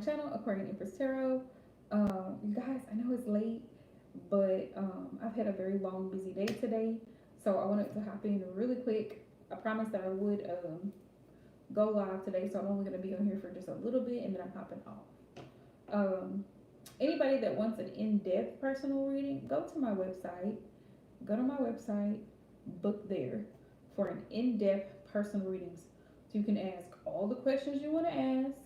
channel, Aquarian Empress Tarot. You guys, I know it's late, but I've had a very long, busy day today, so I wanted to hop in really quick. I promised that I would go live today, so I'm only going to be on here for just a little bit, and then I'm hopping off. Anybody that wants an in-depth personal reading, go to my website. Go to my website, book there for an in-depth personal readings. So you can ask all the questions you want to ask,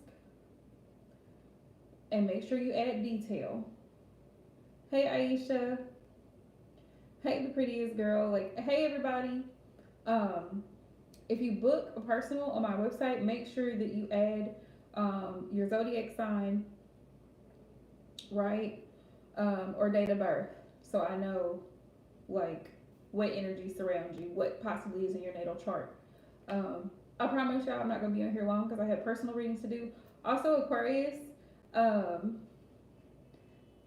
and make sure you add detail. Hey Aisha, hey the prettiest girl, like hey everybody. Um, if you book a personal on my website, make sure that you add your zodiac sign, right? Or date of birth, so I know like what energy surrounds you, what possibly is in your natal chart. I promise y'all I'm not gonna be on here long because I have personal readings to do. Also Aquarius, um,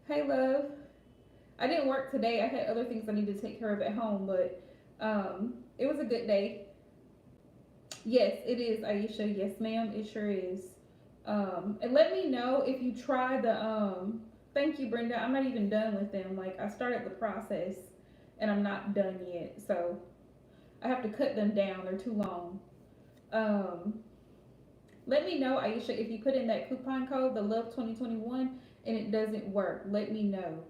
hey love. I didn't work today. I had other things I needed to take care of at home, but it was a good day. Yes, it is, Aisha. Yes, ma'am, it sure is. And let me know if you try the thank you, Brenda. I'm not even done with them. Like I started the process and I'm not done yet. So I have to cut them down. They're too long. Um, Let me know, Aisha, if you put in that coupon code, the Love 2021, and it doesn't work. Let me know.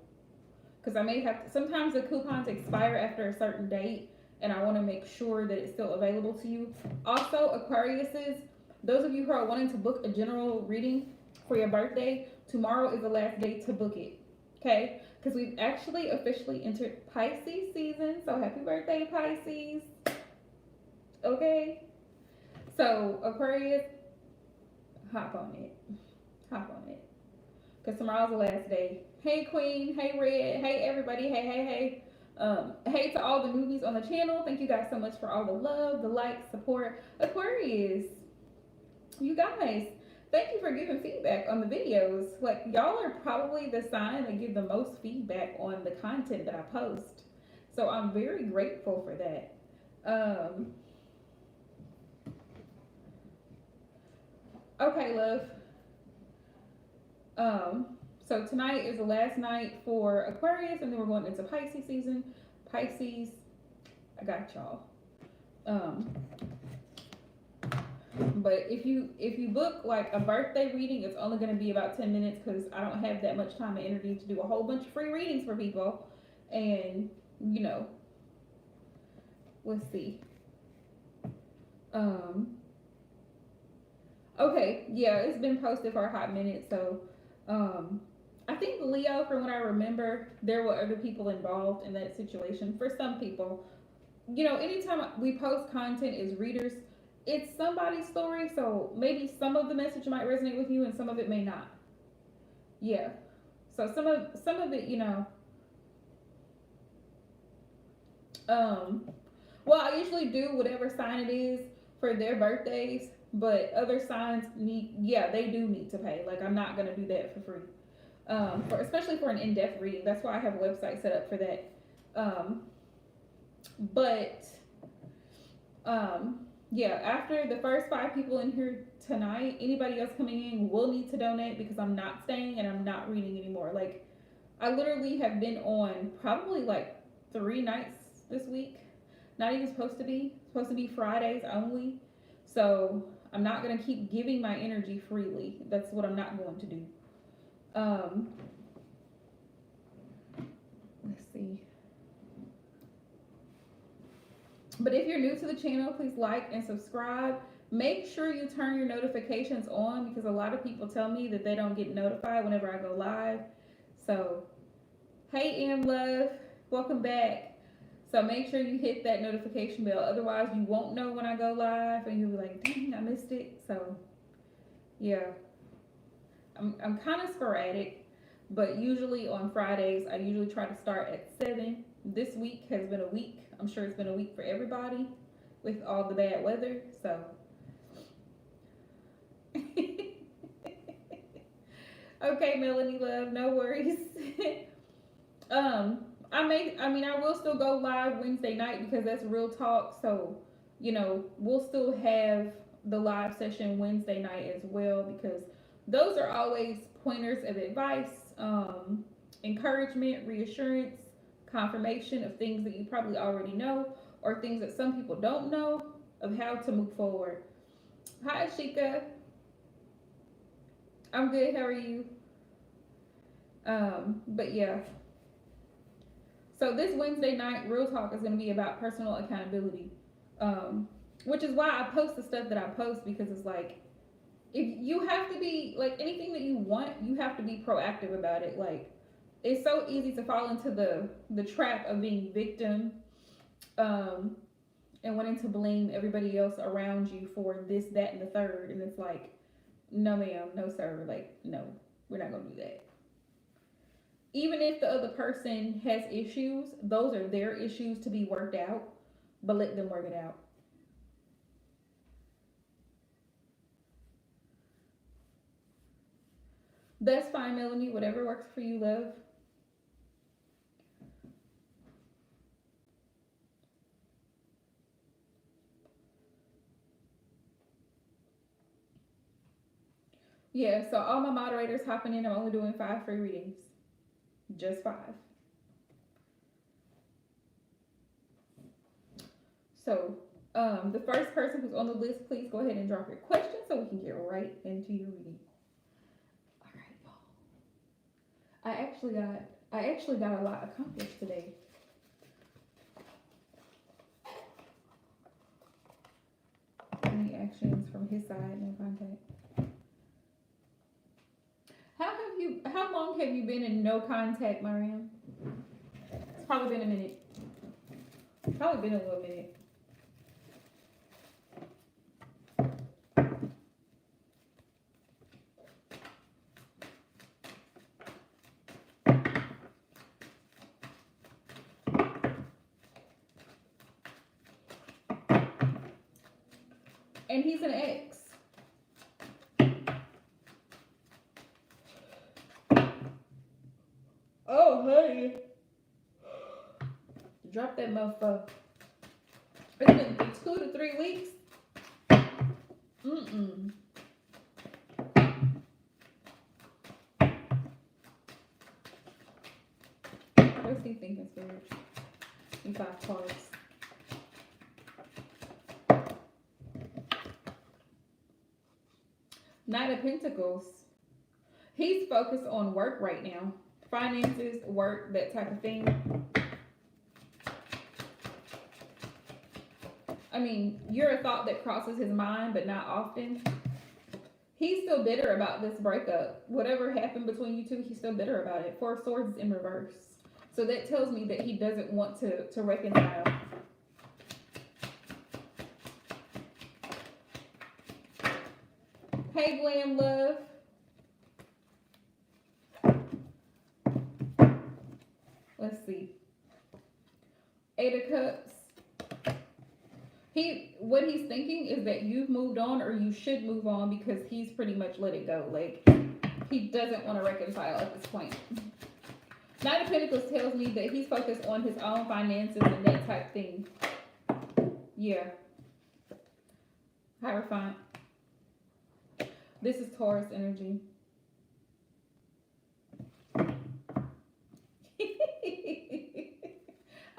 Because I may have to, sometimes the coupons expire after a certain date, and I want to make sure that it's still available to you. Also, Aquariuses, those of you who are wanting to book a general reading for your birthday, tomorrow is the last day to book it. Okay? Because we've actually officially entered Pisces season. So happy birthday, Pisces. Okay? So, Aquarius, hop on it. Hop on it. Because tomorrow's the last day. Hey, Queen. Hey, Red. Hey, everybody. Hey, hey, hey. Hey to all the newbies on the channel. Thank you guys so much for all the love, the likes, support. Aquarius, you guys, thank you for giving feedback on the videos. Like, y'all are probably the sign that give the most feedback on the content that I post. So I'm very grateful for that. Okay, love. So tonight is the last night for Aquarius, and then we're going into Pisces season. Pisces, I got y'all. But if you book like a birthday reading, it's only going to be about 10 minutes because I don't have that much time and energy to do a whole bunch of free readings for people. And you know, let's see. Okay, yeah, it's been posted for a hot minute, so I think Leo, from what I remember, there were other people involved in that situation. For some people, you know, anytime we post content as readers, it's somebody's story, so maybe some of the message might resonate with you and some of it may not. Yeah. So some of it, you know, well, I usually do whatever sign it is for their birthdays, but other signs need, yeah, they do need to pay. Like I'm not gonna do that for free. Especially for an in-depth reading. That's why I have a website set up for that. But yeah, after the first 5 people in here tonight, anybody else coming in will need to donate because I'm not staying and I'm not reading anymore. Like I literally have been on probably like 3 nights this week. Not even supposed to be Fridays only. So I'm not gonna keep giving my energy freely. That's what I'm not going to do. Let's see. But if you're new to the channel, please like and subscribe. Make sure you turn your notifications on because a lot of people tell me that they don't get notified whenever I go live. So, hey M Love, welcome back. So make sure you hit that notification bell. Otherwise, you won't know when I go live and you'll be like, dang, I missed it. So, yeah. I'm kind of sporadic, but usually on Fridays, I usually try to start at 7. This week has been a week. I'm sure it's been a week for everybody with all the bad weather. So, okay, Melanie Love, no worries. I will still go live Wednesday night because that's real talk. So, you know, we'll still have the live session Wednesday night as well because Those are always pointers of advice, encouragement, reassurance, confirmation of things that you probably already know or things that some people don't know of how to move forward. Hi, Ashika. I'm good. How are you? But yeah, so this Wednesday night, Real Talk is going to be about personal accountability, um, which is why I post the stuff that I post because it's like if you have to be like anything that you want, you have to be proactive about it. Like it's so easy to fall into the trap of being victim, um, and wanting to blame everybody else around you for this, that, and the third. And it's like, no, ma'am, no, sir. Like, no, we're not gonna do that. Even if the other person has issues, those are their issues to be worked out, but let them work it out. That's fine, Melanie. Whatever works for you, love. Yeah, so all my moderators hopping in. I'm only doing 5 free readings. Just 5. So, the first person who's on the list, please go ahead and drop your question so we can get right into your reading. All right, y'all. I actually got a lot accomplished today. Any actions from his side, no contact. How long have you been in no contact, Mariam? It's probably been a minute. Probably been a little minute. And he's an ex. Oh, honey. Drop that motherfucker. It's been 2 to 3 weeks. Mm-mm. What's he thinking, Spirit? In 5 cards. Knight of Pentacles. He's focused on work right now. Finances, work, that type of thing. I mean, you're a thought that crosses his mind, but not often. He's still bitter about this breakup. Whatever happened between you two, he's still bitter about it. 4 of Swords is in reverse. So that tells me that he doesn't want to reconcile. Hey, Glam Love. Let's see. 8 of Cups. What he's thinking is that you've moved on or you should move on because he's pretty much let it go. Like, he doesn't want to reconcile at this point. Knight of Pentacles tells me that he's focused on his own finances and that type thing. Yeah. Hierophant. This is Taurus energy.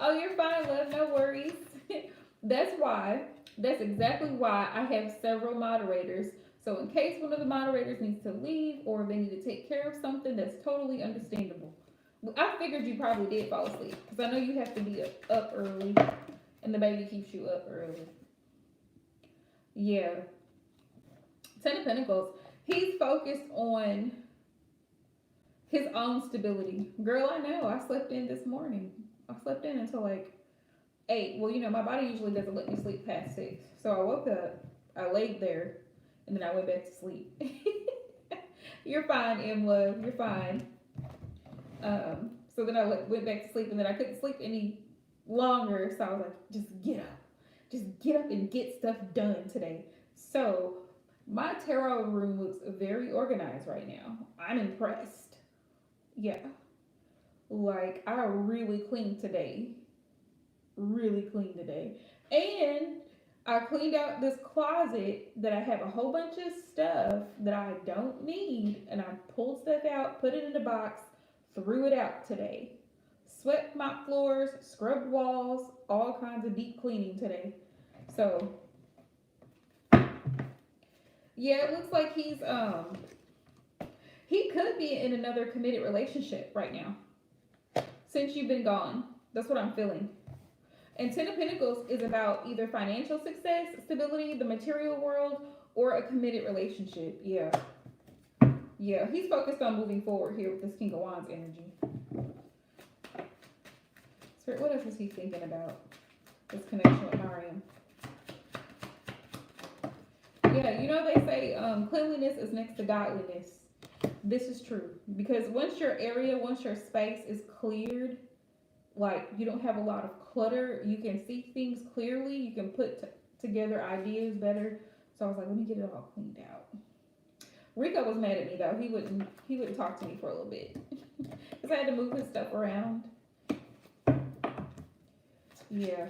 Oh, you're fine, love. No worries. That's exactly why I have several moderators. So in case one of the moderators needs to leave or they need to take care of something, that's totally understandable. I figured you probably did fall asleep because I know you have to be up early and the baby keeps you up early. Yeah. 10 of Pentacles. He's focused on his own stability. Girl, I know. I slept in this morning. I slept in until like 8. Well, my body usually doesn't let me sleep past 6. So I woke up, I laid there, and then I went back to sleep. You're fine, M Love. You're fine. So then I went back to sleep, and then I couldn't sleep any longer. So I was like, just get up and get stuff done today. So my tarot room looks very organized right now. I'm impressed. Yeah, like I really cleaned today. Really clean today. And I cleaned out this closet that I have a whole bunch of stuff that I don't need, and I pulled stuff out, put it in a box, threw it out today. Swept my floors, scrubbed walls, all kinds of deep cleaning today. So yeah, it looks like he could be in another committed relationship right now since you've been gone. That's what I'm feeling. And Ten of Pentacles is about either financial success, stability, the material world, or a committed relationship. Yeah. Yeah, he's focused on moving forward here with this King of Wands energy. Spirit, what else is he thinking about? This connection with Mariam. Yeah, you know they say cleanliness is next to godliness. This is true. Because once your area, once your space is cleared, like you don't have a lot of clutter, you can see things clearly, you can put together ideas better. So I was like, let me get it all cleaned out. Rico was mad at me though. He wouldn't talk to me for a little bit because I had to move his stuff around. Yeah.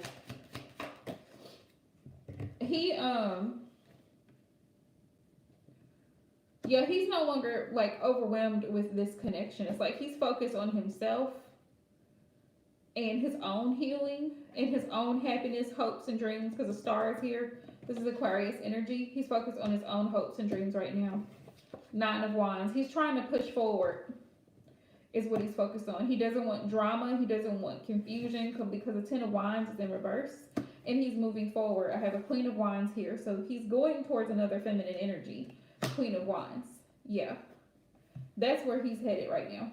Yeah, he's no longer like overwhelmed with this connection. It's like he's focused on himself and his own healing and his own happiness, hopes, and dreams. Because the star is here. This is Aquarius energy. He's focused on his own hopes and dreams right now. Nine of Wands. He's trying to push forward is what he's focused on. He doesn't want drama. He doesn't want confusion because the Ten of Wands is in reverse. And he's moving forward. I have a Queen of Wands here. So he's going towards another feminine energy. Queen of Wands. Yeah. That's where he's headed right now.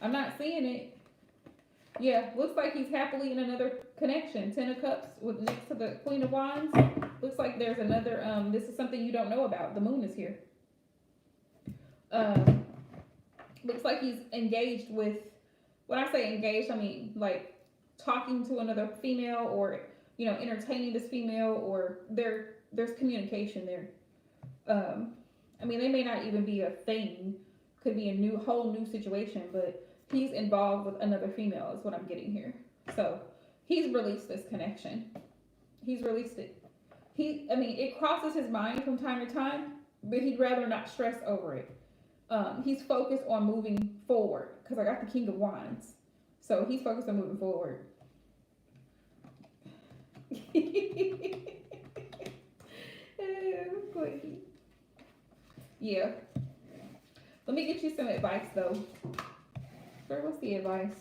I'm not seeing it. Yeah, looks like he's happily in another connection. Ten of Cups with next to the Queen of Wands. Looks like there's another, this is something you don't know about. The moon is here. Looks like he's engaged with, when I say engaged, I mean like talking to another female or, you know, entertaining this female, or there's communication there. I mean, they may not even be a thing. Could be a whole new situation, but he's involved with another female is what I'm getting here. So he's released this connection. He's released it. I mean, it crosses his mind from time to time, but he'd rather not stress over it. He's focused on moving forward because I got the King of Wands. So he's focused on moving forward. Yeah. Let me get you some advice though. Sir, what's the advice?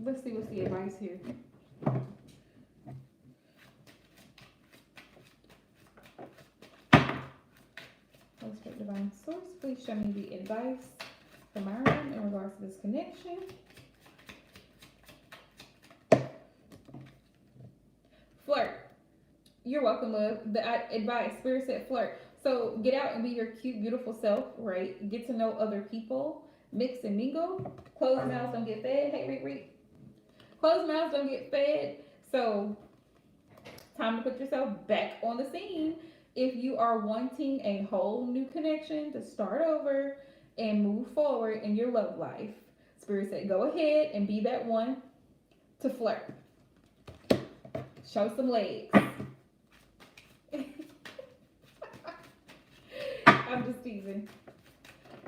Let's see what's the advice here. Let's get divine source. Please show me the advice for Mariam in regards to this connection. Flirt. You're welcome, love. The advice, Spirit said flirt. So get out and be your cute, beautiful self, right? Get to know other people. Mix and mingle. Closed mouths don't get fed. Hey, Reek. Closed mouths don't get fed. So time to put yourself back on the scene. If you are wanting a whole new connection to start over and move forward in your love life, Spirit said go ahead and be that one to flirt. Show some legs. I'm just teasing.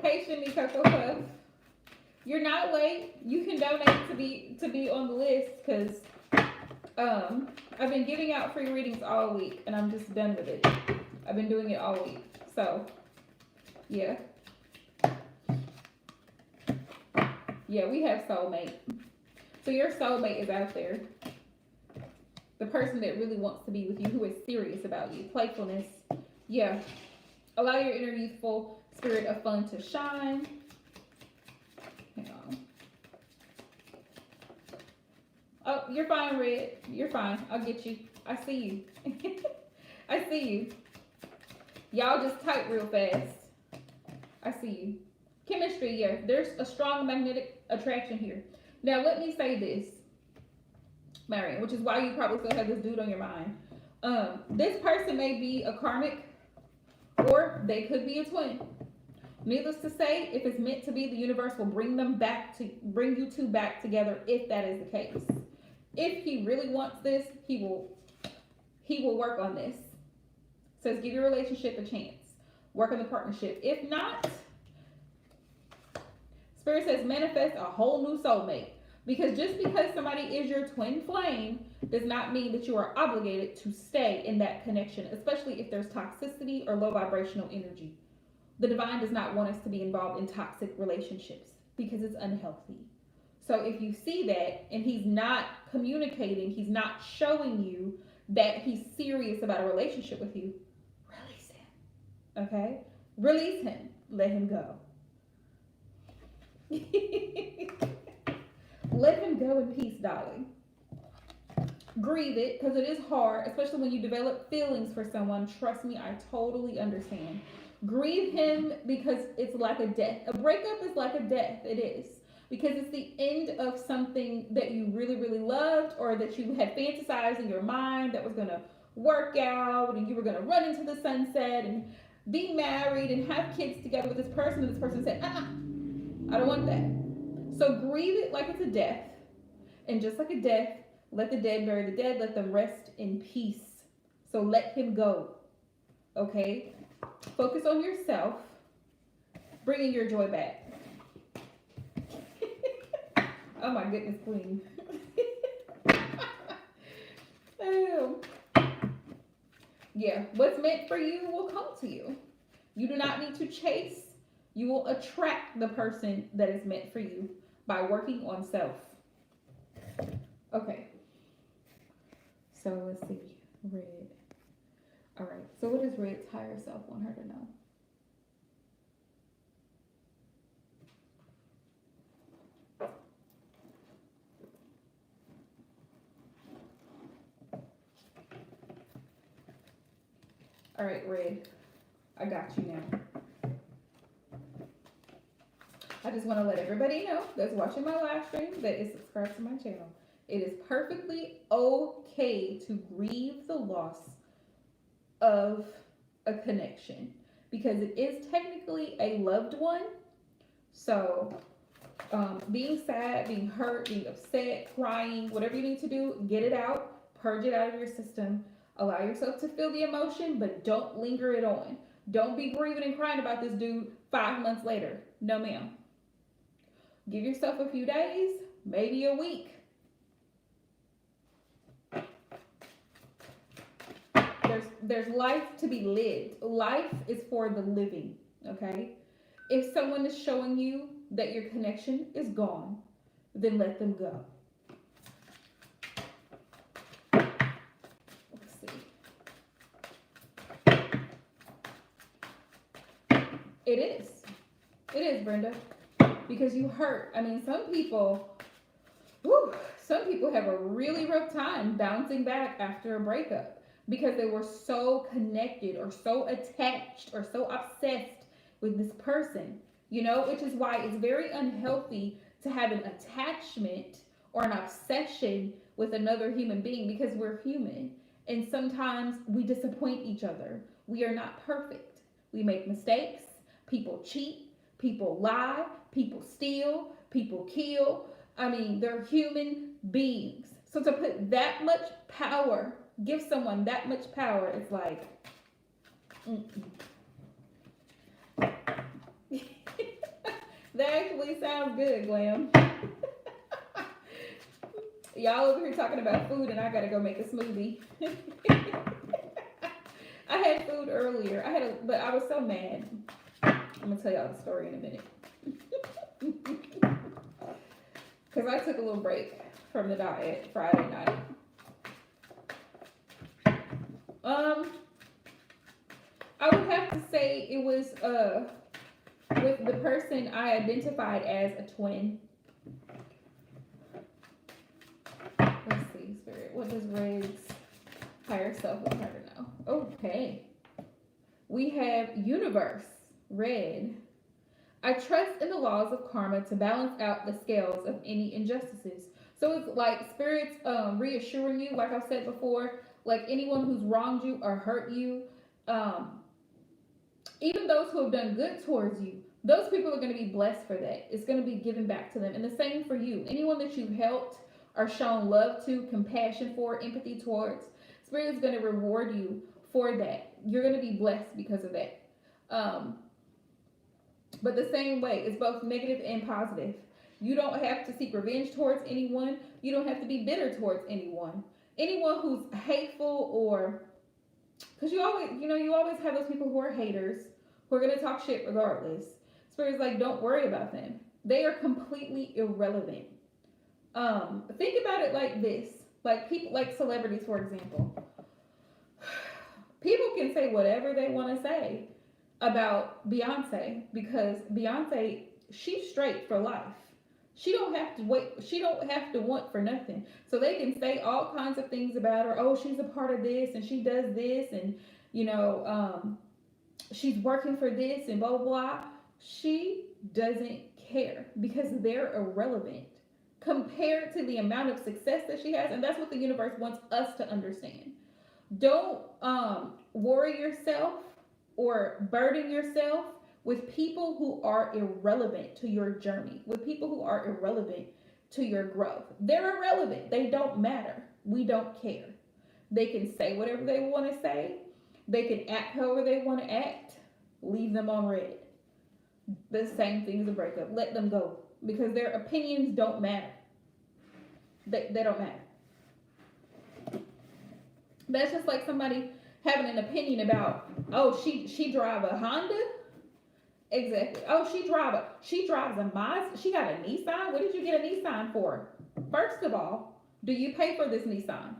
Hey, Shimmy Cocoa Puff. You're not late. You can donate to be on the list because I've been giving out free readings all week and I'm just done with it. I've been doing it all week. So, yeah. Yeah, we have soulmate. So your soulmate is out there. The person that really wants to be with you, who is serious about you. Playfulness. Yeah. Allow your inner youthful spirit of fun to shine. Hang on. Oh, you're fine, Red. You're fine. I'll get you. I see you. I see you. Y'all just type real fast. I see you. Chemistry, yeah. There's a strong magnetic attraction here. Now, let me say this, Mariam, which is why you probably still have this dude on your mind. This person may be a karmic, or they could be a twin, Needless to say, if it's meant to be, the universe will bring you two back together if that is the case. If he really wants this, he will work on this. Says give your relationship a chance. Work on the partnership. If not, Spirit says manifest a whole new soulmate. Because just because somebody is your twin flame does not mean that you are obligated to stay in that connection, especially if there's toxicity or low vibrational energy. The divine does not want us to be involved in toxic relationships because it's unhealthy. So if you see that and he's not communicating, he's not showing you that he's serious about a relationship with you, release him. Okay? Release him. Let him go. Let him go in peace, darling. Grieve it, because it is hard, especially when you develop feelings for someone. Trust me, I totally understand. Grieve him because it's like a death. A breakup is like a death. It is. Because it's the end of something that you really, really loved, or that you had fantasized in your mind that was going to work out, and you were going to run into the sunset and be married and have kids together with this person, and this person said, I don't want that. So grieve it like it's a death. And just like a death, let the dead bury the dead. Let them rest in peace. So let him go. Okay? Focus on yourself. Bringing your joy back. Oh my goodness, queen. Oh. Yeah, what's meant for you will come to you. You do not need to chase. You will attract the person that is meant for you by working on self. Okay. So let's see. Red. All right. So what does Red's higher self want her to know? All right, Red. I got you now. I just want to let everybody know that's watching my live stream that is subscribed to my channel. It is perfectly okay to grieve the loss of a connection because it is technically a loved one. So being sad, being hurt, being upset, crying, whatever you need to do, get it out, purge it out of your system. Allow yourself to feel the emotion, but don't linger it on. Don't be grieving and crying about this dude 5 months later. No, ma'am. Give yourself a few days, maybe a week. There's life to be lived. Life is for the living, okay? If someone is showing you that your connection is gone, then let them go. Let's see. It is. It is, Brenda. Because you hurt. I mean, some people have a really rough time bouncing back after a breakup because they were so connected or so attached or so obsessed with this person, you know, which is why it's very unhealthy to have an attachment or an obsession with another human being because we're human and sometimes we disappoint each other. We are not perfect. We make mistakes. People cheat. People lie. People steal, people kill. I mean, they're human beings. So to put that much power, give someone that much power, it's like, that actually sounds good, Glam. Y'all over here talking about food and I gotta go make a smoothie. I had food earlier. But I was so mad. I'm gonna tell y'all the story in a minute. Because I took a little break from the diet Friday night. I would have to say it was with the person I identified as a twin. Let's see, Spirit. What does Red's higher self want her to know? Okay. We have Universe, Red. I trust in the laws of karma to balance out the scales of any injustices. So it's like Spirit's reassuring you, like I've said before, like anyone who's wronged you or hurt you, even those who have done good towards you, Those people are going to be blessed for that. It's going to be given back to them. And the same for you. Anyone that you've helped or shown love to, compassion for, empathy towards, Spirit is going to reward you for that. You're going to be blessed because of that. Um, but the same way, it's both negative and positive. You don't have to seek revenge towards anyone. You don't have to be bitter towards anyone. Anyone who's hateful, or because you always have those people who are haters, who are going to talk shit regardless. Spirit's like, don't worry about them. They are completely irrelevant. Think about it like this. Like people, like celebrities, for example. People can say whatever they want to say about Beyonce, because Beyonce, she's straight for life. She don't have to wait. She don't have to want for nothing. So they can say all kinds of things about her. Oh, she's a part of this and she does this, and she's working for this and blah blah blah. She doesn't care because they're irrelevant compared to the amount of success that she has, and that's what the universe wants us to understand. Don't worry yourself or burden yourself with people who are irrelevant to your journey, with people who are irrelevant to your growth. They're irrelevant. They don't matter. We don't care. They can say whatever they want to say. They can act however they want to act. Leave them on red. The same thing as a breakup. Let them go because their opinions don't matter. They don't matter. That's just like somebody having an opinion about, oh, she drive a Honda. Exactly. Oh, she drives a Mazda. She got a Nissan. What did you get a Nissan for? First of all, do you pay for this Nissan?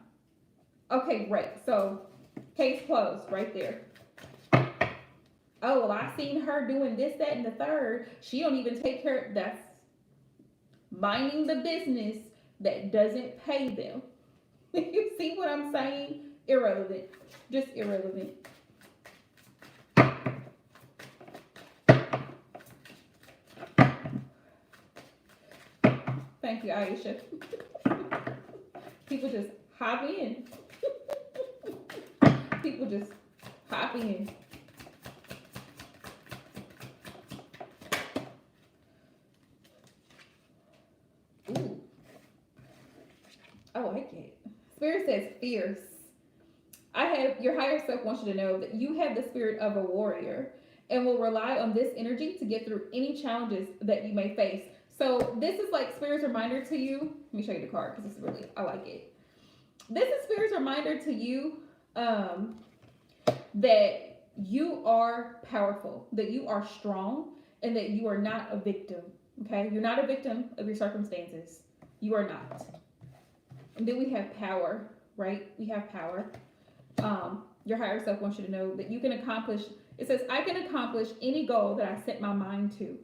Okay, great. So, case closed right there. Oh, well, I seen her doing this, that, and the third. She don't even take care. That's minding the business that doesn't pay them. You see what I'm saying? Irrelevant. Just irrelevant. Thank you, Aisha. People just hop in. People just hop in. Ooh. I like it. Spirit says fierce. Your higher self wants you to know that you have the spirit of a warrior and will rely on this energy to get through any challenges that you may face. So this is like Spirit's reminder to you. Let me show you the card because I like it. This is Spirit's reminder to you that you are powerful, that you are strong, and that you are not a victim. Okay? You're not a victim of your circumstances. You are not. And then we have power, right? We have power. Your higher self wants you to know that you can accomplish, it says, I can accomplish any goal that I set my mind to.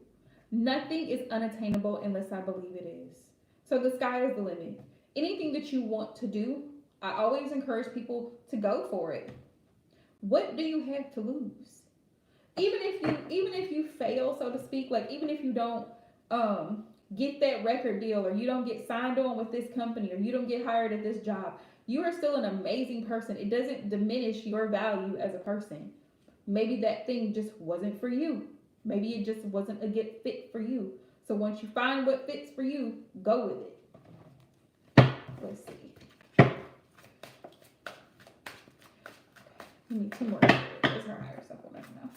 Nothing is unattainable unless I believe it is. So the sky is the limit. Anything that you want to do, I always encourage people to go for it. What do you have to lose? Even if you fail, so to speak, like even if you don't get that record deal, or you don't get signed on with this company, or you don't get hired at this job, you are still an amazing person. It doesn't diminish your value as a person. Maybe that thing just wasn't for you. Maybe it just wasn't a good fit for you. So once you find what fits for you, go with it. Let's see. We need two more. There's her higher self on now.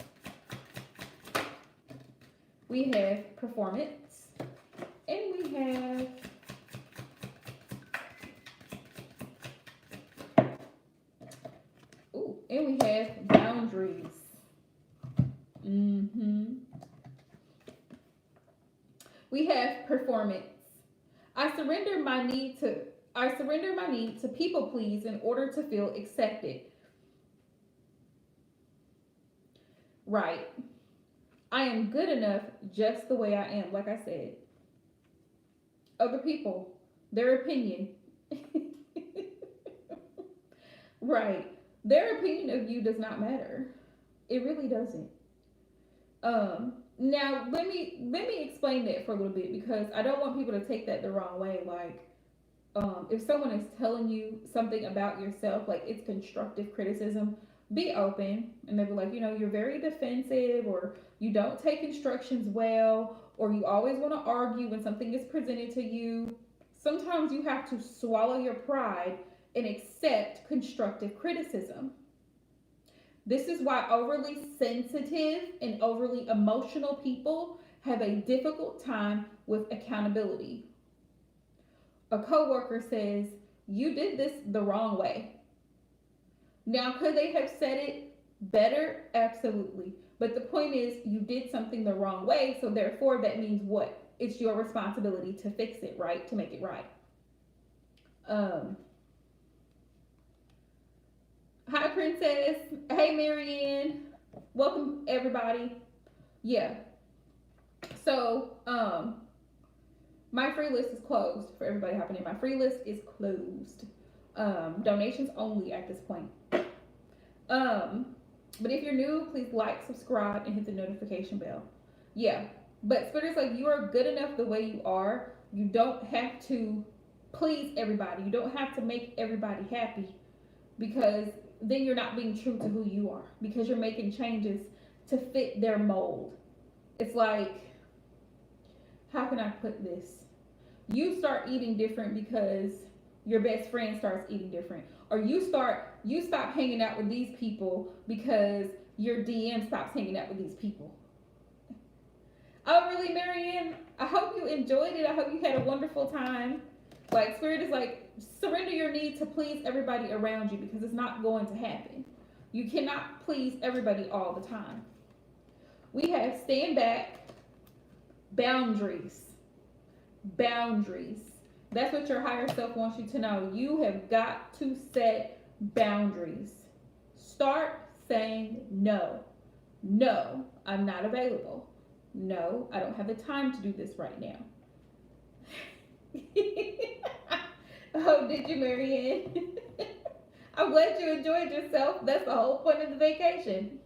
We have performance, and we have and we have boundaries. We have performance. I surrender my need to people please in order to feel accepted. Right. I am good enough just the way I am, like I said. Other people, their opinion. Right. Their opinion of you does not matter. It really doesn't. Now let me explain that for a little bit, because I don't want people to take that the wrong way. Like, if someone is telling you something about yourself, like it's constructive criticism, be open, and they'll be like, you're very defensive, or you don't take instructions well, or you always want to argue when something is presented to you. Sometimes you have to swallow your pride and accept constructive criticism. This is why overly sensitive and overly emotional people have a difficult time with accountability. A coworker says, "You did this the wrong way." Now, could they have said it better? Absolutely. But the point is, you did something the wrong way, so therefore that means what? It's your responsibility to fix it, right? To make it right. Hi, Princess. Hey, Marianne. Welcome, everybody. Yeah. So, my free list is closed for everybody hopping in. My free list is closed. Donations only at this point. But if you're new, please like, subscribe, and hit the notification bell. Yeah. But Spirit's like, you are good enough the way you are. You don't have to please everybody. You don't have to make everybody happy, because then you're not being true to who you are, because you're making changes to fit their mold. It's like, how can I put this? You start eating different because your best friend starts eating different, or you stop hanging out with these people because your DM stops hanging out with these people. Oh, really, Marianne? I hope you enjoyed it. I hope you had a wonderful time. Like, Spirit is like, surrender your need to please everybody around you, because it's not going to happen. You cannot please everybody all the time. We have stand back, boundaries. Boundaries. That's what your higher self wants you to know. You have got to set boundaries. Start saying no. No, I'm not available. No, I don't have the time to do this right now. Oh, did you, Marianne? I'm glad you enjoyed yourself. That's the whole point of the vacation.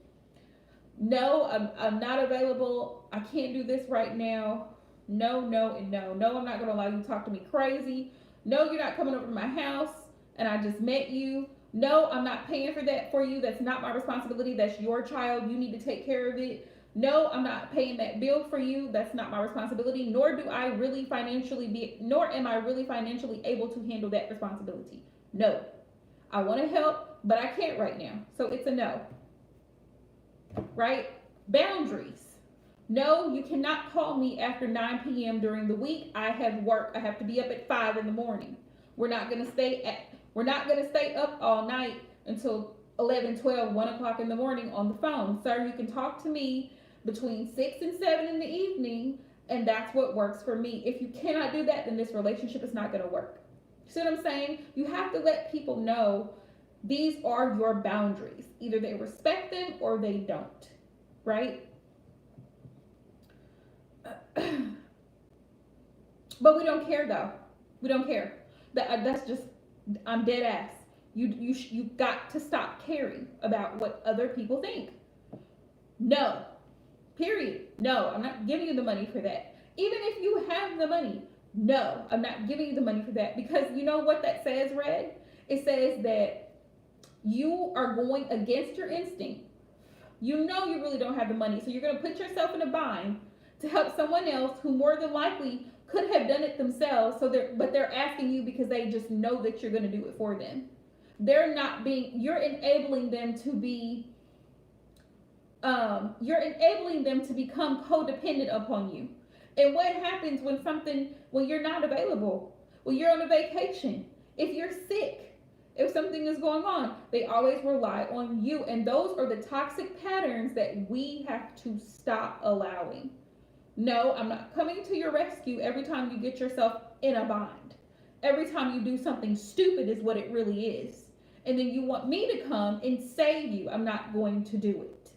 No, I'm not available. I can't do this right now. No, no, and no. No, I'm not going to allow you to talk to me crazy. No, you're not coming over to my house and I just met you. No, I'm not paying for that for you. That's not my responsibility. That's your child. You need to take care of it. No, I'm not paying that bill for you. That's not my responsibility. Nor am I really financially able to handle that responsibility. No. I want to help, but I can't right now. So it's a no. Right? Boundaries. No, you cannot call me after 9 p.m. during the week. I have work. I have to be up at 5 in the morning. We're not going to stay up all night until 11, 12, 1 o'clock in the morning on the phone. Sir, you can talk to me between 6 and 7 in the evening, and that's what works for me. If you cannot do that, then this relationship is not going to work. See what I'm saying? You have to let people know these are your boundaries. Either they respect them or they don't, right? But we don't care, though. We don't care. That's just, I'm dead ass. You got to stop caring about what other people think. No. Period. No, I'm not giving you the money for that. Even if you have the money, no, I'm not giving you the money for that. Because you know what that says, Red? It says that you are going against your instinct. You know you really don't have the money, so you're going to put yourself in a bind to help someone else who more than likely could have done it themselves. But they're asking you because they just know that you're going to do it for them. You're enabling them to be, you're enabling them to become codependent upon you. And what happens when you're not available, when you're on a vacation, if you're sick, if something is going on, they always rely on you. And those are the toxic patterns that we have to stop allowing. No, I'm not coming to your rescue every time you get yourself in a bind. Every time you do something stupid is what it really is. And then you want me to come and save you. I'm not going to do it.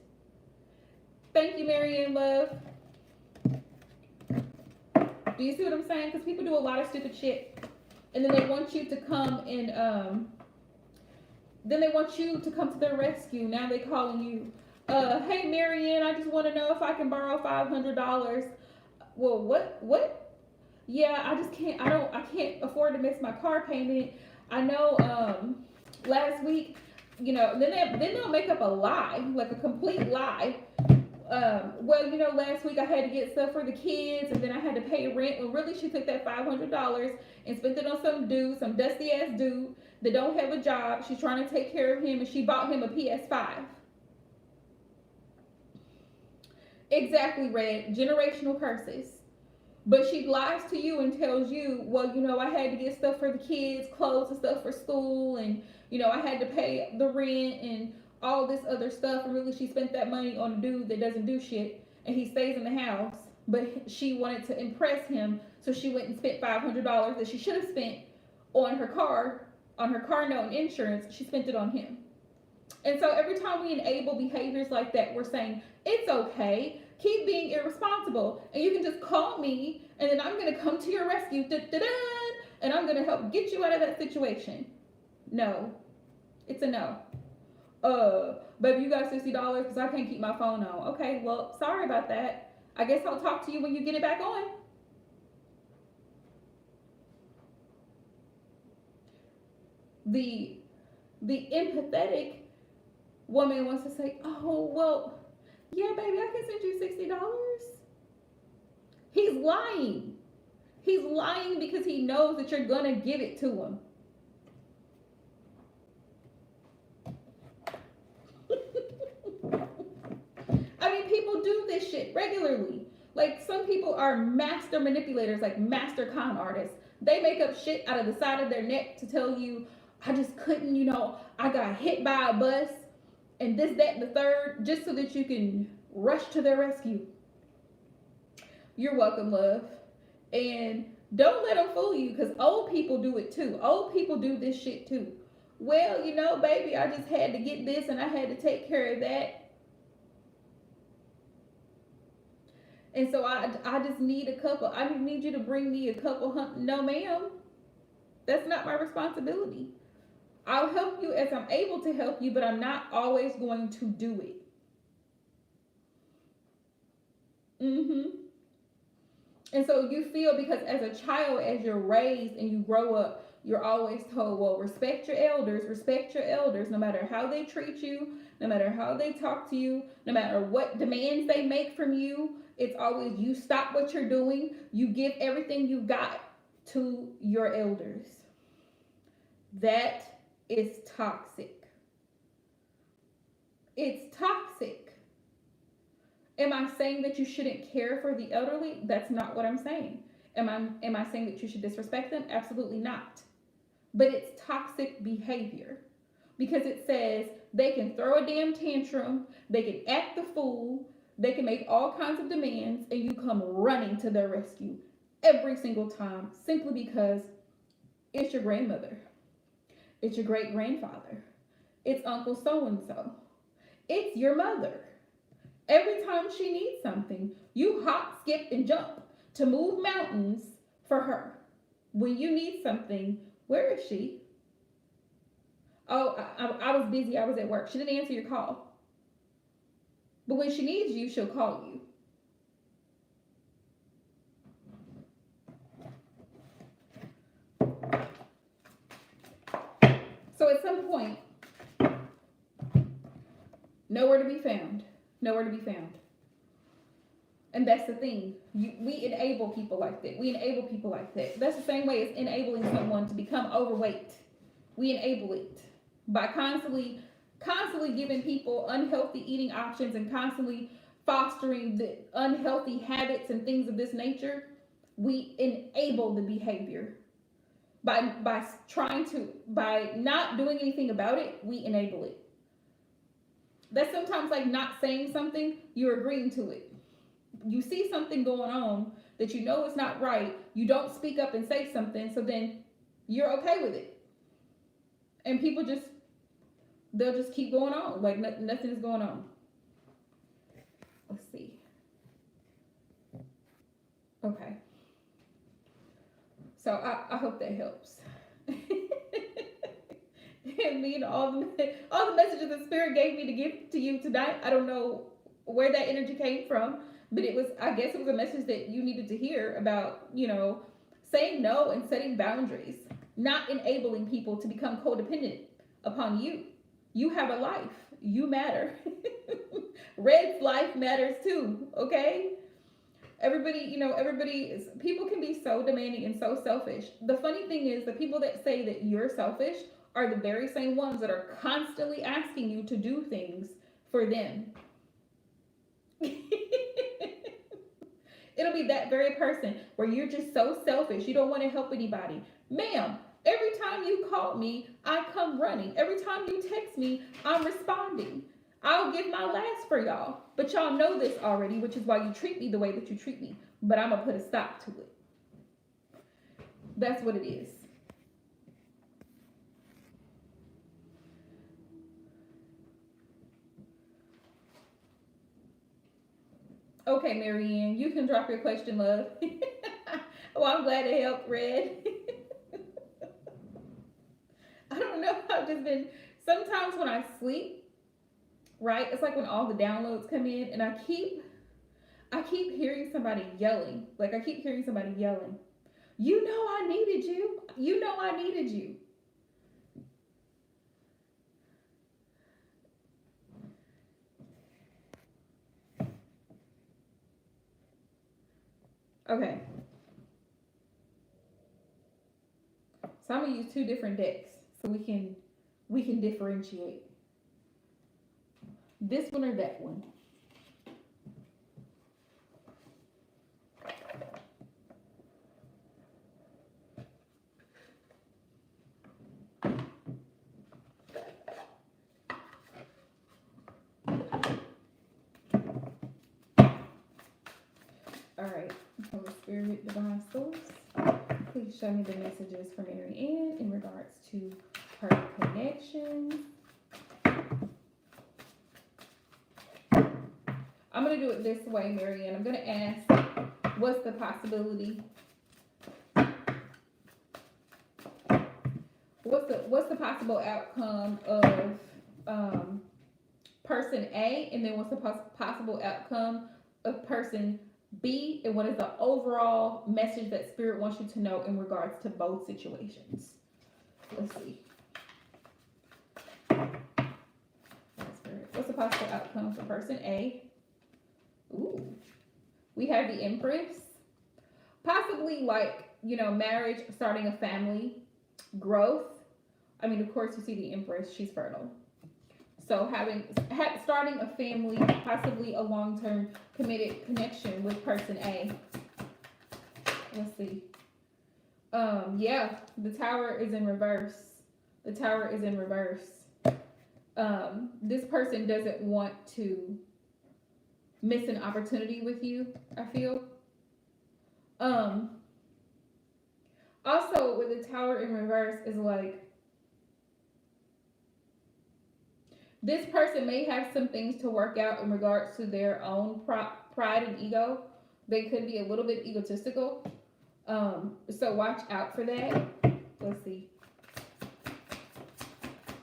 Thank you, Marianne Love. Do you see what I'm saying? Because people do a lot of stupid shit. And then they want you to come and, then they want you to come to their rescue. Now they calling you, hey, Marianne, I just want to know if I can borrow $500. Well, what? Yeah, I just can't, I can't afford to miss my car payment. I know, last week, then they'll make up a lie, like a complete lie. Well, last week I had to get stuff for the kids, and then I had to pay rent. Well, really, she took that $500 and spent it on some dusty ass dude that don't have a job. She's trying to take care of him, and she bought him a PS5. Exactly, Red. Generational curses. But she lies to you and tells you, well, I had to get stuff for the kids, clothes and stuff for school, and I had to pay the rent and all this other stuff. And really, she spent that money on a dude that doesn't do shit, and he stays in the house. But she wanted to impress him, so she went and spent $500 that she should have spent on her car note and insurance. She spent it on him. And so every time we enable behaviors like that, we're saying, it's okay, keep being irresponsible, and you can just call me, and then I'm going to come to your rescue, and I'm going to help get you out of that situation. No. It's a no. Baby, you got $60 because I can't keep my phone on. Okay, well, sorry about that. I guess I'll talk to you when you get it back on. The empathetic woman wants to say, oh, well, yeah, baby, I can send you $60. He's lying. He's lying because he knows that you're going to give it to him. I mean, people do this shit regularly. Like, some people are master manipulators, like master con artists. They make up shit out of the side of their neck to tell you, I just couldn't, I got hit by a bus and this, that, and the third, just so that you can rush to their rescue. You're welcome, love. And don't let them fool you, because old people do it too. Old people do this shit too. Well, baby, I just had to get this and I had to take care of that. And so I just need I need you to bring me a couple. No, ma'am. That's not my responsibility. I'll help you as I'm able to help you, but I'm not always going to do it. And so you feel, because as a child, as you're raised and you grow up, you're always told, well, respect your elders, no matter how they treat you, no matter how they talk to you, no matter what demands they make from you. It's always, you stop what you're doing, you give everything you got to your elders. That is toxic. It's toxic. Am I saying that you shouldn't care for the elderly? That's not what I'm saying. Am I saying that you should disrespect them? Absolutely not. But it's toxic behavior, because it says they can throw a damn tantrum, they can act the fool, they can make all kinds of demands, and you come running to their rescue every single time, simply because it's your grandmother, it's your great grandfather, it's Uncle so-and-so, it's your mother. Every time she needs something, you hop, skip, and jump to move mountains for her. When you need something, where is she? Oh, I was busy. I was at work. She didn't answer your call. But when she needs you, she'll call you. So at some point, nowhere to be found. Nowhere to be found. And that's the thing. We enable people like that. That's the same way as enabling someone to become overweight. We enable it by constantly giving people unhealthy eating options and constantly fostering the unhealthy habits and things of this nature. We enable the behavior by not doing anything about it. We enable it. That's sometimes like not saying something, you're agreeing to it. You see something going on that you know is not right, you don't speak up and say something, so then you're okay with it. And people they'll just keep going on, like nothing is going on. Let's see. Okay. So I hope that helps. And me and all the messages the Spirit gave me to give to you tonight, I don't know where that energy came from, but I guess it was a message that you needed to hear about, saying no and setting boundaries, not enabling people to become codependent upon you. You have a life. You matter. Red's life matters too, okay? Everybody, everybody is, people can be so demanding and so selfish. The funny thing is, the people that say that you're selfish are the very same ones that are constantly asking you to do things for them. It'll be that very person where you're just so selfish. You don't want to help anybody. Ma'am, every time you call me, I come running. Every time you text me, I'm responding. I'll give my last for y'all. But y'all know this already, which is why you treat me the way that you treat me. But I'm going to put a stop to it. That's what it is. Okay, Marianne, you can drop your question, love. Well, I'm glad to help, Red. I don't know. I've just been, sometimes when I sleep, right? It's like when all the downloads come in and I keep hearing somebody yelling. Like I keep hearing somebody yelling. You know I needed you. You know I needed you. Okay. So I'm gonna use two different decks so we can differentiate. This one or that one. All right. Holy Spirit, Divine Source, please show me the messages for Mary Ann in regards to her connection. I'm going to do it this way, Mary Ann. I'm going to ask, what's the possibility? What's the possible outcome of person A, and then what's the possible outcome of person B, and what is the overall message that Spirit wants you to know in regards to both situations? Let's see. Spirit, what's the possible outcome for person A? Ooh, we have the Empress. Possibly like, marriage, starting a family, growth. I mean, of course, you see the Empress, she's fertile. So starting a family, possibly a long-term committed connection with person A. Let's see. Yeah, the Tower is in reverse. The Tower is in reverse. This person doesn't want to miss an opportunity with you, I feel. Also with the Tower in reverse is like, this person may have some things to work out in regards to their own pride and ego. They could be a little bit egotistical. So watch out for that. Let's see.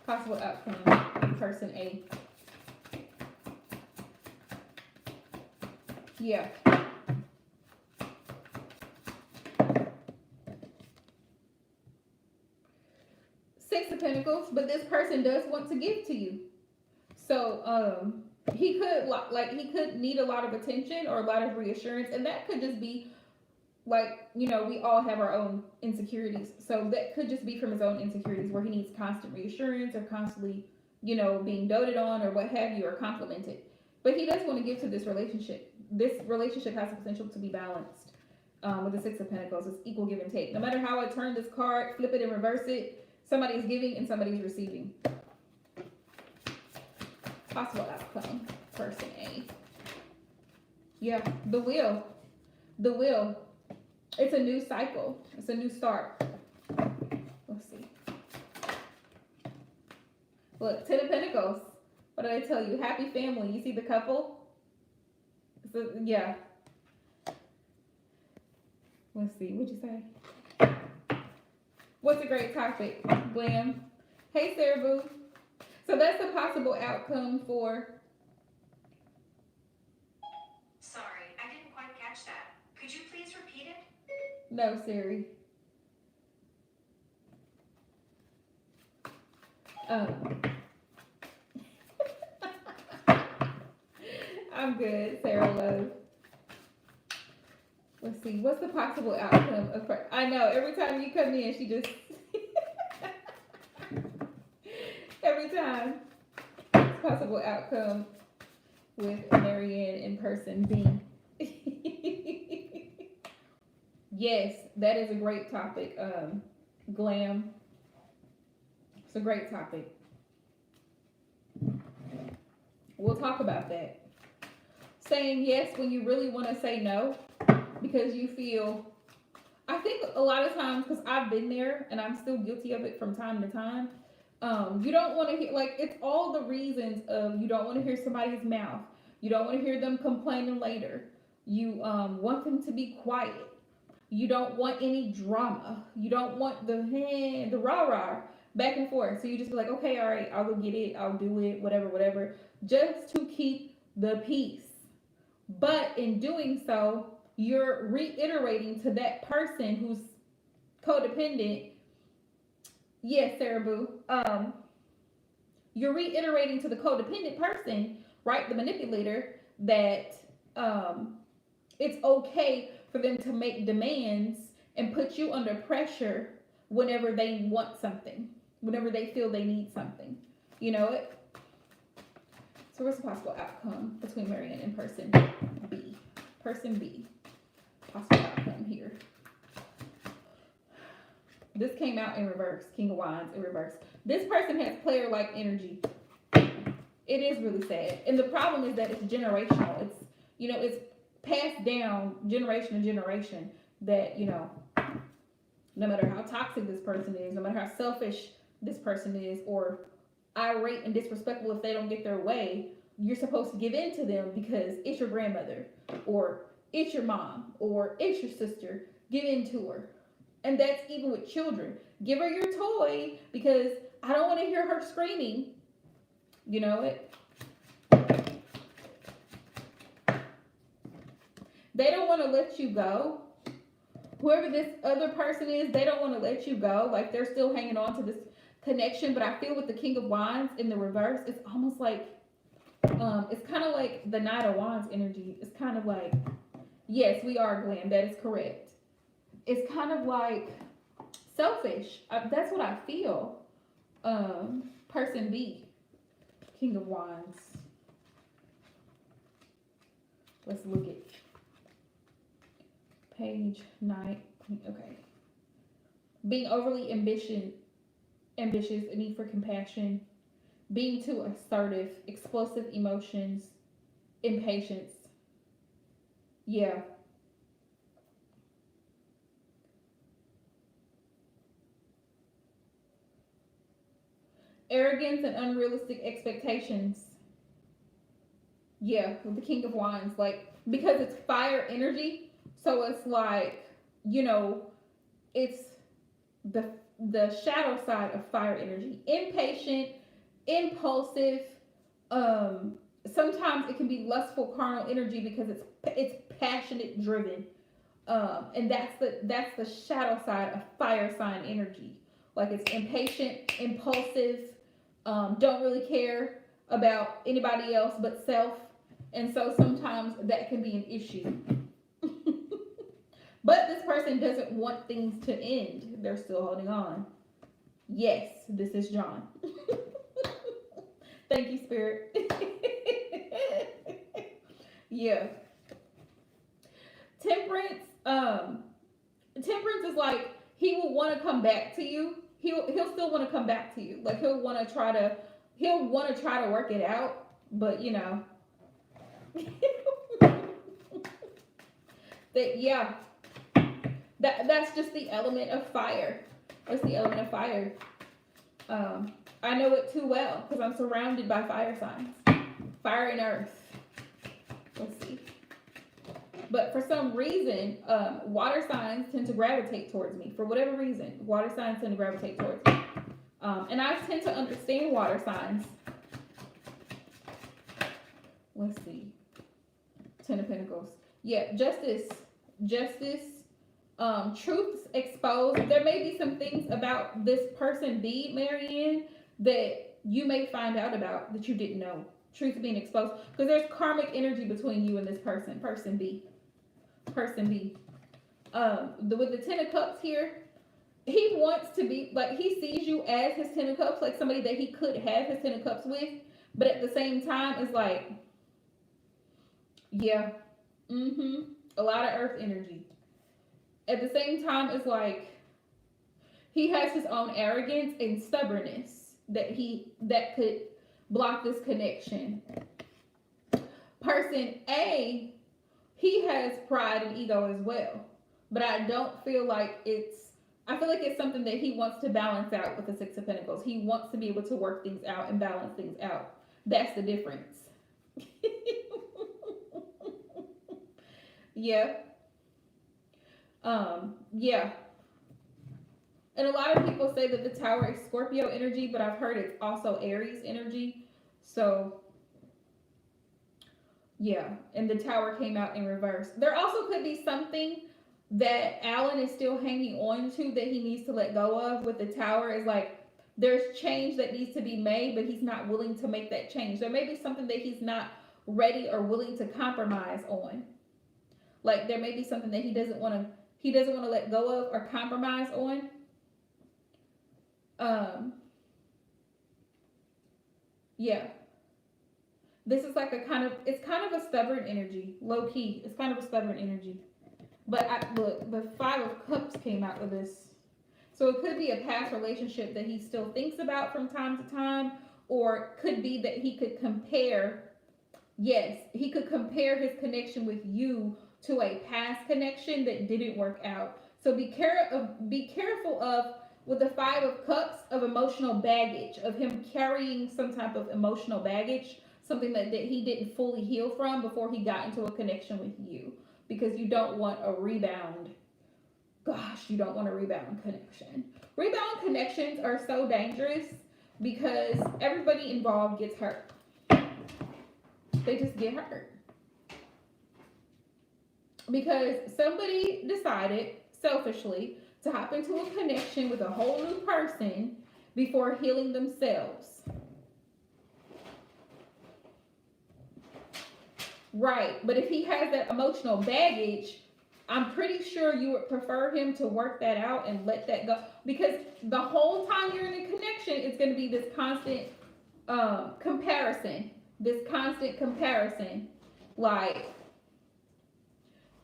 Possible outcome in person A. Yeah. Six of Pentacles, but this person does want to give to you. So he could need a lot of attention or a lot of reassurance, and that could just be like, we all have our own insecurities. So that could just be from his own insecurities where he needs constant reassurance or constantly, being doted on or what have you, or complimented. But he does want to give to this relationship. This relationship has the potential to be balanced. With the Six of Pentacles, it's equal give and take. No matter how I turn this card, flip it and reverse it, somebody's giving and somebody's receiving. Possible outcome, person A. Yeah, the Wheel. The Wheel. It's a new cycle. It's a new start. Let's see. Look, Ten of Pentacles. What did I tell you? Happy family. You see the couple? So, yeah. Let's see. What'd you say? What's a great topic? Glam. Hey, Sarah Boo. So that's the possible outcome for... Sorry, I didn't quite catch that. Could you please repeat it? No, Siri. I'm good, Sarah Love. Let's see. What's the possible outcome of her? I know. Every time you come in, she just. Every time. Possible outcome with Marianne in person B. Yes, that is a great topic. Glam. It's a great topic. We'll talk about that. Saying yes when you really want to say no because you feel. I think a lot of times, because I've been there and I'm still guilty of it from time to time. You don't want to hear, like, it's all the reasons of you don't want to hear somebody's mouth. You don't want to hear them complaining later. You want them to be quiet. You don't want any drama. You don't want the rah-rah back and forth. So you just be like, okay, all right, I'll go get it. I'll do it, whatever, just to keep the peace. But in doing so, you're reiterating to that person who's codependent. Yes, Sarah Boo. You're reiterating to the codependent person, right, the manipulator, that it's okay for them to make demands and put you under pressure whenever they want something, whenever they feel they need something. You know it? So what's the possible outcome between Marianne and person B? Person B. Possible outcome here. This came out in reverse. King of Wands in reverse. This person has player-like energy. It is really sad. And the problem is that it's generational. It's, it's passed down generation to generation that, no matter how toxic this person is, no matter how selfish this person is, or irate and disrespectful if they don't get their way, you're supposed to give in to them because it's your grandmother, or it's your mom, or it's your sister. Give in to her. And that's even with children. Give her your toy because I don't want to hear her screaming. You know it? They don't want to let you go. Whoever this other person is, they don't want to let you go. Like, they're still hanging on to this connection. But I feel with the King of Wands in the reverse, it's almost like, it's kind of like the Knight of Wands energy. It's kind of like, yes, we are Glam. That is correct. It's kind of like selfish. That's what I feel. Person B, King of Wands. Let's look at page 9. Okay. Being overly ambitious, a need for compassion, being too assertive, explosive emotions, impatience. Yeah. Arrogance and unrealistic expectations. Yeah, with the King of Wands. Like, because it's fire energy, so it's like, it's the shadow side of fire energy. Impatient, impulsive, sometimes it can be lustful carnal energy because it's passionate driven. And that's the shadow side of fire sign energy. Like, it's impatient, impulsive, don't really care about anybody else but self. And so sometimes that can be an issue. But this person doesn't want things to end. They're still holding on. Yes, this is John. Thank you, Spirit. Yeah. Temperance is like, he will want to come back to you. He'll still want to come back to you. Like, he'll want to try to work it out, but that's just the element of fire. That's the element of fire. I know it too well because I'm surrounded by fire signs. Fire and earth. Let's see. But for some reason, water signs tend to gravitate towards me. For whatever reason, water signs tend to gravitate towards me. And I tend to understand water signs. Let's see. 10 of Pentacles. Yeah, justice. Truths exposed. There may be some things about this person B, Marianne, that you may find out about that you didn't know. Truth being exposed. Because there's karmic energy between you and this person. Person B. With the Ten of Cups here, he wants to be, like, he sees you as his Ten of Cups, like somebody that he could have his Ten of Cups with. But at the same time, it's like, yeah, a lot of earth energy. At the same time, it's like he has his own arrogance and stubbornness that could block this connection. Person A, he has pride and ego as well, but I don't feel like I feel like it's something that he wants to balance out with the Six of Pentacles. He wants to be able to work things out and balance things out. That's the difference. Yeah. Yeah. And a lot of people say that the Tower is Scorpio energy, but I've heard it's also Aries energy. So, yeah. And the Tower came out in reverse. There also could be something that Alan is still hanging on to that he needs to let go of with the Tower. Is like, there's change that needs to be made, but he's not willing to make that change. There may be something that he's not ready or willing to compromise on. Like, there may be something that he doesn't want to let go of or compromise on. Yeah. This is like it's kind of a stubborn energy, low key. It's kind of a stubborn energy. But look, the Five of Cups came out with this. So it could be a past relationship that he still thinks about from time to time, or it could be that he could compare his connection with you to a past connection that didn't work out. So be careful of, with the Five of Cups, of emotional baggage, of him carrying some type of emotional baggage, something that he didn't fully heal from before he got into a connection with you. Because you don't want a rebound. Gosh, you don't want a rebound connection. Rebound connections are so dangerous because everybody involved gets hurt. They just get hurt. Because somebody decided selfishly to hop into a connection with a whole new person before healing themselves. Right, but if he has that emotional baggage, I'm pretty sure you would prefer him to work that out and let that go. Because the whole time you're in a connection, it's going to be this constant comparison. Like,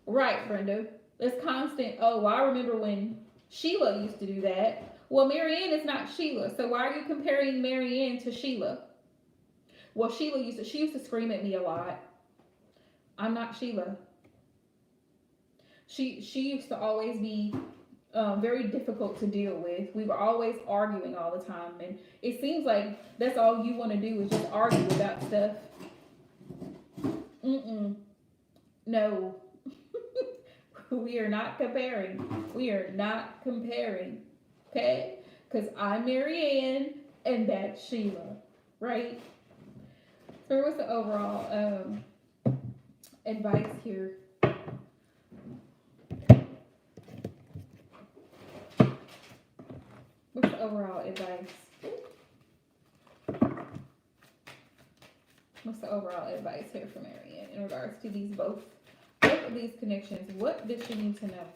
right, Brenda. This constant, oh, well, I remember when Sheila used to do that. Well, Marianne is not Sheila, so why are you comparing Marianne to Sheila? Well, she used to scream at me a lot. I'm not Sheila. She used to always be very difficult to deal with. We were always arguing all the time, and it seems like that's all you want to do is just argue about stuff. No. We are not comparing. Okay? Because I'm Marianne and that's Sheila. Right? So what's the overall advice here? What's the overall advice? What's the overall advice here for Marianne in regards to these both of these connections? What does she need to know?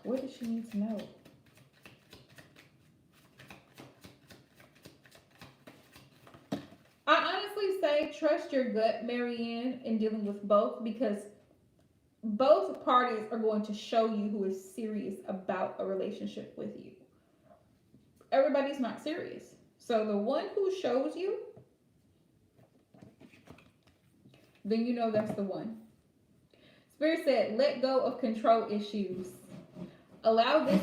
What does she need to know? I honestly say trust your gut, Marianne, in dealing with both, because both parties are going to show you who is serious about a relationship with you. Everybody's not serious. So the one who shows you, then you know that's the one. Spirit said, let go of control issues. Allow this.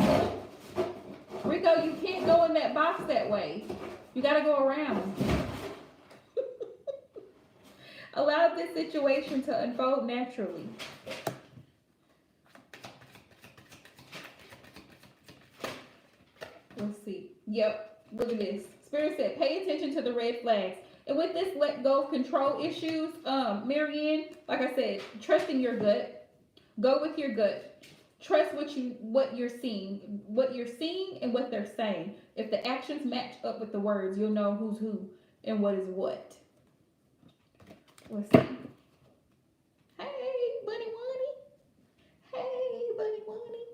Rico, you can't go in that box that way. You got to go around. Allow this situation to unfold naturally. Let's see. Yep. Look at this. Spirit said, pay attention to the red flags. And with this let go of control issues, Marianne, like I said, trusting your gut. Go with your gut. Trust what you're seeing and what they're saying. If the actions match up with the words, you'll know who's who and what is what. Let's see. Hey, Bunny Wunny. Hey, Bunny Wunny.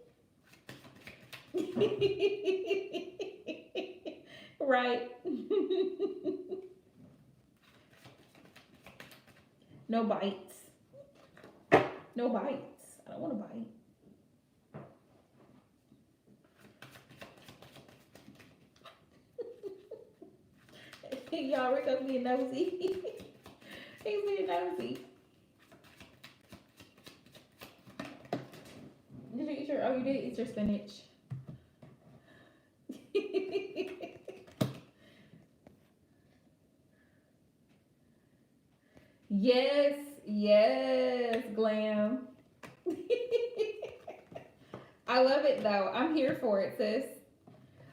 Right. No bites. No bites. I don't want to bite. Y'all, Rico's being nosy. He's being nosy. Did you eat your? Oh, you did eat your spinach. Yes, yes, Glam. I love it though. I'm here for it, sis.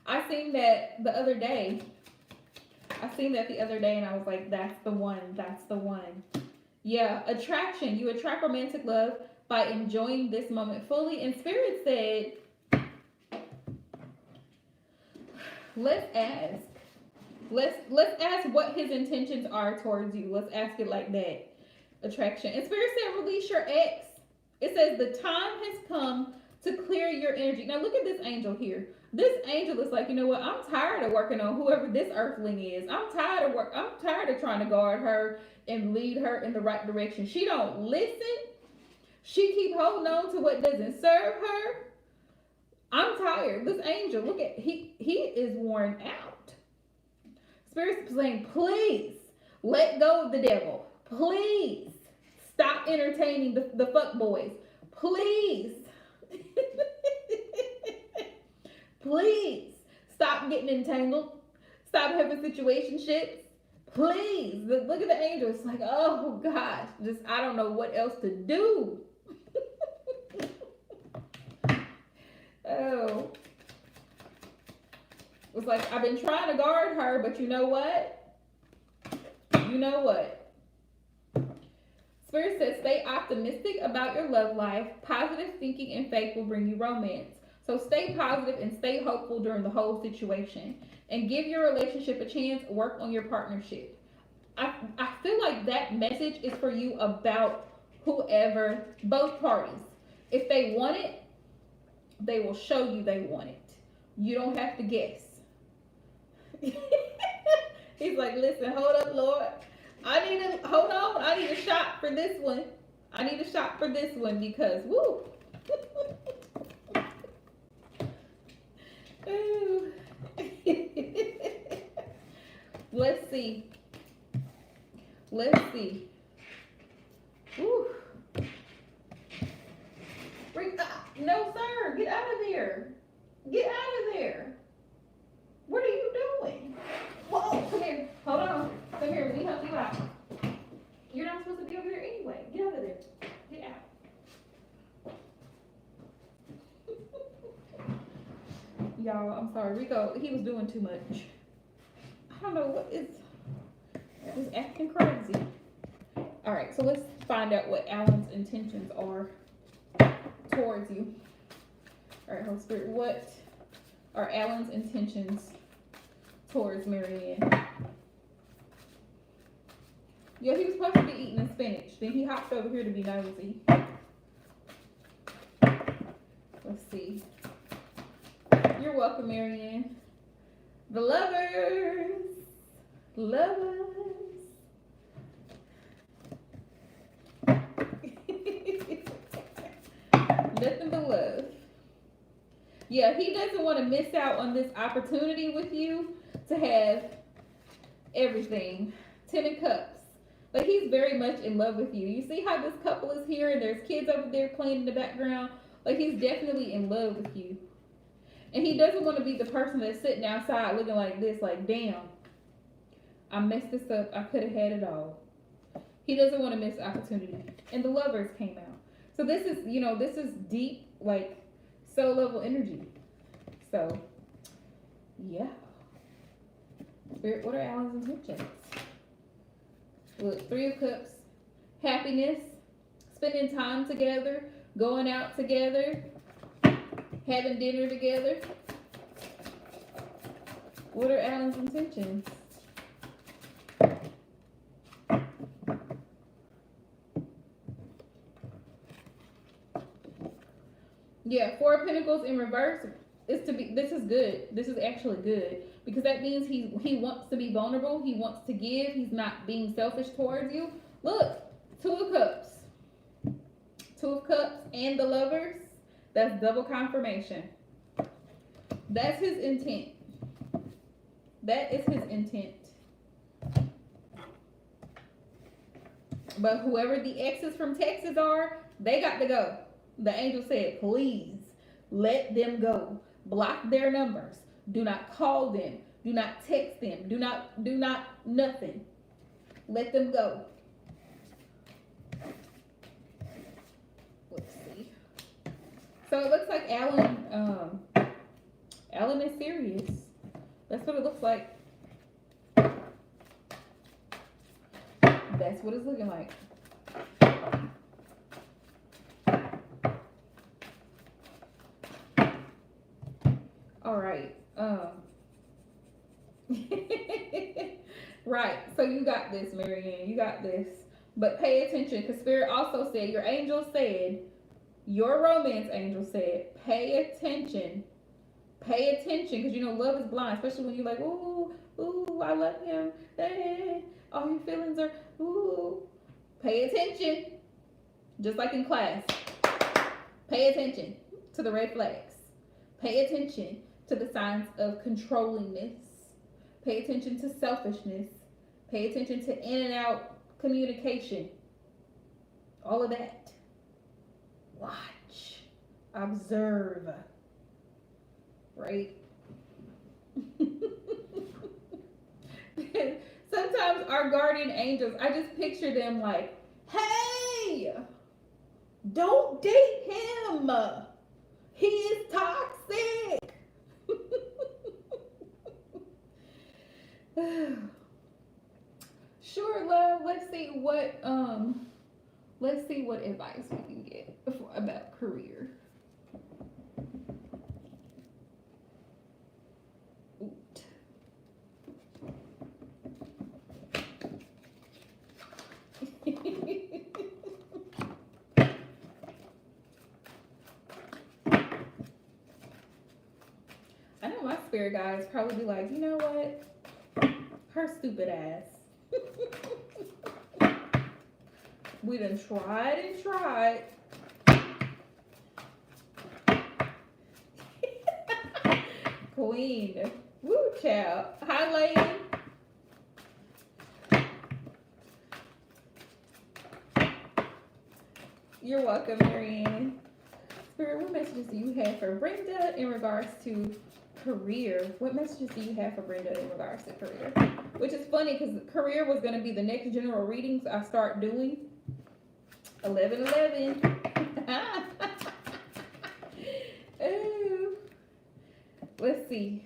I seen that the other day. And I was like, that's the one. That's the one. Yeah, attraction. You attract romantic love by enjoying this moment fully. And Spirit said, let's ask. Let's ask what his intentions are towards you. Let's ask it like that. Attraction. And Spirit said, release your ex. It says the time has come to clear your energy. Now look at this angel here. This angel is like, you know what? I'm tired of working on whoever this earthling is. I'm tired of trying to guard her and lead her in the right direction. She don't listen. She keep holding on to what doesn't serve her. I'm tired. This angel, look at he is worn out. Spirit's saying, please let go of the devil. Please stop entertaining the fuck boys. Please. Please stop getting entangled. Stop having situationships. Please. Look at the angel. It's like, oh gosh, just I don't know what else to do. Oh. It's like I've been trying to guard her, but you know what? You know what? Spirit says stay optimistic about your love life. Positive thinking and faith will bring you romance. So stay positive and stay hopeful during the whole situation. And give your relationship a chance. Work on your partnership. I feel like that message is for you about whoever, both parties. If they want it, they will show you they want it. You don't have to guess. He's like, listen, hold up, Lord. I need a shot for this one. Because, woo. Let's see. Woo. No, sir. Get out of there. What are you doing? Whoa, come here. Hold on. Come here. Let me help you out. You're not supposed to be over there anyway. Get out of there. Get out. Y'all, I'm sorry. Rico, he was doing too much. I don't know what is. He's acting crazy. All right, so let's find out what Alan's intentions are towards you. All right, Holy Spirit, what are Alan's intentions towards Marianne? Yeah, he was supposed to be eating the spinach. Then he hopped over here to be nosy. Let's see. You're welcome, Marianne. The lovers. Nothing but love. Yeah, he doesn't want to miss out on this opportunity with you to have everything. 10 of Cups. Like, he's very much in love with you. You see how this couple is here and there's kids over there playing in the background? Like, he's definitely in love with you. And he doesn't want to be the person that's sitting outside looking like this, like, damn, I messed this up. I could have had it all. He doesn't want to miss opportunity. And the Lovers came out. So this is, this is deep, like, soul level energy. So, yeah. Spirit, what are Alan's intentions? Look, 3 of Cups. Happiness. Spending time together. Going out together. Having dinner together. What are Alan's intentions? Yeah, Four of Pentacles in reverse is to be. This is good. This is actually good because that means he wants to be vulnerable. He wants to give. He's not being selfish towards you. Look, Two of Cups, Two of Cups, and the Lovers. That's double confirmation. That's his intent. That is his intent. But whoever the exes from Texas are, they got to go. The angel said, please let them go. Block their numbers. Do not call them. Do not text them. Do not nothing. Let them go. Let's see. So it looks like Alan is serious. That's what it looks like. That's what it's looking like. All right. Right. So you got this, Marianne. You got this. But pay attention, because Spirit also said, your angel said, your romance angel said, pay attention. Pay attention, because you know love is blind, especially when you're like, ooh, I love him. Hey, all your feelings are, ooh. Pay attention. Just like in class. Pay attention to the red flags. Pay attention to the signs of controllingness. Pay attention to selfishness. Pay attention to in and out communication. All of that. Watch. Observe. Right? Sometimes our guardian angels, I just picture them like, hey, don't date him. He is toxic. Sure, love. Let's see what advice we can get about career. Oot. I know my spirit guides probably be like, you know what? Her stupid ass. We done tried and tried. Queen. Woo, child. Hi, lady. You're welcome, Marianne. Spirit, what messages do you have for Brenda in regards to career? What messages do you have for Brenda in regards to career? Which is funny because career was going to be the next general readings I start doing. 11/11. Ooh. Let's see.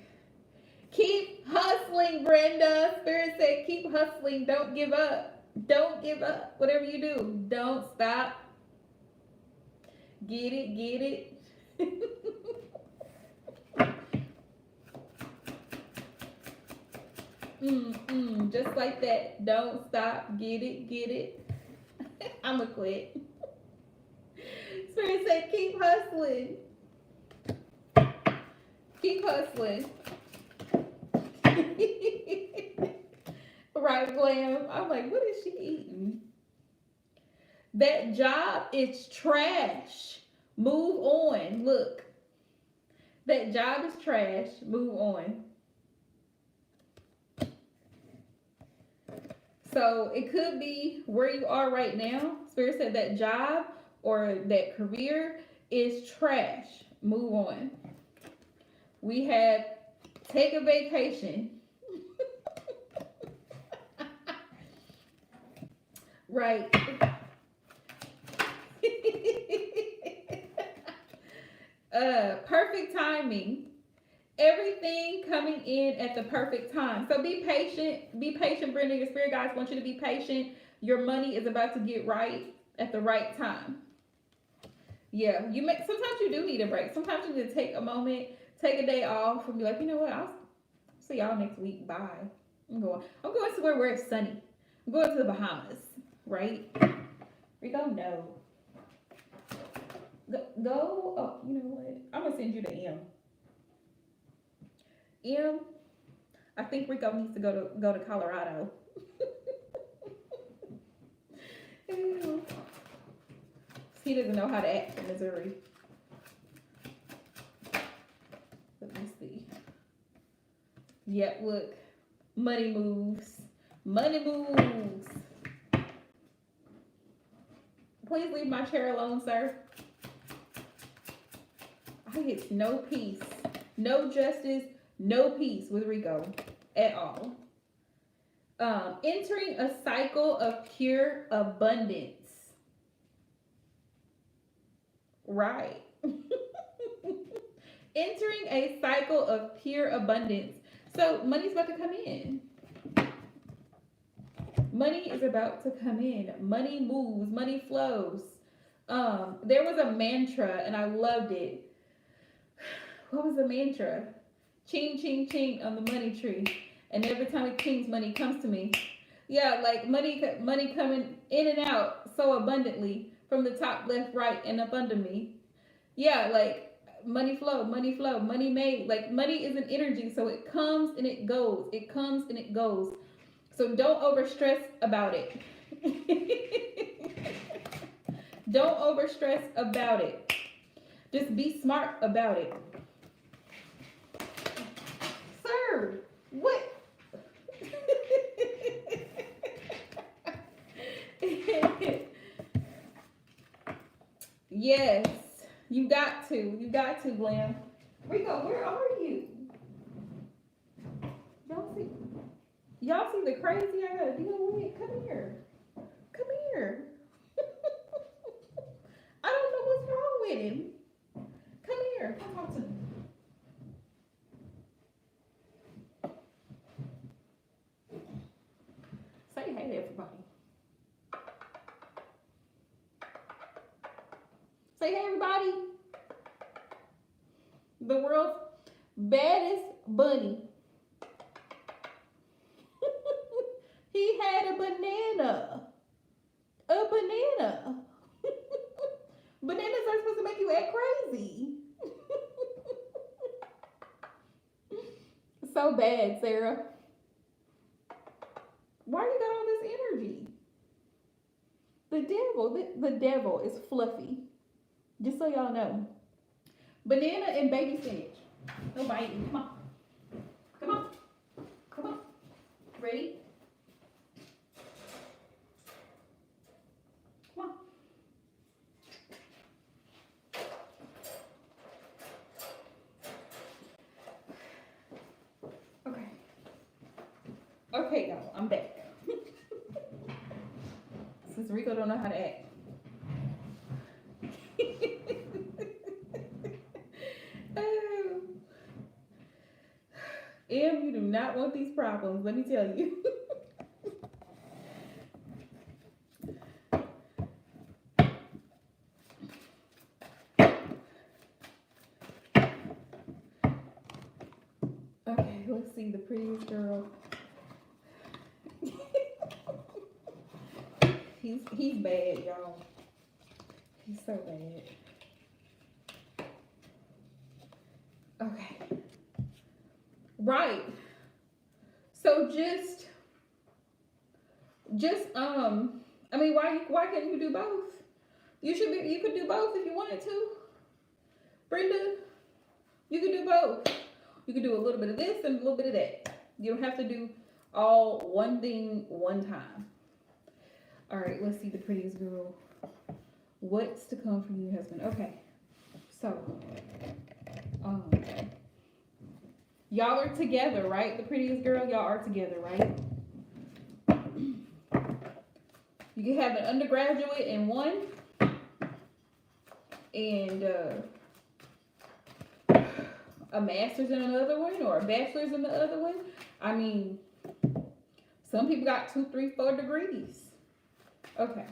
Keep hustling, Brenda. Spirit said keep hustling. Don't give up. Don't give up. Whatever you do, don't stop. Get it, get it. Just like that. Don't stop. Get it, get it. I'ma quit. Spirit said keep hustling. Keep hustling. Right, Glam. I'm like, what is she eating? That job is trash. Move on. Look. That job is trash. Move on. So it could be where you are right now. Spirit said that job or that career is trash. Move on. We have take a vacation. Right. Perfect timing. Everything coming in at the perfect time. So be patient. Be patient, Brenda. Your spirit guides want you to be patient. Your money is about to get right at the right time. Yeah, sometimes you do need a break. Sometimes you need to take a moment, take a day off, and be like, you know what? I'll see y'all next week. Bye. I'm going somewhere where it's sunny. I'm going to the Bahamas, right? We go no. Go. Oh, you know what? I'm gonna send you to M. M. I think Rico needs to go to Colorado. Ew. He doesn't know how to act in Missouri. Let me see. Yeah, look. Money moves. Money moves. Please leave my chair alone, sir. I get no peace, no justice, no peace with Rico at all. Entering a cycle of pure abundance. Right. Entering a cycle of pure abundance. So money's about to come in. Money is about to come in. Money moves. Money flows. There was a mantra and I loved it. What was the mantra? Ching, ching, ching on the money tree. And every time it chings, money comes to me. Yeah, like money coming in and out so abundantly from the top, left, right, and up under me. Yeah, like money flow, money made. Like money is an energy, so it comes and it goes. It comes and it goes. So don't overstress about it. Don't overstress about it. Just be smart about it. Sir, what? Yes, you got to, Glam. Rico, where are you? Y'all see the crazy I gotta deal with? Come here. Come here. I don't know what's wrong with him. Come here. Come talk to me. Say hey to everybody. Say hey everybody. The world's baddest bunny. He had a banana. A banana. Bananas are supposed to make you act crazy. So bad, Sarah. Why you got all this energy? The devil is fluffy. Just so y'all know. Banana and baby spinach. No biting. Come on. Come on. Come on. Ready? Come on. Okay. Okay, y'all. I'm back. Since Rico don't know how to act. You do not want these problems, let me tell you. Okay, let's see the prettiest girl. He's bad, y'all. He's so bad. Okay. Right. So just I mean, why can't you do both? You could do both if you wanted to. Brenda, you could do both. You could do a little bit of this and a little bit of that. You don't have to do all one thing one time. All right, let's see the prettiest girl. What's to come from your husband? Okay. So, y'all are together, right? The prettiest girl, y'all are together, right? You can have an undergraduate in one and a master's in another one or a bachelor's in the other one. I mean, some people got 2, 3, 4 degrees. Okay.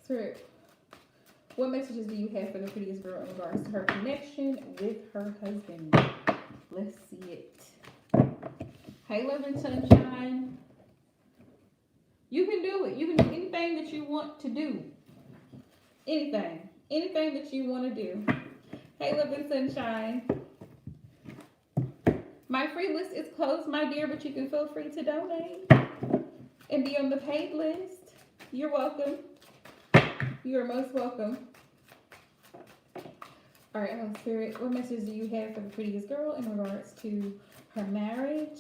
So, what messages do you have for the prettiest girl in regards to her connection with her husband? Let's see it. Hey, love and sunshine. You can do it. You can do anything that you want to do. Anything. Anything that you want to do. Hey, love and sunshine. My free list is closed, my dear, but you can feel free to donate and be on the paid list. You're welcome. You're most welcome. All right, Holy Spirit, what message do you have for the prettiest girl in regards to her marriage?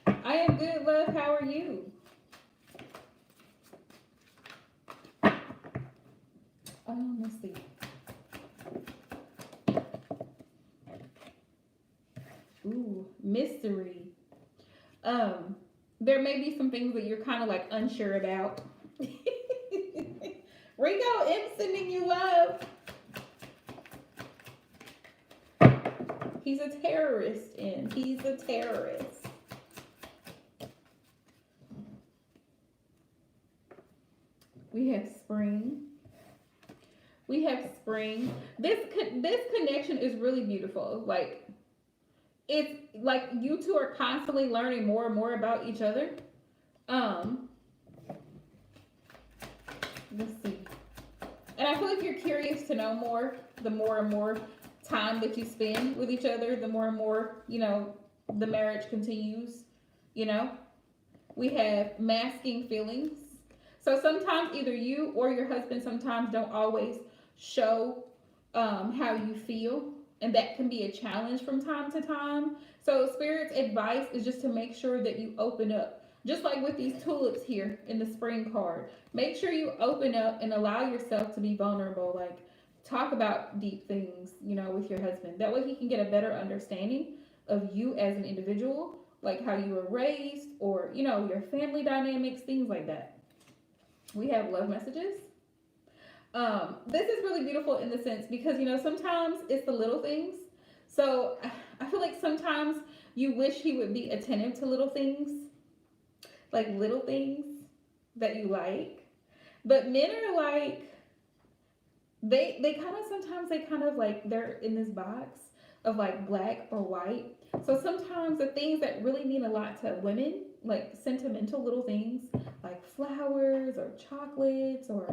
I am good, love. How are you? Let's see. Ooh, mystery. There may be some things that you're kind of like unsure about. Rico, I'm sending you love. He's a terrorist, and he's a terrorist. We have spring. We have spring. This connection is really beautiful. Like, it's like you two are constantly learning more and more about each other. Let's see. And I feel like you're curious to know more. The more and more time that you spend with each other, the more and more, the marriage continues. We have masking feelings. So sometimes either you or your husband sometimes don't always show how you feel, and that can be a challenge from time to time. So Spirit's advice is just to make sure that you open up, just like with these tulips here in the spring card. Make sure you open up and allow yourself to be vulnerable. Like, talk about deep things, with your husband. That way he can get a better understanding of you as an individual, like how you were raised, or your family dynamics, things like that. We have love messages. This is really beautiful in the sense because sometimes it's the little things. So I feel like sometimes you wish he would be attentive to little things, like little things that you like. But men are like, they kind of like they're in this box of like black or white. So sometimes the things that really mean a lot to women, like sentimental little things like flowers or chocolates or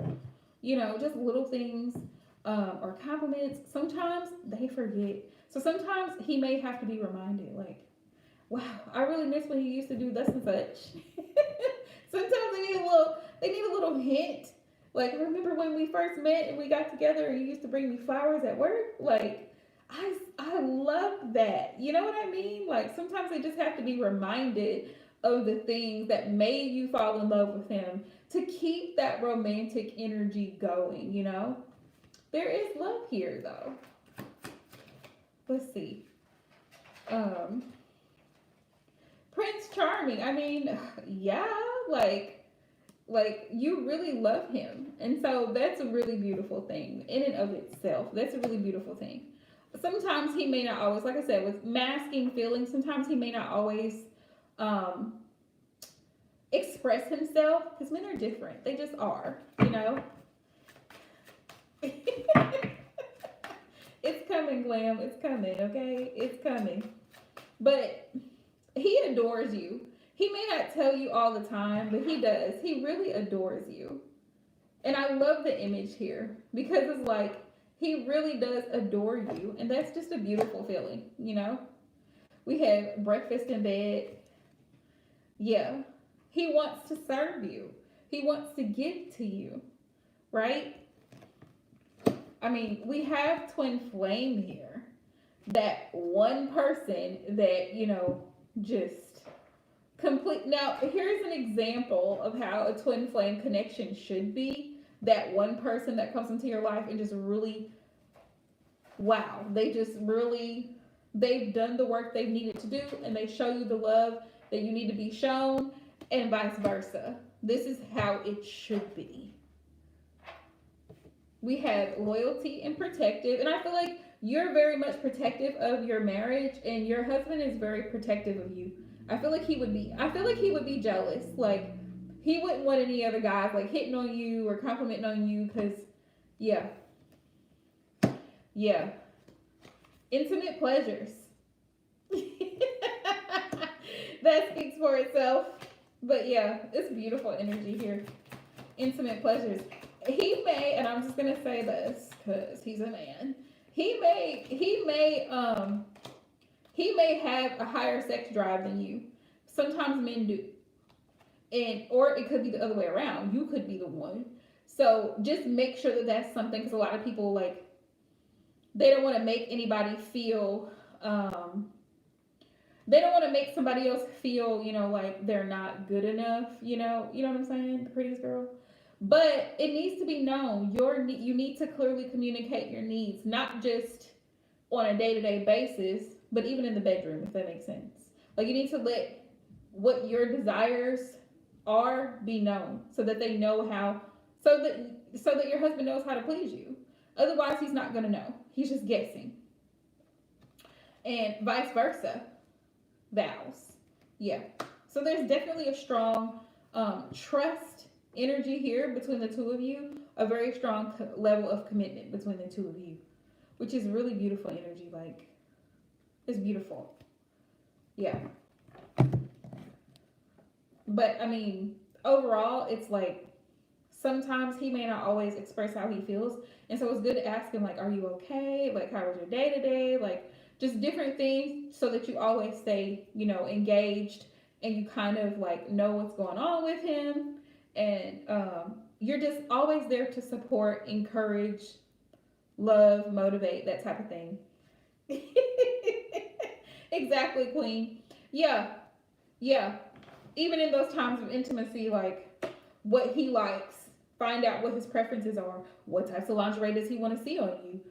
just little things, or compliments, sometimes they forget. So sometimes he may have to be reminded, like, wow, I really miss when you used to do this and such. Sometimes they need a little hint. Like, remember when we first met and we got together and you used to bring me flowers at work? Like, I love that. You know what I mean? Like, sometimes they just have to be reminded of the things that made you fall in love with him to keep that romantic energy going, There is love here, though. Let's see. Prince Charming. I mean, yeah, like you really love him. And so that's a really beautiful thing in and of itself. That's a really beautiful thing. Sometimes he may not always, like I said, with masking feelings, sometimes he may not always express himself, because men are different. They just are, It's coming, Glam. It's coming, okay? It's coming. But he adores you. He may not tell you all the time, but he does. He really adores you. And I love the image here because it's like he really does adore you. And that's just a beautiful feeling, We have breakfast in bed. Yeah. He wants to serve you. He wants to give to you, right? I mean, we have twin flame here. That one person that, just complete. Now, here's an example of how a twin flame connection should be. That one person that comes into your life and just really, wow, they've done the work they've needed to do, and they show you the love that you need to be shown, and vice versa. This is how it should be. We have loyalty and protective, and I feel like you're very much protective of your marriage, and your husband is very protective of you. I feel like he would be jealous. Like, he wouldn't want any other guys like hitting on you or complimenting on you, because yeah. Intimate pleasures. That speaks for itself. But yeah, it's beautiful energy here. Intimate pleasures. He may, and I'm just gonna say this because he's a man. He may have a higher sex drive than you. Sometimes men do, and or it could be the other way around. You could be the one. So just make sure that that's something, because a lot of people, like, they don't want to make anybody feel. They don't want to make somebody else feel, like they're not good enough. You know what I'm saying? The prettiest girl. But it needs to be known. You need to clearly communicate your needs, not just on a day-to-day basis, but even in the bedroom, if that makes sense. Like, you need to let what your desires are be known, so that they know how, so that your husband knows how to please you. Otherwise, he's not going to know. He's just guessing. And vice versa. Vows. Yeah. So there's definitely a strong trust energy here between the two of you, a very strong level of commitment between the two of you, which is really beautiful energy. Like, it's beautiful. Yeah. But I mean, overall, it's like sometimes he may not always express how he feels. And so it's good to ask him, like, are you okay? Like, how was your day today? Like, just different things, so that you always stay, engaged, and you kind of like know what's going on with him. And you're just always there to support, encourage, love, motivate, that type of thing. Exactly, Queen. Yeah, yeah. Even in those times of intimacy, like, what he likes, find out what his preferences are, what types of lingerie does he want to see on you,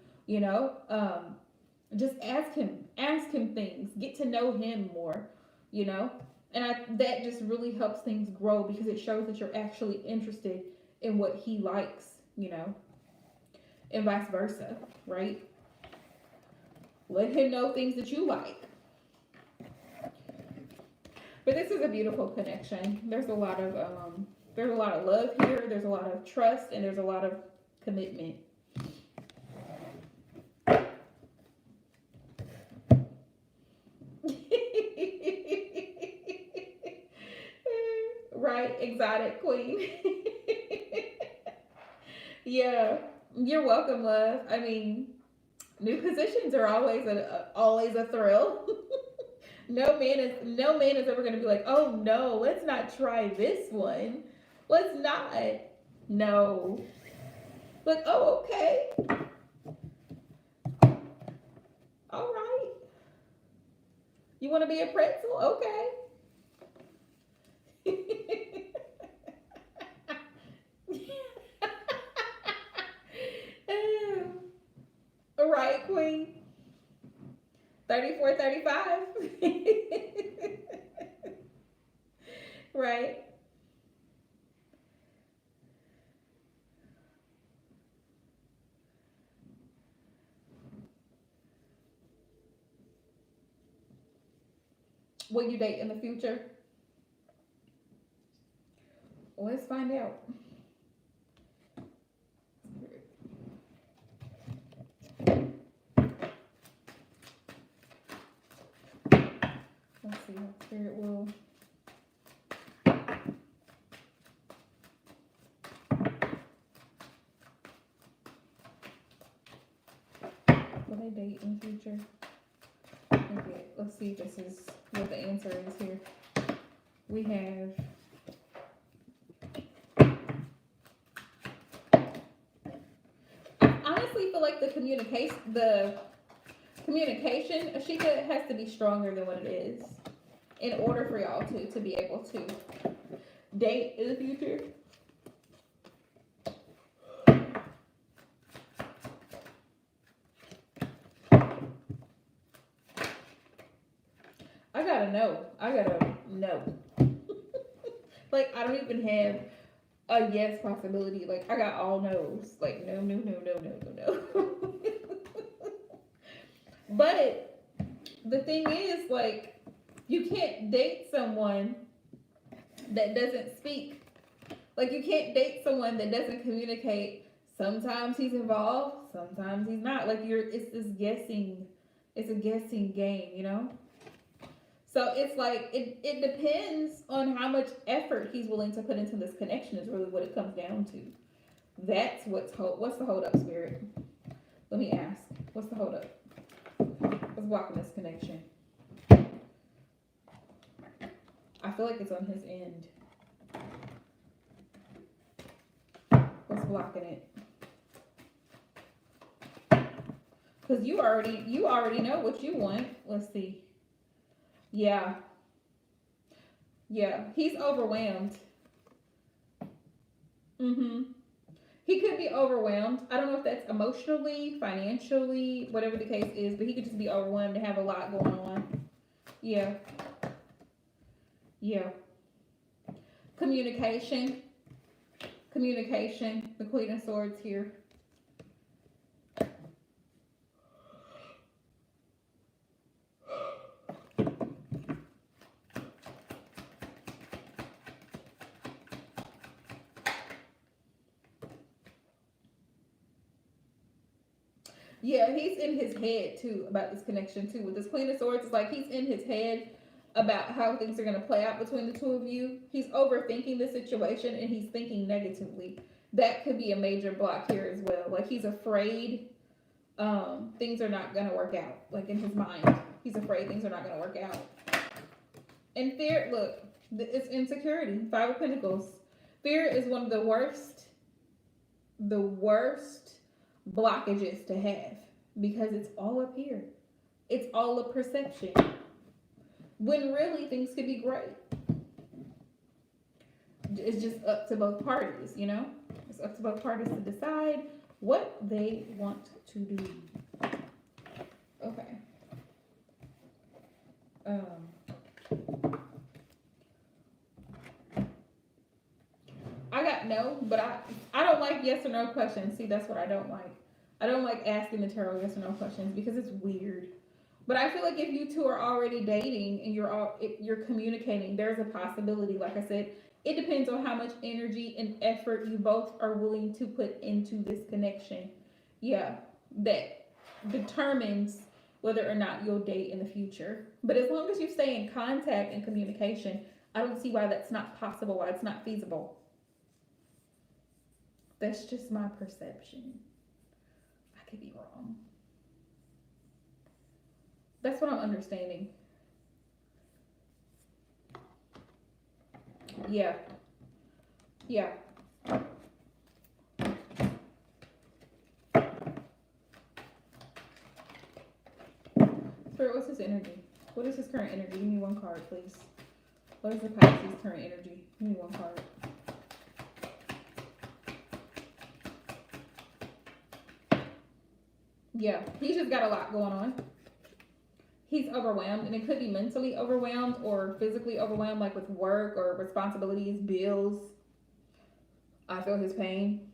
just ask him things, get to know him more, and that just really helps things grow, because it shows that you're actually interested in what he likes, and vice versa, right? Let him know things that you like. But this is a beautiful connection. There's a lot of love here. There's a lot of trust, and there's a lot of commitment. Right, exotic queen. Yeah, you're welcome, love. I mean, new positions are always a thrill. No man is ever gonna be like, oh no, let's not try this one. Let's not. No. Like, oh, okay. All right. You want to be a pretzel? Okay. Right, Queen. 34, 35. Right. Will you date in the future? Let's find out. Let's see how Spirit will. Will they date in the future? Okay, let's see if this is what the answer is here. We have I honestly feel like the communication, Ashika, has to be stronger than what it is in order for y'all to be able to date in the future. I gotta know. Like, I don't even have a yes possibility. Like, I got all no's. Like, no. But the thing is, like, you can't date someone that doesn't speak. Like, you can't date someone that doesn't communicate. Sometimes he's involved, sometimes he's not. Like, it's a guessing game, So it's like it depends on how much effort he's willing to put into this connection is really what it comes down to. That's what's the hold up, Spirit? Let me ask. What's the hold up? What's blocking this connection? I feel like it's on his end. What's blocking it? Because you already know what you want. Let's see. Yeah. Yeah. He's overwhelmed. He could be overwhelmed. I don't know if that's emotionally, financially, whatever the case is, but he could just be overwhelmed and have a lot going on. Yeah. Yeah. Communication. Communication. The Queen of Swords here. Yeah, he's in his head too about this connection too. With this Queen of Swords, it's like he's in his head about how things are going to play out between the two of you. He's overthinking the situation and he's thinking negatively. That could be a major block here as well. Like he's afraid things are not going to work out. Like in his mind, he's afraid things are not going to work out. And fear, look, it's insecurity. Five of Pentacles. Fear is one of the worst blockages to have because it's all up here. It's all a perception. When really things could be great. It's just up to both parties, you know? It's up to both parties to decide what they want to do. Okay. I got no, but I don't like yes or no questions. See, that's what I don't like. I don't like asking the tarot yes or no questions because it's weird. But I feel like if you two are already dating and you're communicating, there's a possibility. Like I said, it depends on how much energy and effort you both are willing to put into this connection. Yeah, that determines whether or not you'll date in the future. But as long as you stay in contact and communication, I don't see why that's not possible, why it's not feasible. That's just my perception. I could be wrong. That's what I'm understanding. Yeah. Yeah. Spirit, what's his energy? What is his current energy? Give me one card, please. What is the Pisces' current energy? Give me one card. Yeah, he's just got a lot going on. He's overwhelmed, and it could be mentally overwhelmed or physically overwhelmed, like with work or responsibilities, bills. I feel his pain.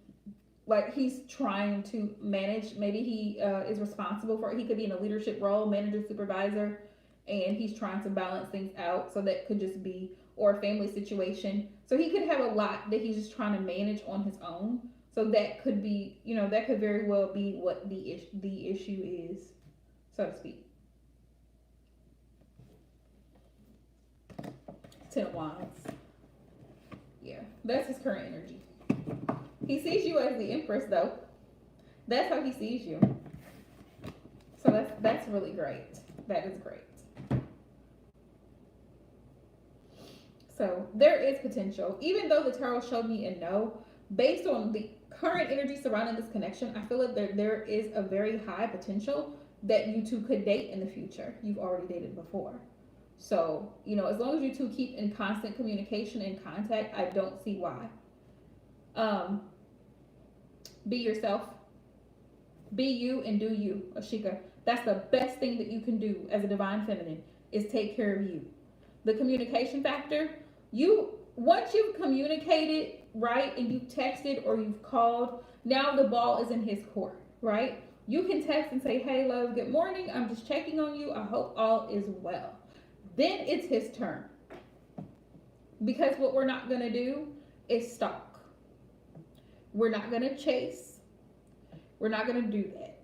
Like he's trying to manage. Maybe he is responsible for it. He could be in a leadership role, manager, supervisor, and he's trying to balance things out. So that could just be, or a family situation. So he could have a lot that he's just trying to manage on his own. So that could be, you know, that could very well be what the issue is, so to speak. 10 of Wands. Yeah, that's his current energy. He sees you as the Empress, though. That's how he sees you. So that's really great. That is great. So there is potential. Even though the tarot showed me a no, based on the current energy surrounding this connection, I feel like there is a very high potential that you two could date in the future. You've already dated before. So, you know, as long as you two keep in constant communication and contact, I don't see why. Be yourself. Be you and do you, Ashika. That's the best thing that you can do as a divine feminine is take care of you. The communication factor, once you've communicated, right, and you've texted or you've called, now the ball is in his court, right? You can text and say, hey, love, good morning. I'm just checking on you. I hope all is well. Then it's his turn. Because what we're not going to do is stalk. We're not going to chase. We're not going to do that.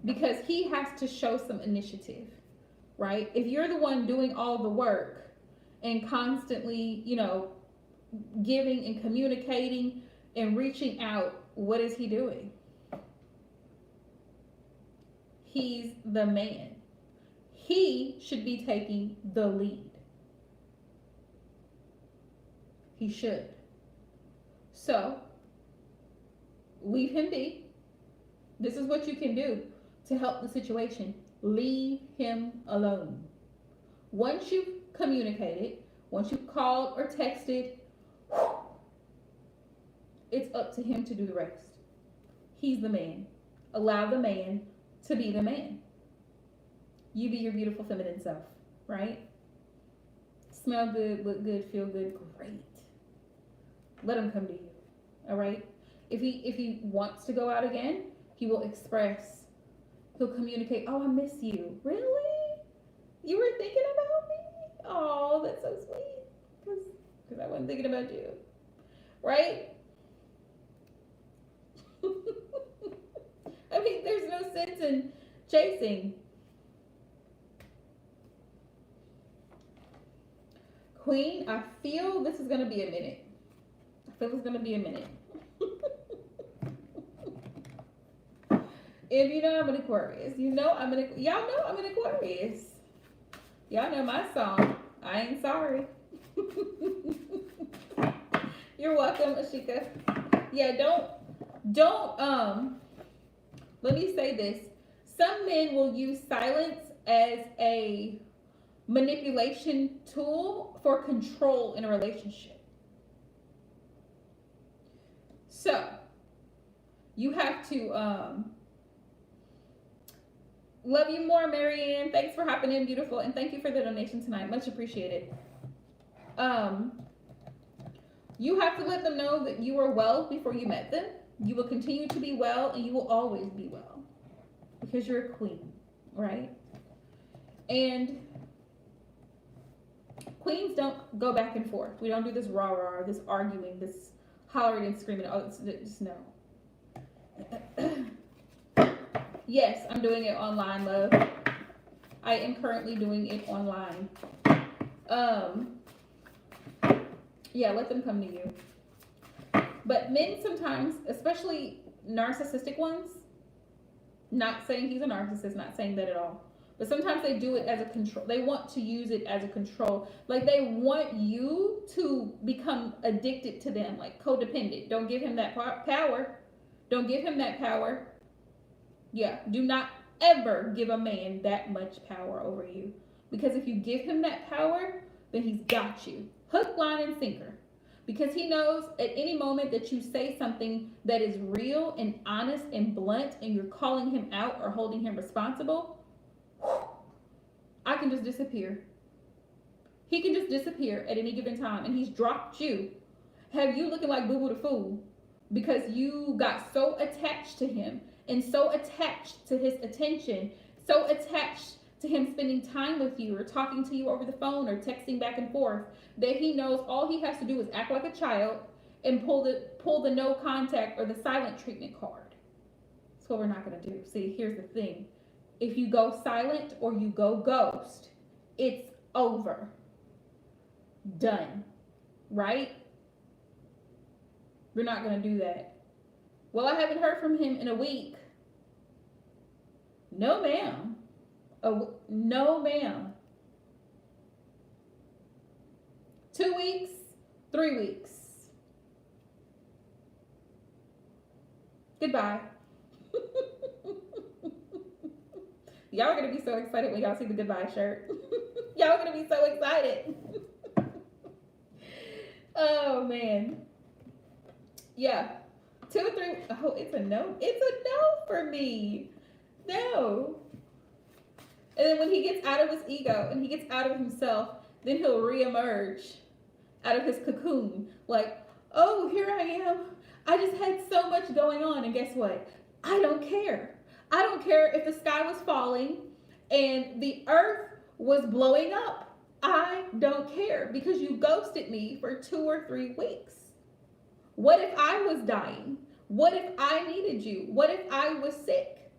Because he has to show some initiative. right? If you're the one doing all the work and constantly, giving and communicating and reaching out, what is he doing? He's the man. He should be taking the lead. He should. So, leave him be. This is what you can do to help the situation. Leave him alone. Once you've communicated, once you've called or texted, it's up to him to do the rest. He's the man. Allow the man to be the man. You be your beautiful feminine self, right? Smell good, look good, feel good, great. Let him come to you, all right? If he wants to go out again, he will express. He'll communicate. Oh, I miss you. Really? You were thinking about me? Oh, that's so sweet. Because I wasn't thinking about you, right? I mean, there's no sense in chasing. Queen, I feel this is going to be a minute. If you know I'm an Aquarius, y'all know I'm an Aquarius. Y'all know my song, I Ain't Sorry. You're welcome, Ashika. Yeah, don't, let me say this. Some men will use silence as a manipulation tool for control in a relationship. So, you have to, love you more, Marianne. Thanks for hopping in, beautiful. And thank you for the donation tonight. Much appreciated. You have to let them know that you were well before you met them. You will continue to be well, and you will always be well. Because you're a queen, right? And queens don't go back and forth. We don't do this rah-rah, this arguing, this hollering and screaming. Oh, just no. Yes, I'm doing it online, love. I am currently doing it online. Yeah, let them come to you. But men sometimes, especially narcissistic ones, not saying he's a narcissist, not saying that at all, but sometimes they do it as a control. They want to use it as a control. Like they want you to become addicted to them, like codependent. Don't give him that power. Don't give him that power. Yeah, do not ever give a man that much power over you. Because if you give him that power, then he's got you. Hook, line, and sinker. Because he knows at any moment that you say something that is real and honest and blunt and you're calling him out or holding him responsible, I can just disappear. He can just disappear at any given time, and he's dropped you. Have you looking like Boo Boo the Fool because you got so attached to him and so attached to his attention, so attached to him spending time with you or talking to you over the phone or texting back and forth, that he knows all he has to do is act like a child and pull the no contact or the silent treatment card. That's what we're not going to do. See, here's the thing. If you go silent or you go ghost, it's over. Done. Right? We're not going to do that. Well, I haven't heard from him in a week. No, ma'am. No, ma'am. 2 weeks, 3 weeks. Goodbye. Y'all are going to be so excited when y'all see the goodbye shirt. Y'all are going to be so excited. Oh, man. Yeah. 2 or 3. Oh, it's a no. It's a no for me. No. And then when he gets out of his ego and he gets out of himself, then he'll reemerge out of his cocoon. Like, oh, here I am. I just had so much going on. And guess what? I don't care. I don't care if the sky was falling and the earth was blowing up. I don't care because you ghosted me for 2 or 3 weeks. What if I was dying? What if I needed you? What if I was sick?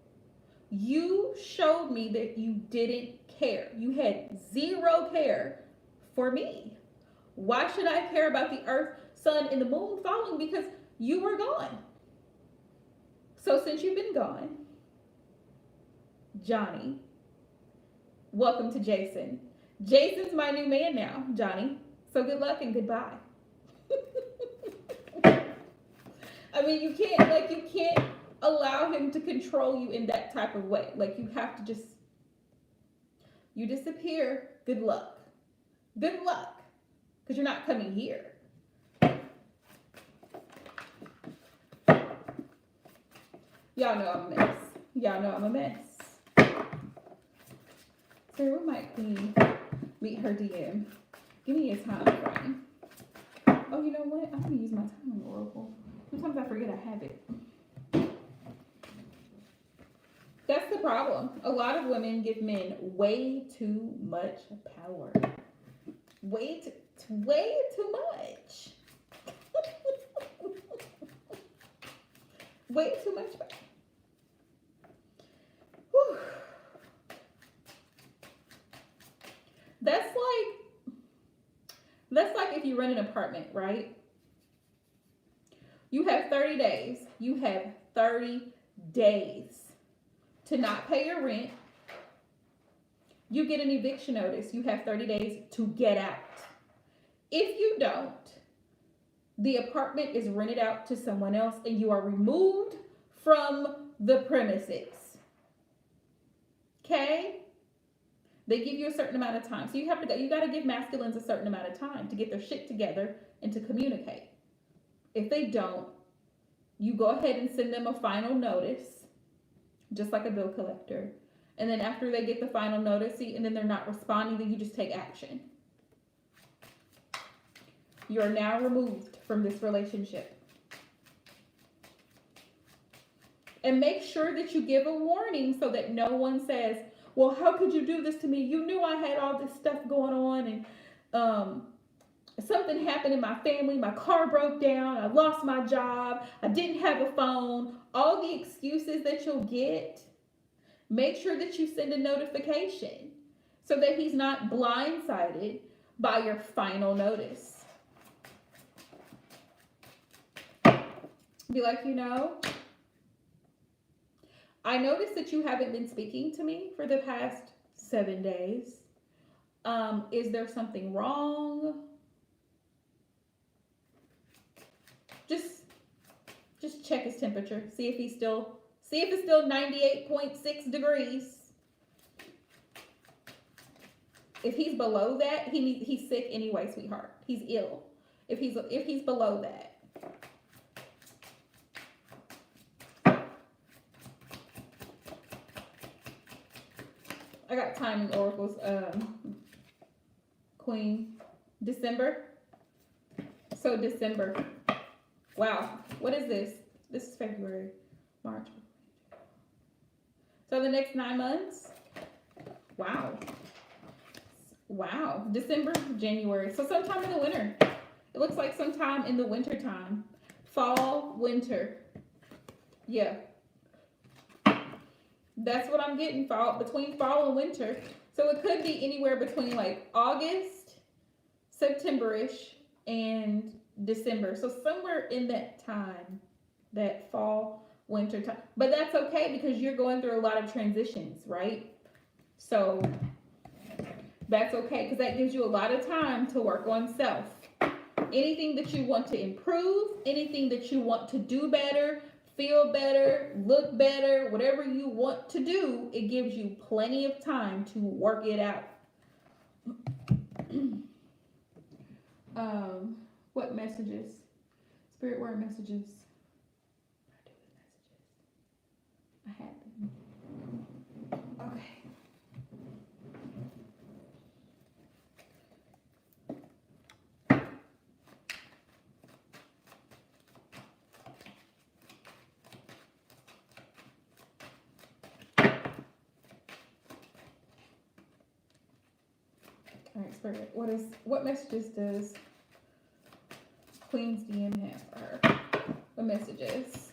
You showed me that you didn't care. You had zero care for me. Why should I care about the earth, sun, and the moon falling? Because you were gone. So since you've been gone, Johnny, welcome to Jason. Jason's my new man now, Johnny. So good luck and goodbye. I mean, you can't allow him to control you in that type of way. Like, you have to just, you disappear. Good luck. Good luck. Because you're not coming here. Y'all know I'm a mess. Y'all know I'm a mess. So where might Queen meet her DM? Give me a time frame. Oh, you know what? I'm going to use my time oracle. Sometimes I forget I have it. That's the problem. A lot of women give men way too much power. Way too much. Way too much power. Whew. That's like if you rent an apartment, right? You have 30 days. You have 30 days to not pay your rent. You get an eviction notice. You have 30 days to get out. If you don't, the apartment is rented out to someone else and you are removed from the premises. Okay? They give you a certain amount of time. So you got to give masculines a certain amount of time to get their shit together and to communicate. If they don't, you go ahead and send them a final notice, just like a bill collector. And then after they get the final notice, and then they're not responding, then you just take action. You are now removed from this relationship. And make sure that you give a warning so that no one says, well, how could you do this to me? You knew I had all this stuff going on and something happened in my family. My car broke down. I lost my job. I didn't have a phone. All the excuses that you'll get, make sure that you send a notification so that he's not blindsided by your final notice. Be like, I noticed that you haven't been speaking to me for the past 7 days. Is there something wrong? Just check his temperature. See if it's still 98.6 degrees. If he's below that, he's sick anyway, sweetheart. He's ill. If he's below that. I got timing oracles, Queen. December. So December. Wow. What is this? This is February, March. So the next 9 months. Wow. Wow. December, January. So sometime in the winter. It looks like sometime in the winter time. Fall, winter. Yeah. That's what I'm getting, between fall and winter. So it could be anywhere between like August, September-ish, and December. So somewhere in that time, that fall, winter time. But that's okay because you're going through a lot of transitions, right? So that's okay because that gives you a lot of time to work on self. Anything that you want to improve, anything that you want to do better, feel better, look better, whatever you want to do, it gives you plenty of time to work it out. What messages? Spirit word messages. I have them. Okay. All right, Spirit. What messages does Queen's DM have for her? What messages?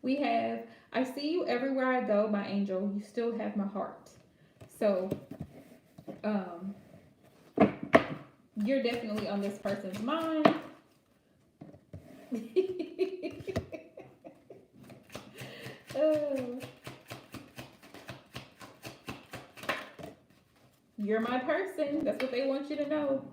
We have, I see you everywhere I go, my angel. You still have my heart. So, um, you're definitely on this person's mind. Oh, you're my person. That's what they want you to know.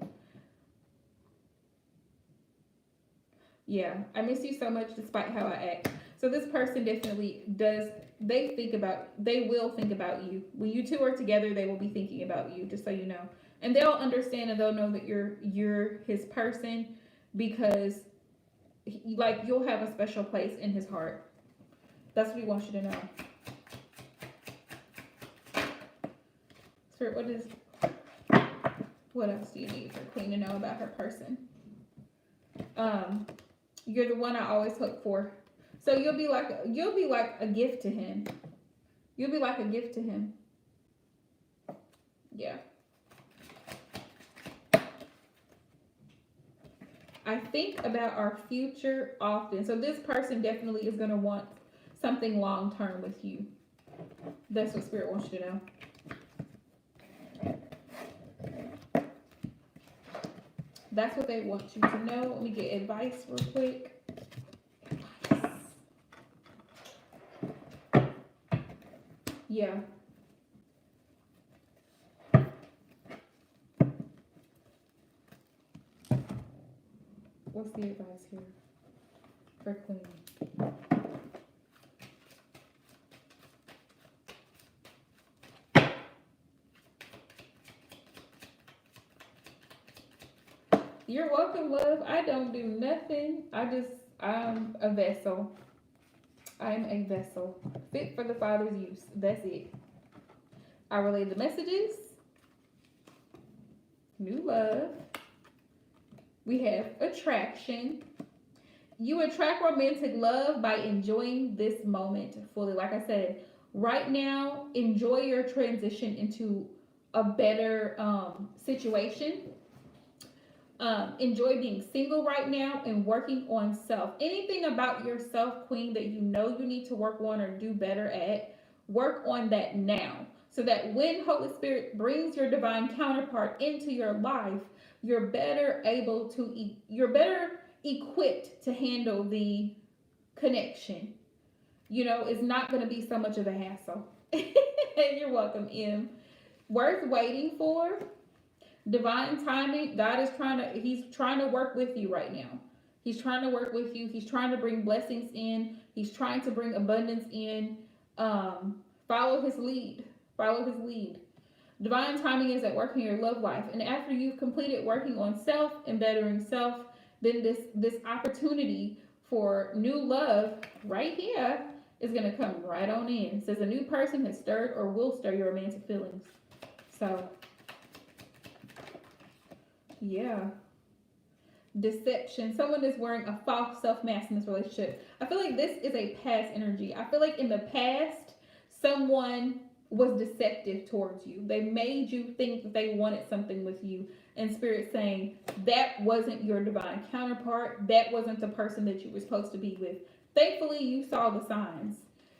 Yeah, I miss you so much despite how I act. So this person definitely does, they will think about you. When you two are together, they will be thinking about you, just so you know. And they'll understand and they'll know that you're his person because like you'll have a special place in his heart. That's what he wants you to know. Spirit, what else do you need for Queen to know about her person? You're the one I always hope for. So you'll be like a gift to him. You'll be like a gift to him. Yeah. I think about our future often. So this person definitely is going to want something long term with you. That's what Spirit wants you to know. That's what they want you to know. Let me get advice real quick. Yeah. What's the advice here for Queen? You're welcome, love. I don't do nothing. I'm a vessel. I'm a vessel fit for the Father's use. That's it. I relay the messages. New love. We have attraction. You attract romantic love by enjoying this moment fully. Like I said, right now, enjoy your transition into a better situation. Enjoy being single right now and working on self. Anything about yourself, Queen, that you know you need to work on or do better at, work on that now. So that when Holy Spirit brings your divine counterpart into your life, you're better equipped to handle the connection. You know, it's not going to be so much of a hassle. You're welcome, M. Worth waiting for. Divine timing. He's trying to work with you right now. He's trying to work with you. He's trying to bring blessings in. He's trying to bring abundance in. Follow his lead. Follow his lead. Divine timing is at work in your love life. And after you've completed working on self and bettering self, then this opportunity for new love right here is going to come right on in. It says a new person has stirred or will stir your romantic feelings. So, yeah. Deception. Someone is wearing a false self-mask in this relationship. I feel like this is a past energy. I feel like in the past, someone was deceptive towards you. They made you think that they wanted something with you. And Spirit saying that wasn't your divine counterpart. That wasn't the person that you were supposed to be with. Thankfully, you saw the signs.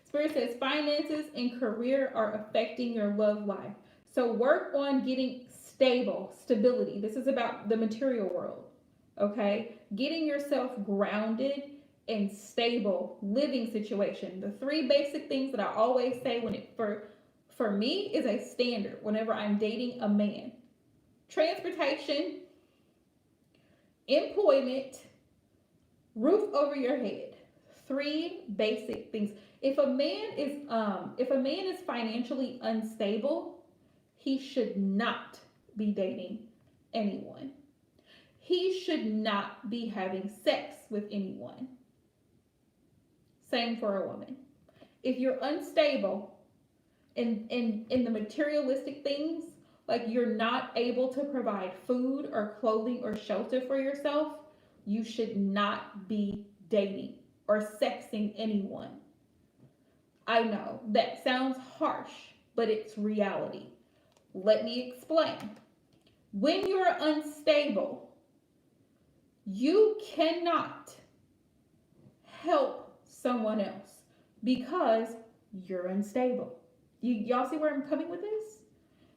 Spirit says finances and career are affecting your love life. So work on getting stability. This is about the material world. Okay? Getting yourself grounded and stable living situation. The three basic things that I always say for me is a standard whenever I'm dating a man. Transportation, employment, roof over your head. Three basic things. If a man is financially unstable, he should not be dating anyone. He should not be having sex with anyone. Same for a woman. If you're unstable in the materialistic things, like you're not able to provide food or clothing or shelter for yourself, you should not be dating or sexing anyone. I know that sounds harsh, but it's reality. Let me explain. When you're unstable, you cannot help someone else. because you're unstable. Y'all see where I'm coming with this?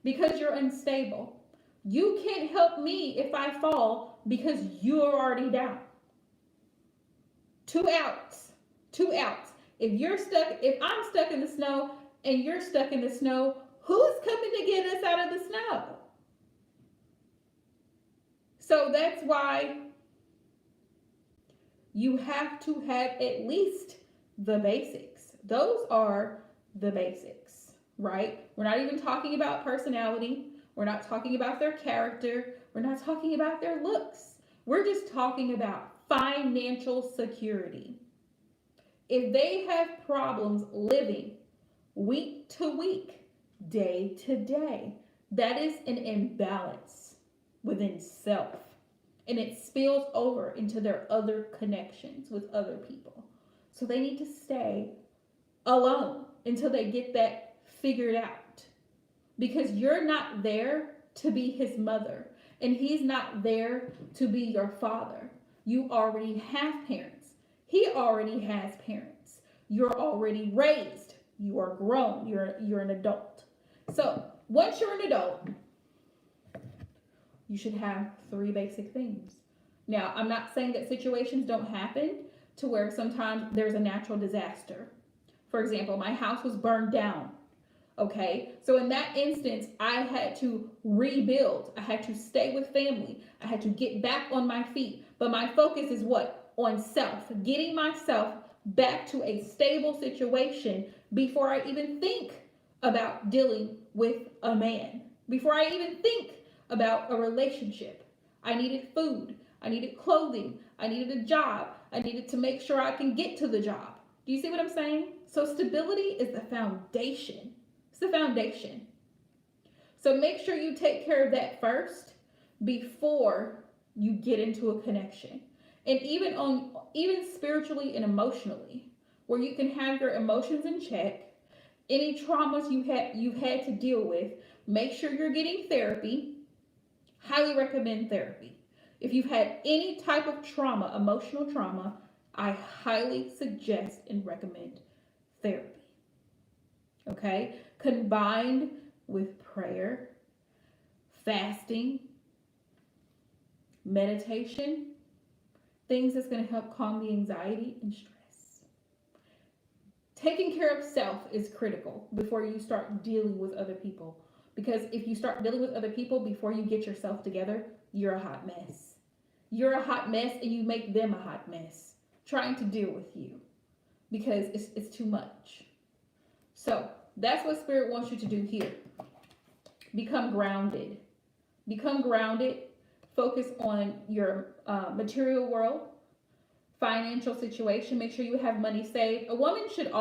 Because you're unstable. You can't help me if I fall because you're already down. Two outs. Two outs. If I'm stuck in the snow and you're stuck in the snow, who's coming to get us out of the snow? So that's why you have to have at least the basics. Those are the basics, right? We're not even talking about personality. We're not talking about their character. We're not talking about their looks. We're just talking about financial security. If they have problems living week to week, day to day, that is an imbalance within self. And it spills over into their other connections with other people. So they need to stay alone until they get that figured out. Because you're not there to be his mother, and he's not there to be your father. You already have parents. He already has parents. You're already raised. You are grown. You're an adult. So once you're an adult, you should have three basic things. Now, I'm not saying that situations don't happen to where sometimes there's a natural disaster. For example, my house was burned down. Okay, so in that instance, I had to rebuild. I had to stay with family. I had to get back on my feet. But my focus is what? On self, getting myself back to a stable situation before I even think about dealing with a man, before I even think about a relationship. I needed food. I needed clothing. I needed a job. I needed to make sure I can get to the job. Do you see what I'm saying? So stability is the foundation. It's the foundation. So make sure you take care of that first before you get into a connection. And even spiritually and emotionally, where you can have your emotions in check, any traumas you've had to deal with, make sure you're getting therapy. Highly recommend therapy. If you've had any type of trauma, emotional trauma, I highly suggest and recommend therapy. Okay? Combined with prayer, fasting, meditation, things that's going to help calm the anxiety and stress. Taking care of self is critical before you start dealing with other people. Because if you start dealing with other people before you get yourself together, you're a hot mess. You're a hot mess and you make them a hot mess trying to deal with you because it's too much. So that's what Spirit wants you to do here. Become grounded. Become grounded. Focus on your material world, financial situation. Make sure you have money saved. A woman should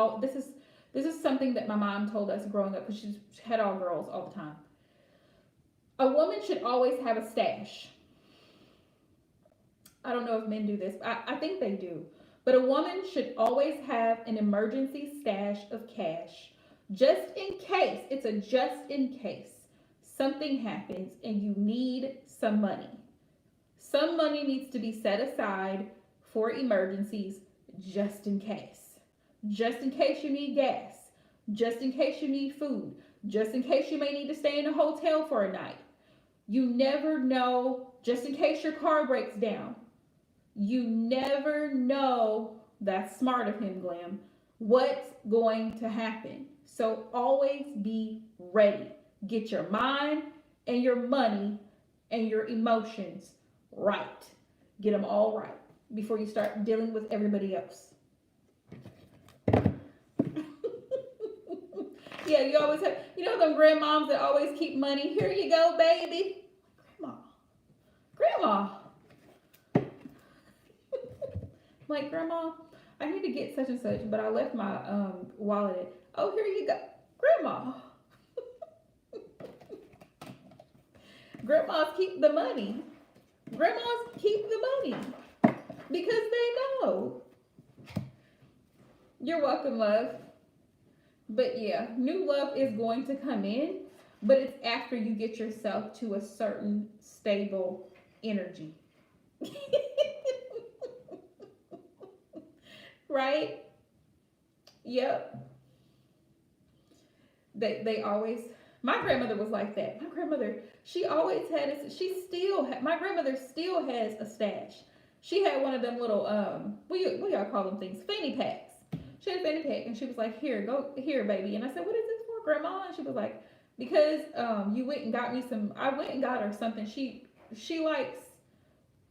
this is something that my mom told us growing up because she had all girls all the time. A woman should always have a stash. I don't know if men do this. I think they do. But a woman should always have an emergency stash of cash just in case. It's a just in case something happens and you need some money. Some money needs to be set aside for emergencies just in case. Just in case you need gas. Just in case you need food. Just in case you may need to stay in a hotel for a night. You never know, just in case your car breaks down. You never know, that's smart of him, Glam, what's going to happen. So always be ready. Get your mind and your money and your emotions right. Get them all right before you start dealing with everybody else. Yeah, you always have, them grandmoms that always keep money. Here you go, baby. Grandma. Like, Grandma, I need to get such and such, but I left my wallet. Oh, here you go. Grandma. Grandmas keep the money. Grandmas keep the money because they know. You're welcome, love. But yeah, new love is going to come in, but it's after you get yourself to a certain stable energy. Right? Yep. They always. My grandmother was like that. My grandmother, she always had a, she still my grandmother still has a stash. She had one of them little what y'all call them things, fanny packs. She had a fanny pack, and she was like, "Here, go here, baby." And I said, "What is this for, Grandma?" And she was like, "Because you went and got me some. I went and got her something. She likes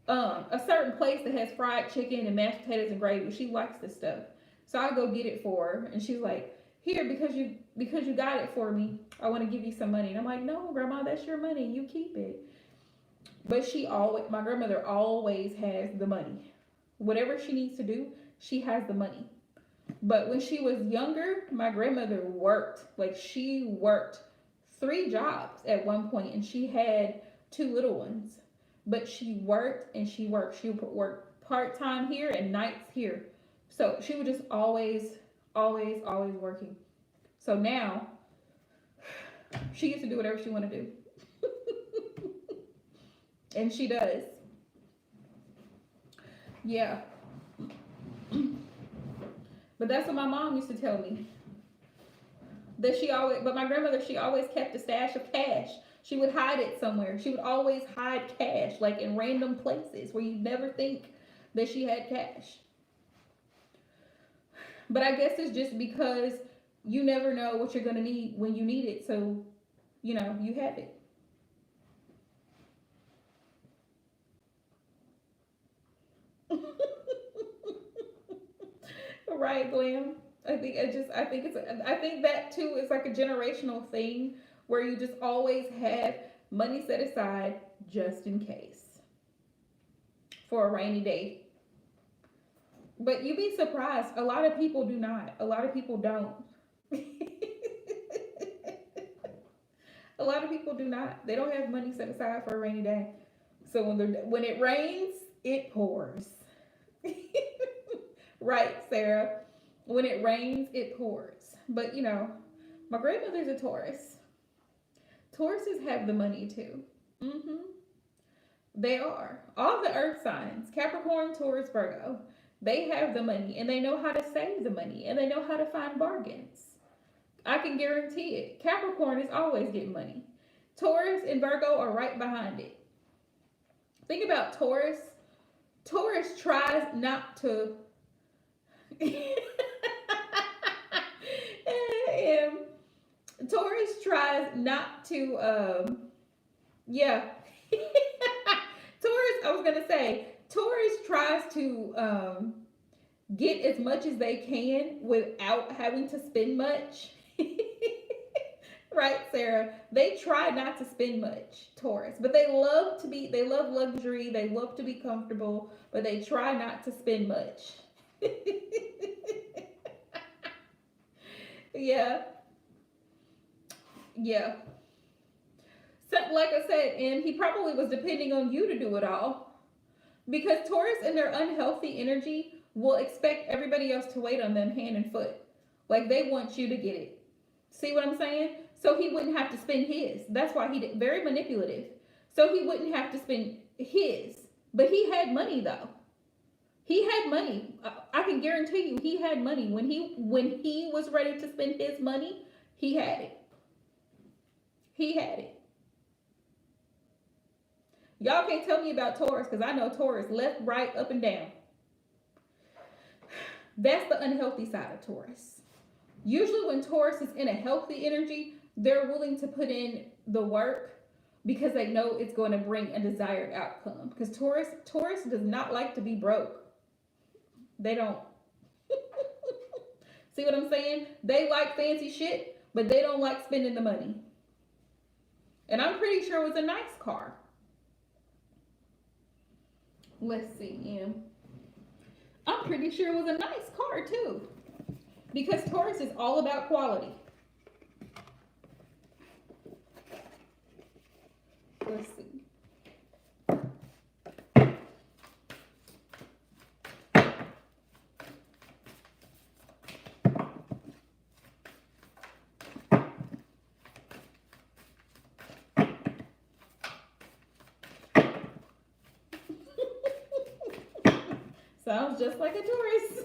a certain place that has fried chicken and mashed potatoes and gravy. She likes this stuff. So I'll go get it for her." And she's like, "Here, because you got it for me, I want to give you some money." And I'm like, "No, Grandma, that's your money. You keep it." But my grandmother always has the money. Whatever she needs to do, she has the money. But when she was younger, my grandmother worked. Like, she worked 3 jobs at one point, and she had 2 little ones. But she worked and she worked. She would work part time here and nights here. So she was just always working. So now she gets to do whatever she want to do, and she does. Yeah. But that's what my mom used to tell me. But my grandmother, she always kept a stash of cash. She would hide it somewhere. She would always hide cash, like in random places where you'd never think that she had cash. But I guess it's just because you never know what you're gonna need when you need it, so you have it. Right, Glam. I think that too is like a generational thing where you just always have money set aside just in case for a rainy day. But you'd be surprised. A lot of people do not. A lot of people don't. A lot of people do not. They don't have money set aside for a rainy day. So when it rains, it pours. Right, Sarah. When it rains, it pours. But my grandmother's a Taurus. Tauruses have the money too. They are. All the earth signs, Capricorn, Taurus, Virgo, they have the money, and they know how to save the money, and they know how to find bargains. I can guarantee it. Capricorn is always getting money. Taurus and Virgo are right behind it. Think about Taurus. Taurus tries not to. Taurus tries not to. Yeah. Taurus, I was gonna say, Taurus tries to get as much as they can without having to spend much. Right, Sarah? They try not to spend much, Taurus, but they love luxury, they love to be comfortable, but they try not to spend much. Yeah, yeah. So, like I said, and he probably was depending on you to do it all. Because Taurus in their unhealthy energy will expect everybody else to wait on them hand and foot. Like, they want you to get it. See what I'm saying? So he wouldn't have to spend his. That's why he did very manipulative. So he wouldn't have to spend his. But he had money though. He had money. I can guarantee you he had money. When he was ready to spend his money, he had it. He had it. Y'all can't tell me about Taurus because I know Taurus left, right, up, and down. That's the unhealthy side of Taurus. Usually when Taurus is in a healthy energy, they're willing to put in the work because they know it's going to bring a desired outcome. Because Taurus does not like to be broke. They don't. See what I'm saying? They like fancy shit, but they don't like spending the money. And I'm pretty sure it was a nice car. Let's see, I'm pretty sure it was a nice car too. Because Taurus is all about quality. Let's see. Sounds just like a Taurus.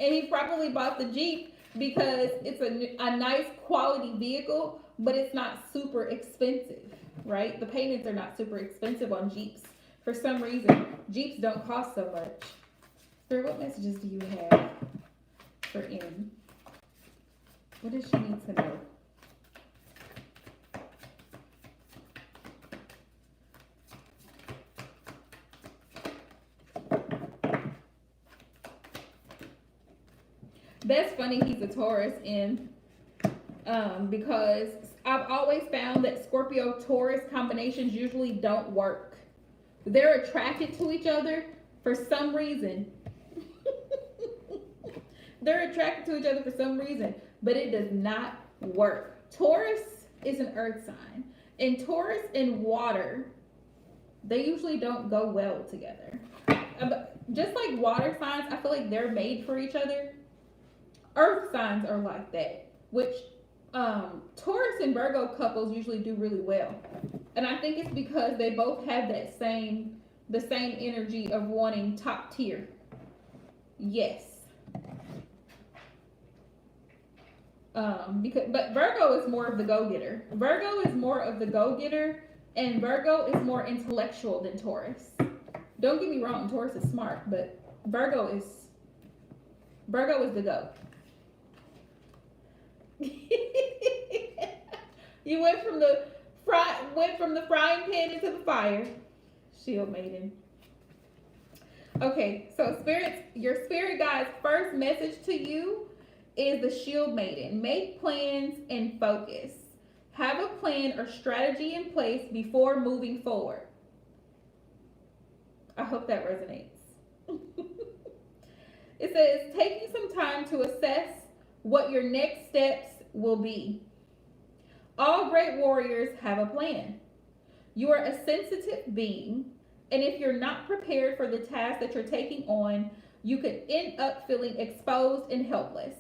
And he probably bought the Jeep because it's a nice quality vehicle, but it's not super expensive, right? The payments are not super expensive on Jeeps. For some reason, Jeeps don't cost so much. Spirit, what messages do you have for M? What does she need to know? That's funny he's a Taurus in because I've always found that Scorpio Taurus combinations usually don't work. They're attracted to each other for some reason. They're attracted to each other for some reason, but it does not work. Taurus is an earth sign, and Taurus and water, they usually don't go well together. Just like water signs, I feel like they're made for each other. Earth signs are like that, which Taurus and Virgo couples usually do really well. And I think it's because they both have the same energy of wanting top tier. Yes. But Virgo is more of the go-getter. Virgo is more of the go-getter, and Virgo is more intellectual than Taurus. Don't get me wrong, Taurus is smart, but Virgo is the go. You went from the frying pan into the fire. Shield maiden. Okay, so spirits, your spirit guide's first message to you is the shield maiden. Make plans and focus. Have a plan or strategy in place before moving forward. I hope that resonates. It says, taking some time to assess what your next steps will be. All great warriors have a plan. You are a sensitive being, and if you're not prepared for the task that you're taking on, you could end up feeling exposed and helpless.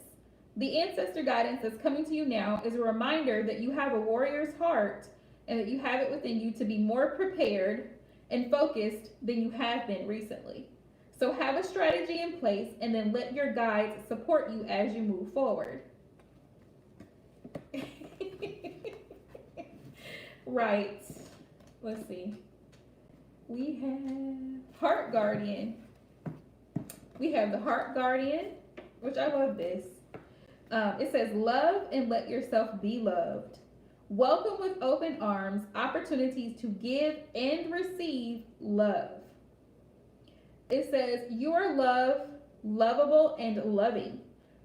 The ancestor guidance that's coming to you now is a reminder that you have a warrior's heart and that you have it within you to be more prepared and focused than you have been recently. So have a strategy in place and then let your guides support you as you move forward. Right. Let's see. We have Heart Guardian. We have the Heart Guardian, which I love this. It says, love and let yourself be loved. Welcome with open arms opportunities to give and receive love. It says, you are loved, lovable, and loving.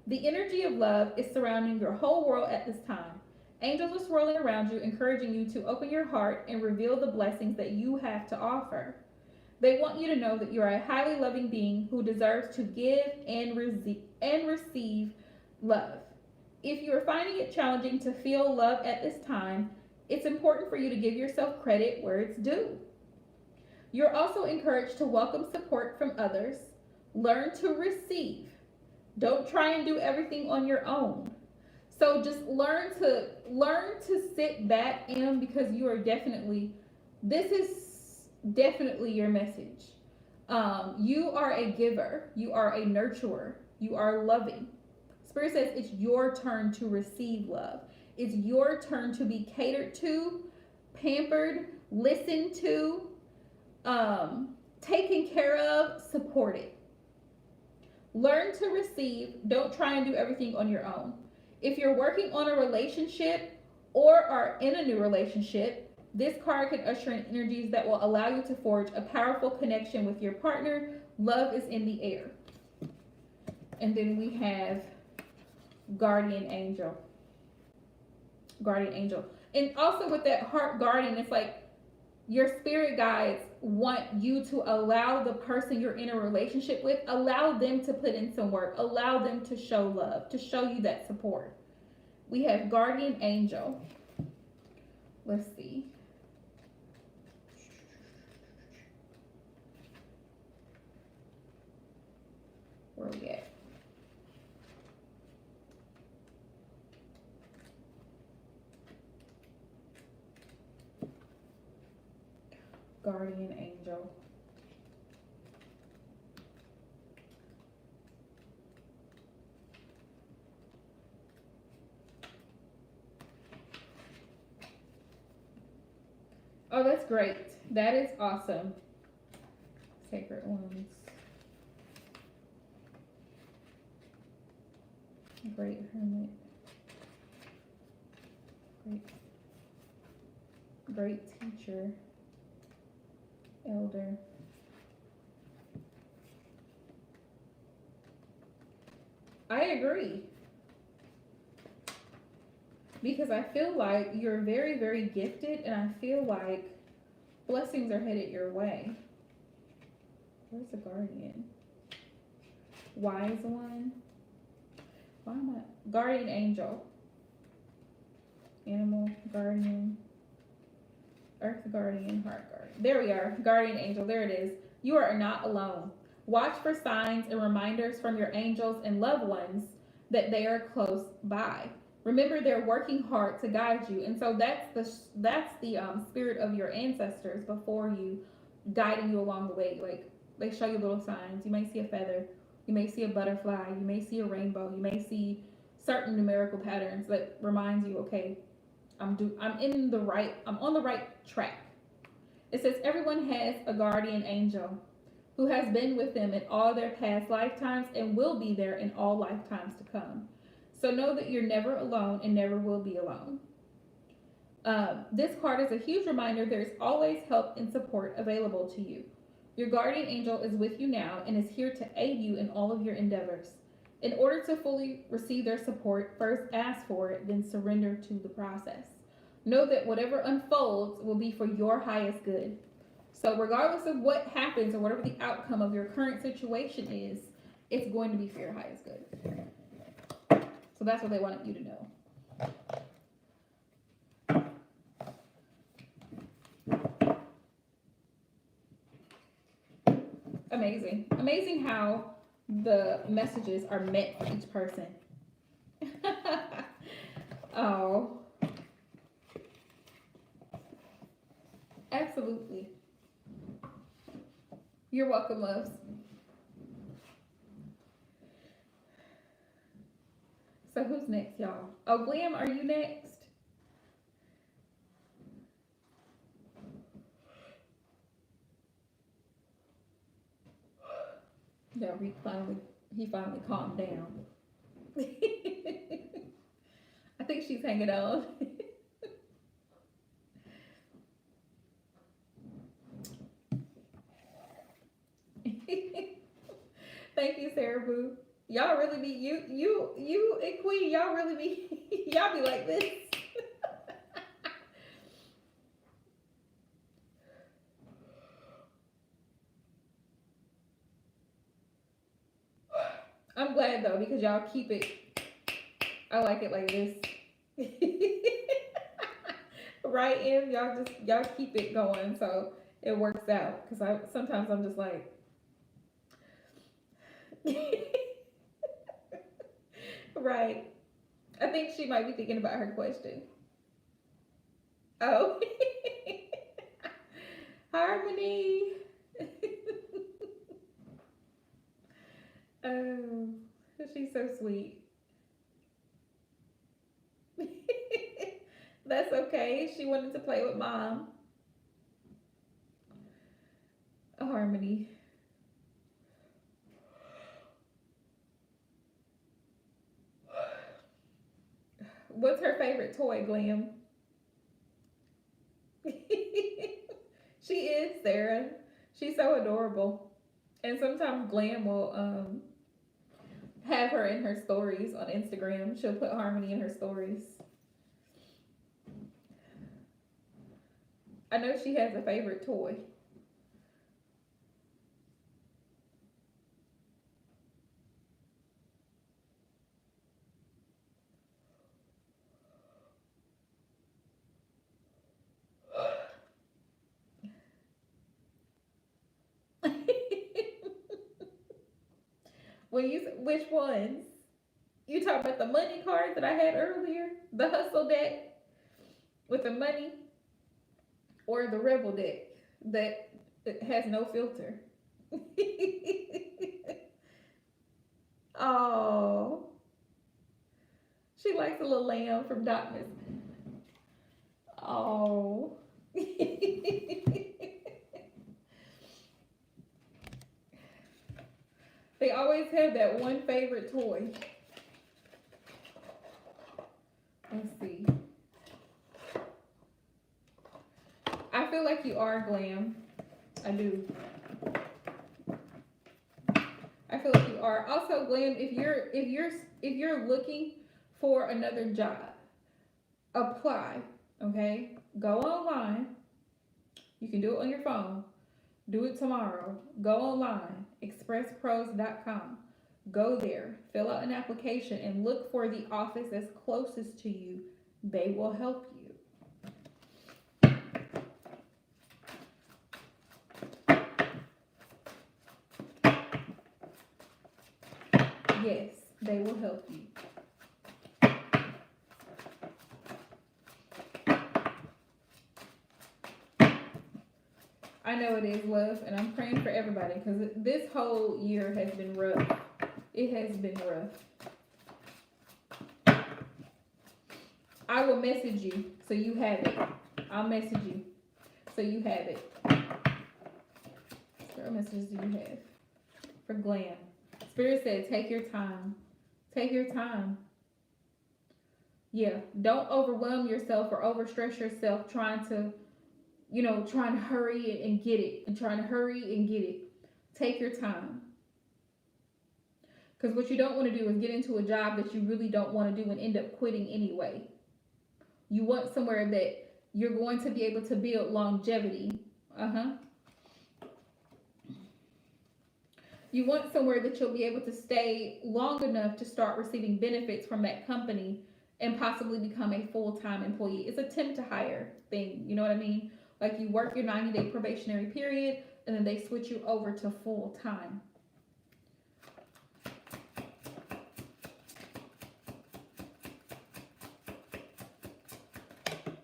The energy of love is surrounding your whole world at this time. Angels are swirling around you, encouraging you to open your heart and reveal the blessings that you have to offer. They want you to know that you are a highly loving being who deserves to give and receive love. If you are finding it challenging to feel love at this time, it's important for you to give yourself credit where it's due. You're also encouraged to welcome support from others. Learn to receive. Don't try and do everything on your own. So just learn to sit back, because you are this is definitely your message. You are a giver. You are a nurturer. You are loving. Spirit says it's your turn to receive love. It's your turn to be catered to, pampered, listened to, taken care of, supported. Learn to receive. Don't try and do everything on your own. If you're working on a relationship or are in a new relationship, this card can usher in energies that will allow you to forge a powerful connection with your partner. Love is in the air. And then we have Guardian Angel. Guardian Angel. And also with that Heart Guardian, it's like your spirit guides want you to allow the person you're in a relationship with, allow them to put in some work, allow them to show love, to show you that support. We have Guardian Angel. Let's see. Where are we at? Guardian Angel. Oh, that's great. That is awesome. Sacred ones. Great hermit. Great. Great teacher. Elder. I agree. Because I feel like you're very, very gifted, and I feel like blessings are headed your way. Where's the guardian? Wise one. Why am I? Guardian angel. Animal guardian. Earth guardian, heart guardian. There we are. Guardian angel. There it is. You are not alone. Watch for signs and reminders from your angels and loved ones that they are close by. Remember, they're working hard to guide you, and so that's the spirit of your ancestors before you, guiding you along the way. Like, they show you little signs. You may see a feather, you may see a butterfly, you may see a rainbow, you may see certain numerical patterns that reminds you, okay, I'm on the right track. It says everyone has a guardian angel who has been with them in all their past lifetimes and will be there in all lifetimes to come. So know that you're never alone and never will be alone. This card is a huge reminder there's always help and support available to you. Your guardian angel is with you now and is here to aid you in all of your endeavors. In order to fully receive their support, first ask for it, then surrender to the process. Know that whatever unfolds will be for your highest good. So regardless of what happens or whatever the outcome of your current situation is, it's going to be for your highest good. So that's what they wanted you to know. Amazing. Amazing how the messages are meant for each person. Oh. Absolutely. You're welcome, loves. So who's next, y'all? Oh, Glam, are you next? Yeah, he finally calmed down. I think she's hanging on. Thank you, Sarah Boo. Y'all really be you and Queen. Y'all really be y'all be like this. I'm glad though, because y'all keep it. I like it like this. Right, Em? Y'all keep it going, so it works out. Cause sometimes I'm just like. Right. I think she might be thinking about her question. Oh. Harmony. Oh, she's so sweet. That's okay. She wanted to play with mom. Harmony. What's her favorite toy, Glam? She is, Sarah. She's so adorable. And sometimes Glam will have her in her stories on Instagram. She'll put Harmony in her stories. I know she has a favorite toy. Which ones? You talking about the money card that I had earlier? The hustle deck with the money? Or the rebel deck that has no filter? Oh, she likes a little lamb from Darkness. Oh. always have that one favorite toy. Let's see. I feel like you are glam. I do. I feel like you are. Also, glam, if you're looking for another job, apply. Okay? Go online. You can do it on your phone. Do it tomorrow. Go online, expresspros.com. Go there, fill out an application, and look for the office that's closest to you. They will help you. Yes, they will help you. I know it is, love, and I'm praying for everybody because this whole year has been rough. It has been rough. I will message you so you have it. I'll message you so you have it. What messages do you have for glam? Spirit said, take your time. Take your time. Yeah, don't overwhelm yourself or overstress yourself trying to hurry and get it and trying to hurry and get it. Take your time. Because what you don't want to do is get into a job that you really don't want to do and end up quitting anyway. You want somewhere that you're going to be able to build longevity. You want somewhere that you'll be able to stay long enough to start receiving benefits from that company and possibly become a full-time employee. It's a temp to hire thing. You know what I mean? Like you work your 90-day probationary period and then they switch you over to full-time.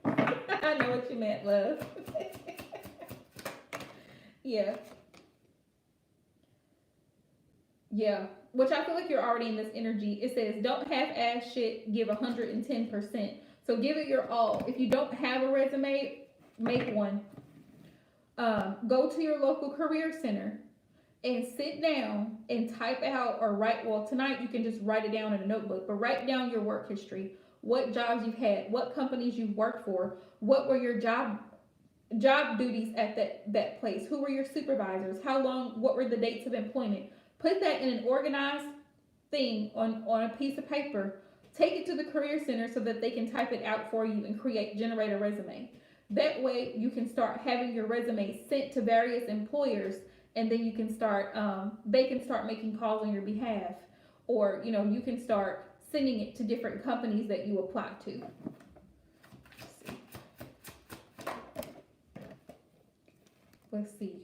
I know what you meant, love. Yeah. Yeah. Which I feel like you're already in this energy. It says, don't half-ass shit, give 110%. So give it your all. If you don't have a resume, make one. Go to your local career center and sit down and type out or write. Well, tonight you can just write it down in a notebook, but write down your work history. What jobs you've had, what companies you've worked for, what were your job duties at that place, who were your supervisors, how long, what were the dates of employment. Put that in an organized thing on a piece of paper. Take it to the career center so that they can type it out for you and generate a resume. That way you can start having your resume sent to various employers, and then you can start, they can start making calls on your behalf, or you can start sending it to different companies that you apply to. Let's see.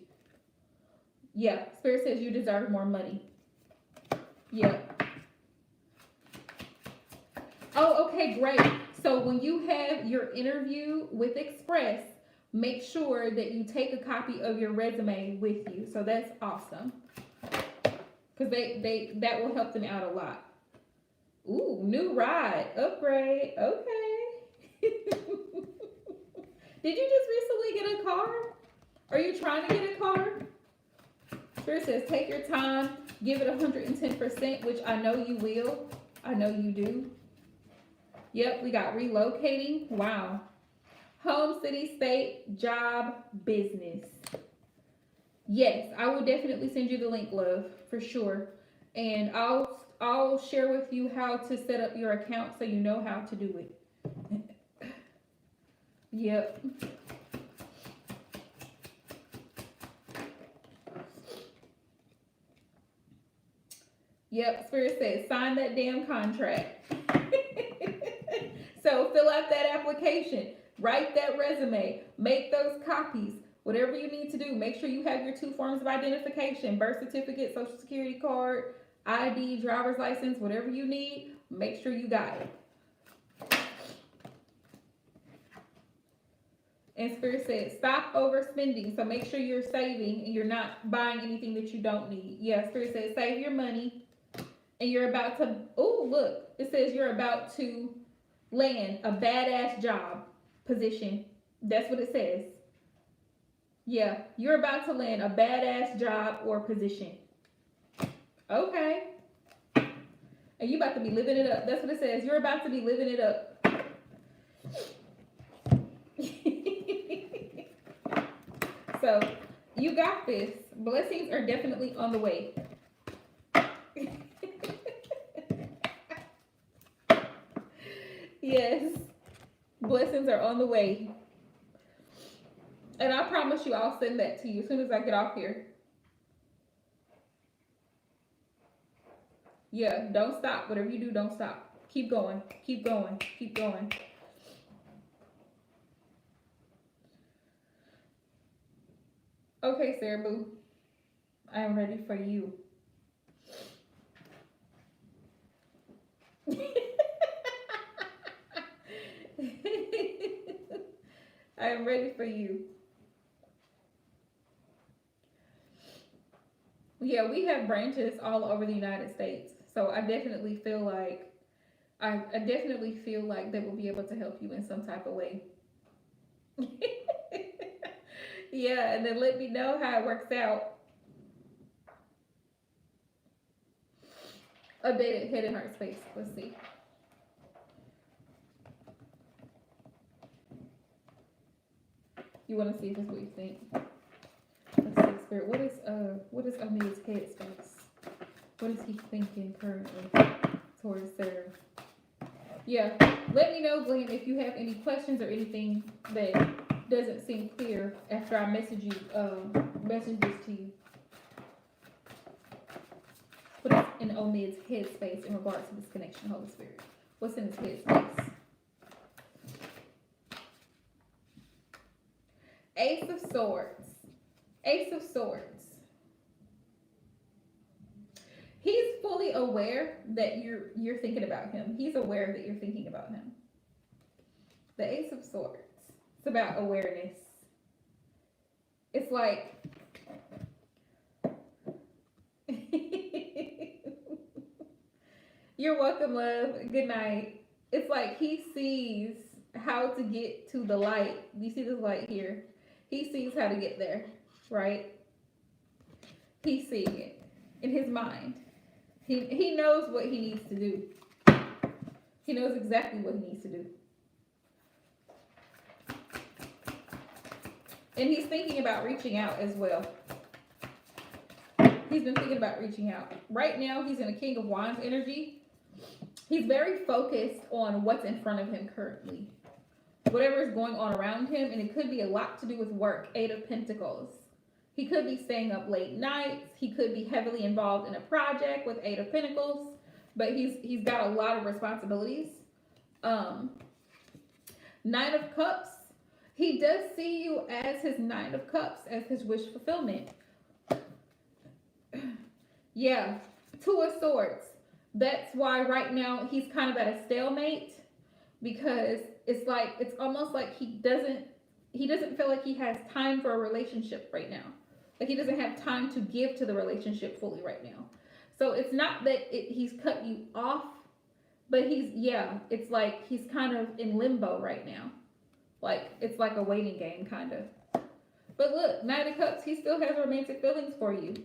Yeah, Spirit says you deserve more money. Yeah. Oh, okay, great. So when you have your interview with Express, make sure that you take a copy of your resume with you. So that's awesome. Because that will help them out a lot. Ooh, new ride, upgrade, okay. Did you just recently get a car? Are you trying to get a car? Spirit says, take your time, give it 110%, which I know you will. I know you do. Yep, we got relocating. Wow. Home, city, state, job, business. Yes, I will definitely send you the link, love, for sure. And I'll share with you how to set up your account so you know how to do it. Yep. Yep, Spirit says, sign that damn contract. So fill out that application, write that resume, make those copies, whatever you need to do. Make sure you have your 2 forms of identification, birth certificate, social security card, ID, driver's license, whatever you need, make sure you got it. And Spirit said, stop overspending. So make sure you're saving and you're not buying anything that you don't need. Yeah, Spirit said, save your money. And you're about to, oh, look, it says you're about to land a badass job position. That's what it says. Yeah, you're about to land a badass job or position. Okay. And you about to be living it up. That's what it says. You're about to be living it up. So, you got this. Blessings are definitely on the way. Yes. Blessings are on the way. And I promise you, I'll send that to you as soon as I get off here. Yeah, don't stop. Whatever you do, don't stop. Keep going. Keep going. Keep going. Okay, Sarah Boo. I am ready for you. I am ready for you. Yeah, we have branches all over the United States. So I definitely feel like I definitely feel like they will be able to help you in some type of way. Yeah, and then let me know how it works out. Updated head and heart space. Let's see. You want to see if it's what you think. Let's see, Spirit. What is Omid's head space? What is he thinking currently towards Sarah? Yeah, let me know, Glenn, if you have any questions or anything that doesn't seem clear after I message this to you. What is in Omid's head space in regards to this connection, Holy Spirit? What's in his head space? Ace of Swords. Ace of Swords. He's fully aware that you're thinking about him. He's aware that you're thinking about him. The Ace of Swords. It's about awareness. It's like you're welcome, love. Good night. It's like he sees how to get to the light. You see this light here? He sees how to get there, right? He's seeing it in his mind. He knows what he needs to do. He knows exactly what he needs to do. And he's thinking about reaching out as well. He's been thinking about reaching out. Right now, he's in a King of Wands energy. He's very focused on what's in front of him currently. Whatever is going on around him, and it could be a lot to do with work. Eight of Pentacles. He could be staying up late nights. He could be heavily involved in a project with Eight of Pentacles. But he's got a lot of responsibilities. Nine of Cups. He does see you as his Nine of Cups, as his wish fulfillment. Yeah. Two of Swords. That's why right now he's kind of at a stalemate. Because it's like, it's almost like he doesn't feel like he has time for a relationship right now. Like he doesn't have time to give to the relationship fully right now. So it's not that he's cut you off, but it's like he's kind of in limbo right now. Like it's like a waiting game kind of. But look, Nine of Cups, he still has romantic feelings for you.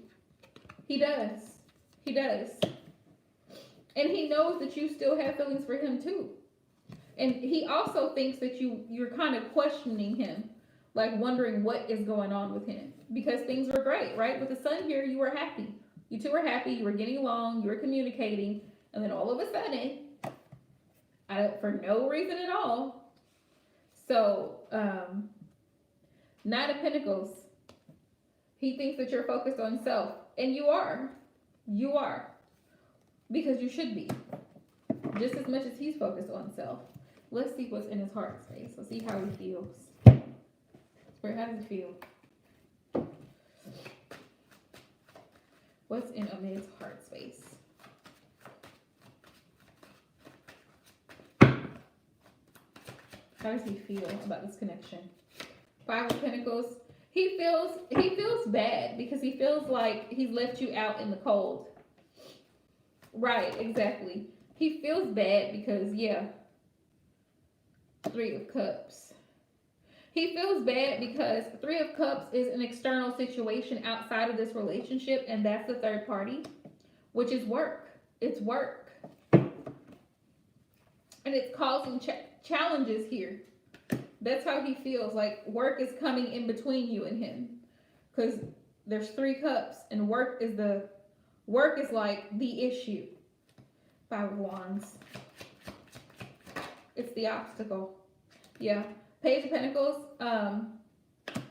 He does. He does. And he knows that you still have feelings for him too. And he also thinks that you're kind of questioning him, like wondering what is going on with him. Because things were great, right? With the Sun here, you were happy. You two were happy, you were getting along, you were communicating, and then all of a sudden, for no reason at all. So, Nine of Pentacles, he thinks that you're focused on self. And you are. You are. Because you should be. Just as much as he's focused on self. Let's see what's in his heart space. Let's see how he feels. Where how does he feel? What's in Omid's heart space? How does he feel about this connection? Five of Pentacles. He feels bad because he feels like he's left you out in the cold. Right, exactly. He feels bad because, Three of Cups. He feels bad because Three of Cups is an external situation outside of this relationship, and that's the third party, which is work. It's work. And it's causing challenges here. That's how he feels. Like work is coming in between you and him. Because there's 3 cups and work is like the issue. 5 of Wands. It's the obstacle. Yeah. Page of Pentacles.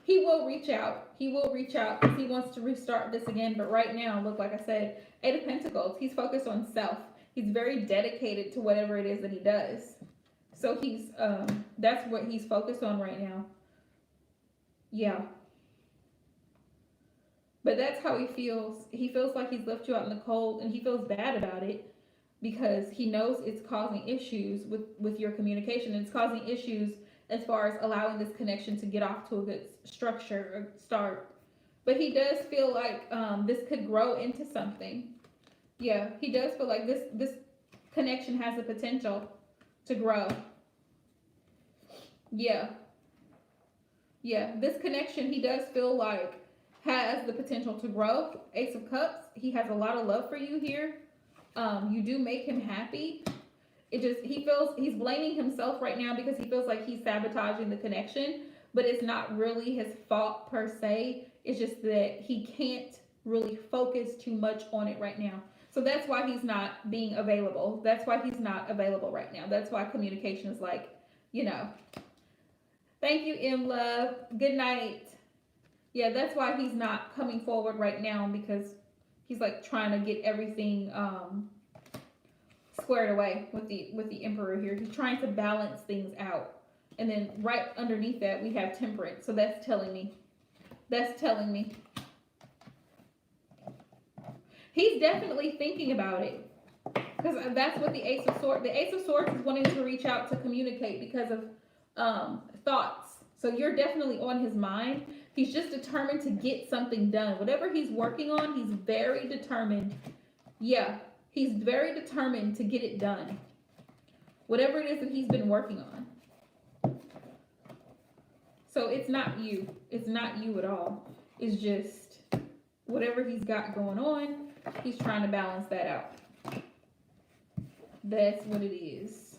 He will reach out. He will reach out because he wants to restart this again. But right now, look, like I said, 8 of Pentacles. He's focused on self. He's very dedicated to whatever it is that he does. So he's, that's what he's focused on right now. Yeah. But that's how he feels. He feels like he's left you out in the cold, and he feels bad about it because he knows it's causing issues with your communication. And it's causing issues as far as allowing this connection to get off to a good structure or start. But he does feel like this could grow into something. Yeah, he does feel like this connection has the potential to grow. Yeah. Yeah, this connection he does feel like has the potential to grow. Ace of Cups, he has a lot of love for you here. You do make him happy. He's blaming himself right now because he feels like he's sabotaging the connection, but it's not really his fault per se. It's just that he can't really focus too much on it right now. So that's why he's not being available. That's why he's not available right now. That's why communication is like, you know. Thank you, M Love. Good night. Yeah, that's why he's not coming forward right now, because he's like trying to get everything squared away with the Emperor here. He's trying to balance things out. And then right underneath that we have Temperance. So that's telling me. He's definitely thinking about it. Because that's what the Ace of Swords. The Ace of Swords is wanting to reach out to communicate because of thoughts. So you're definitely on his mind. He's just determined to get something done. Whatever he's working on, he's very determined. Yeah, he's very determined to get it done. Whatever it is that he's been working on. So it's not you. It's not you at all. It's just whatever he's got going on, he's trying to balance that out. That's what it is.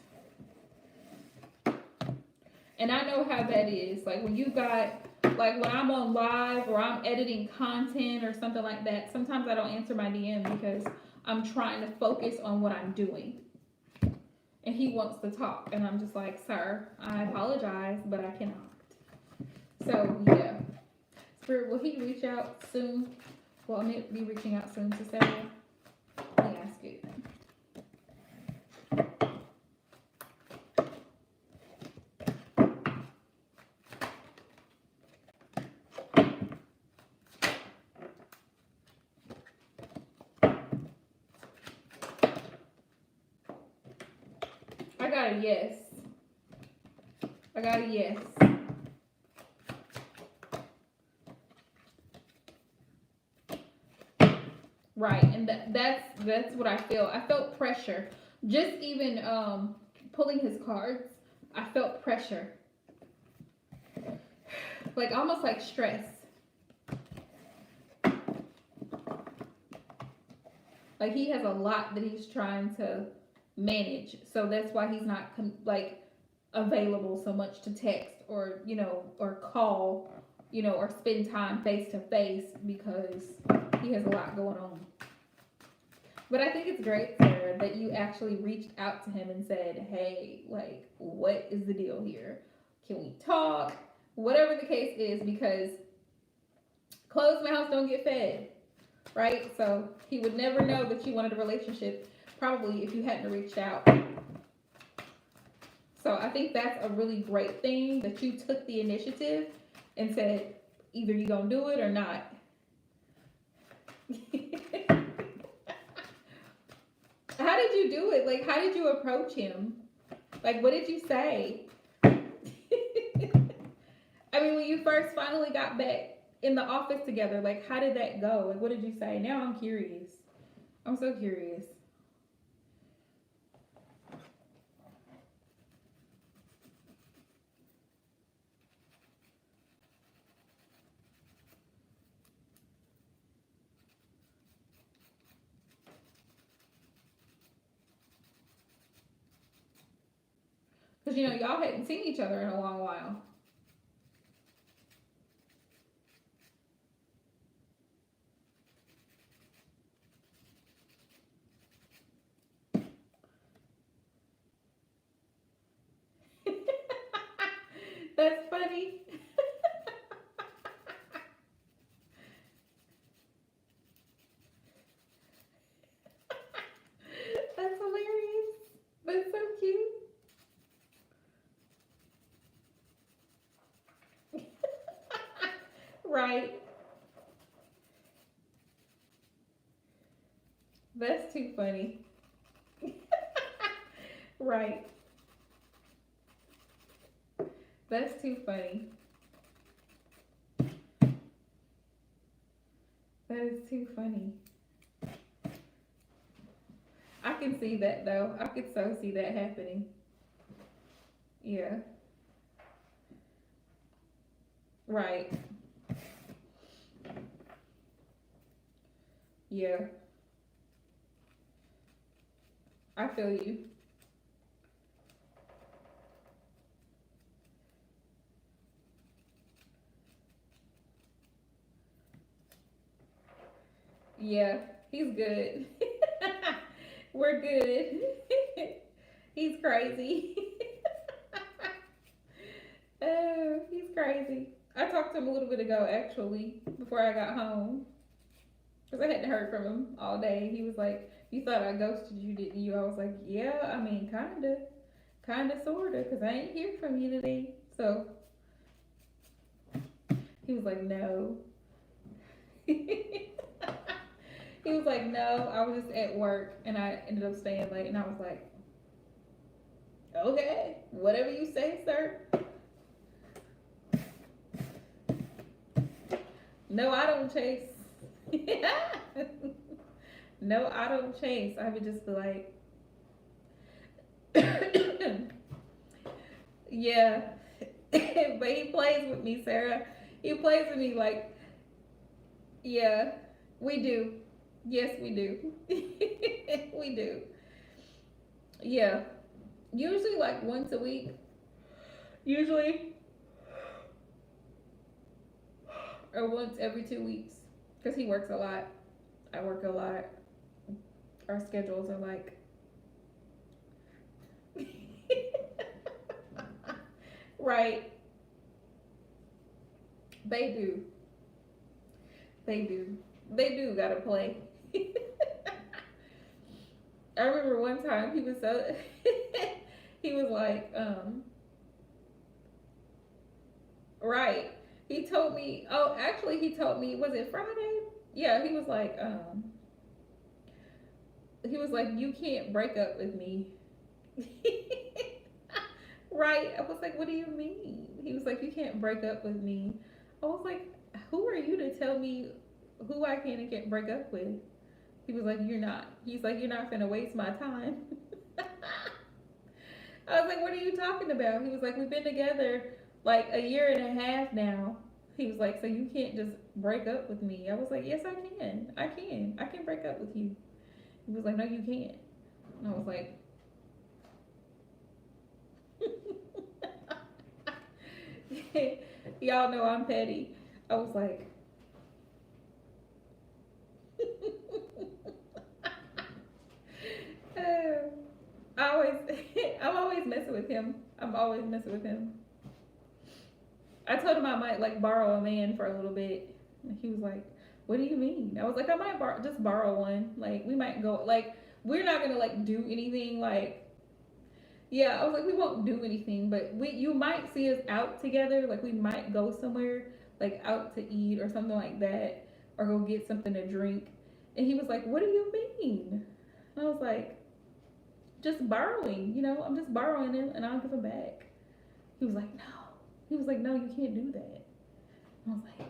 And I know how that is. Like when you got, like when I'm on live or I'm editing content or something like that, sometimes I don't answer my DM because I'm trying to focus on what I'm doing. And he wants to talk. And I'm just like, sir, I apologize, but I cannot. So, yeah. Spirit, will he reach out soon? Well, I may be reaching out soon to Sarah. Let me ask you. I got a yes. I got a yes. Right, and that's what I feel. I felt pressure. Just even pulling his cards, I felt pressure. Like almost like stress. Like he has a lot that he's trying to manage. So that's why he's not like available so much to text or, you know, or call, you know, or spend time face to face because he has a lot going on. But I think it's great, Sarah, that you actually reached out to him and said, hey, like, what is the deal here? Can we talk? Whatever the case is, because closed mouths don't get fed, right? So he would never know that you wanted a relationship, probably if you hadn't reached out. So I think that's a really great thing that you took the initiative and said, either you're going to do it or not. How did you do it? Like, how did you approach him? Like, what did you say? I mean, when you first finally got back in the office together, like, how did that go? Like, what did you say? Now I'm curious. I'm so curious. Because, you know, y'all hadn't seen each other in a long while. That's funny. That's hilarious. That's so cute. Right. That's too funny. Right. That's too funny. That is too funny. I can see that though. I could so see that happening. Yeah. Right. Yeah. I feel you. Yeah. He's good. We're good. He's crazy. Oh, he's crazy. I talked to him a little bit ago, actually, before I got home, because I hadn't heard from him all day. He was like, "You thought I ghosted you, didn't you?" I was like, "Yeah, I mean, kinda, sorta, because I ain't hear from you today." So he was like, "No." He was like, "No, I was just at work, and I ended up staying late." And I was like, "Okay, whatever you say, sir." No, I don't chase. No, I don't chase. I would just be like, yeah. But he plays with me, Sarah. He plays with me like, yeah, we do. Yes, we do. We do. Yeah. Usually like once a week. Usually. Or once every 2 weeks. Because he works a lot. I work a lot. Our schedules are like. Right. They do. They do. They do gotta play. I remember one time he was so he was like, right. He told me, oh, actually he told me, was it Friday? Yeah, he was like, you can't break up with me. Right. I was like, what do you mean? He was like, you can't break up with me. I was like, who are you to tell me who I can and can't break up with? He was like, you're not. He's like, you're not finna waste my time. I was like, what are you talking about? He was like, we've been together like a year and a half now. He was like, so you can't just break up with me. I was like, yes, I can. I can. I can break up with you. He was like, no, you can't. And I was like, y'all know I'm petty. I was like, oh, I always, I'm always messing with him. I'm always messing with him. I told him I might like borrow a man for a little bit. And he was like, "What do you mean?" I was like, "I might just borrow one. Like we might go like we're not gonna like do anything like yeah." I was like, "We won't do anything, but we you might see us out together. Like we might go somewhere like out to eat or something like that, or go get something to drink." And he was like, "What do you mean?" And I was like, "Just borrowing. You know, I'm just borrowing him, and I'll give him back." He was like, "No." He was like, "No, you can't do that." I was like,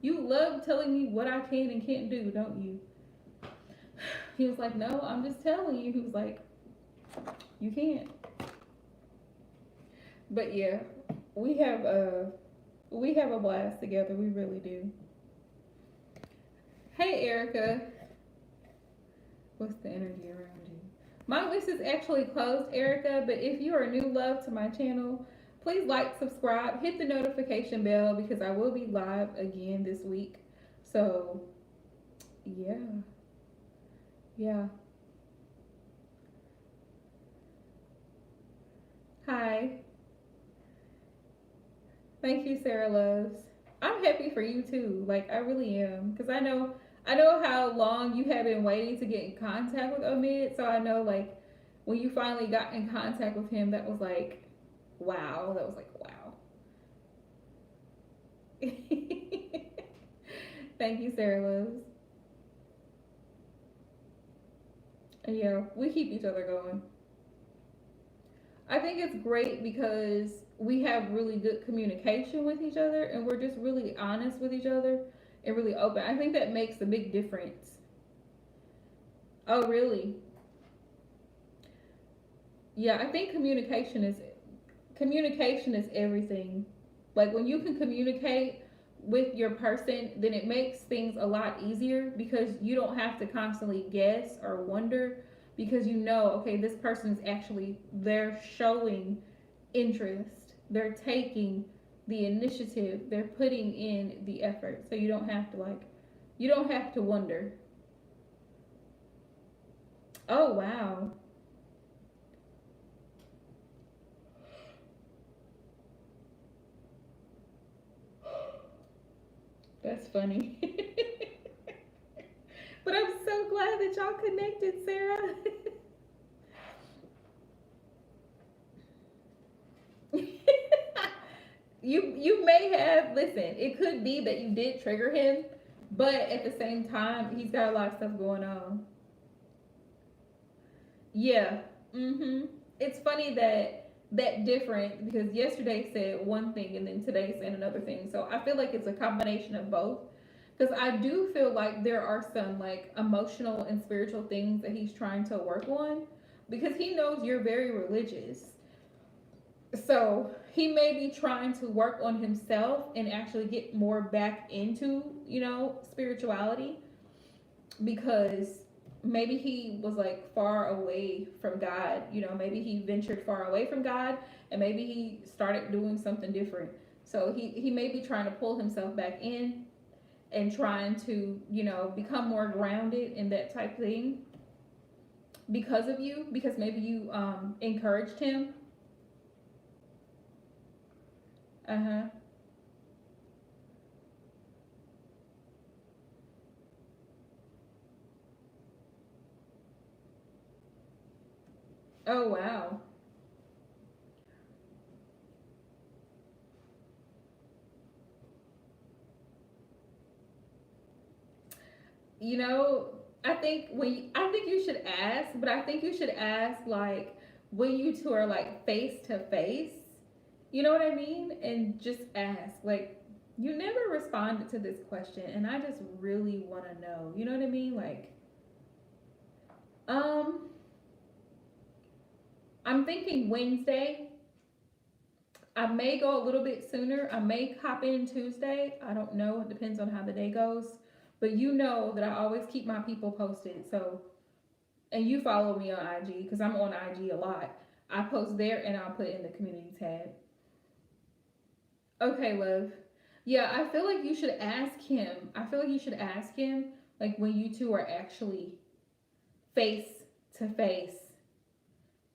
you love telling me what I can and can't do, don't you? He was like, no, I'm just telling you. He was like, you can't. But yeah, we have a we have a blast together. We really do. Hey, Erica. What's the energy around you? My list is actually closed, Erica, but if you are a new love to my channel, please like, subscribe, hit the notification bell because I will be live again this week. So, yeah. Yeah. Hi. Thank you, Sarah Loves. I'm happy for you too. Like I really am, because I know how long you have been waiting to get in contact with Omid. So I know like when you finally got in contact with him, that was like, wow. That was like wow. Thank you, Sarah Loves. And yeah, we keep each other going. I think it's great because we have really good communication with each other and we're just really honest with each other and really open. I think that makes a big difference. Oh, really? Yeah, I think communication is everything. Like when you can communicate with your person, then it makes things a lot easier because you don't have to constantly guess or wonder because you know, okay, this person is actually they're showing interest. They're taking the initiative. They're putting in the effort. So you don't have to wonder. Oh, wow. That's funny. But I'm so glad that y'all connected, Sarah. You may have listen, it could be that you did trigger him, but at the same time, he's got a lot of stuff going on. Yeah. Mhm. It's funny that different because yesterday said one thing and then today said another thing. So I feel like it's a combination of both. Because I do feel like there are some like emotional and spiritual things that he's trying to work on because he knows you're very religious. So he may be trying to work on himself and actually get more back into, spirituality because maybe he was like far away from God, maybe he ventured far away from God and maybe he started doing something different. So he may be trying to pull himself back in and trying to, become more grounded in that type of thing because of you, because maybe you encouraged him. Uh huh. Oh, wow. You know, I think you should ask, but I think you should ask like when you two are like face to face. You know what I mean? And just ask. Like you never responded to this question and I just really want to know. You know what I mean? Like um I'm thinking Wednesday. I may go a little bit sooner. I may hop in Tuesday. I don't know. It depends on how the day goes. But you know that I always keep my people posted. So and you follow me on IG because I'm on IG a lot. I post there and I'll put in the community tab. Okay, love. Yeah, I feel like you should ask him. I feel like you should ask him like when you two are actually face to face.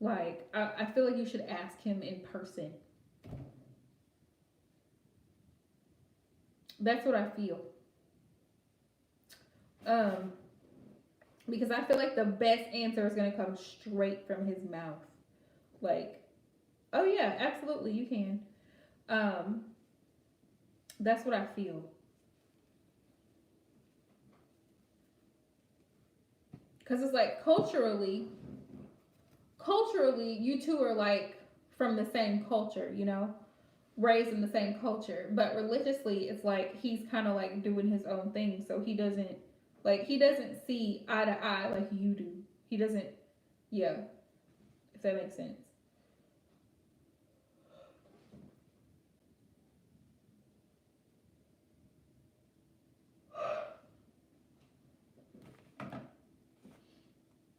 Like I feel like you should ask him in person. That's what I feel. Um, because I feel like the best answer is gonna come straight from his mouth. Like, oh yeah, absolutely, you can. Um, that's what I feel. Because it's like culturally, you two are like from the same culture, raised in the same culture. But religiously, it's like he's kind of like doing his own thing. So he doesn't see eye to eye like you do. He doesn't, yeah, if that makes sense.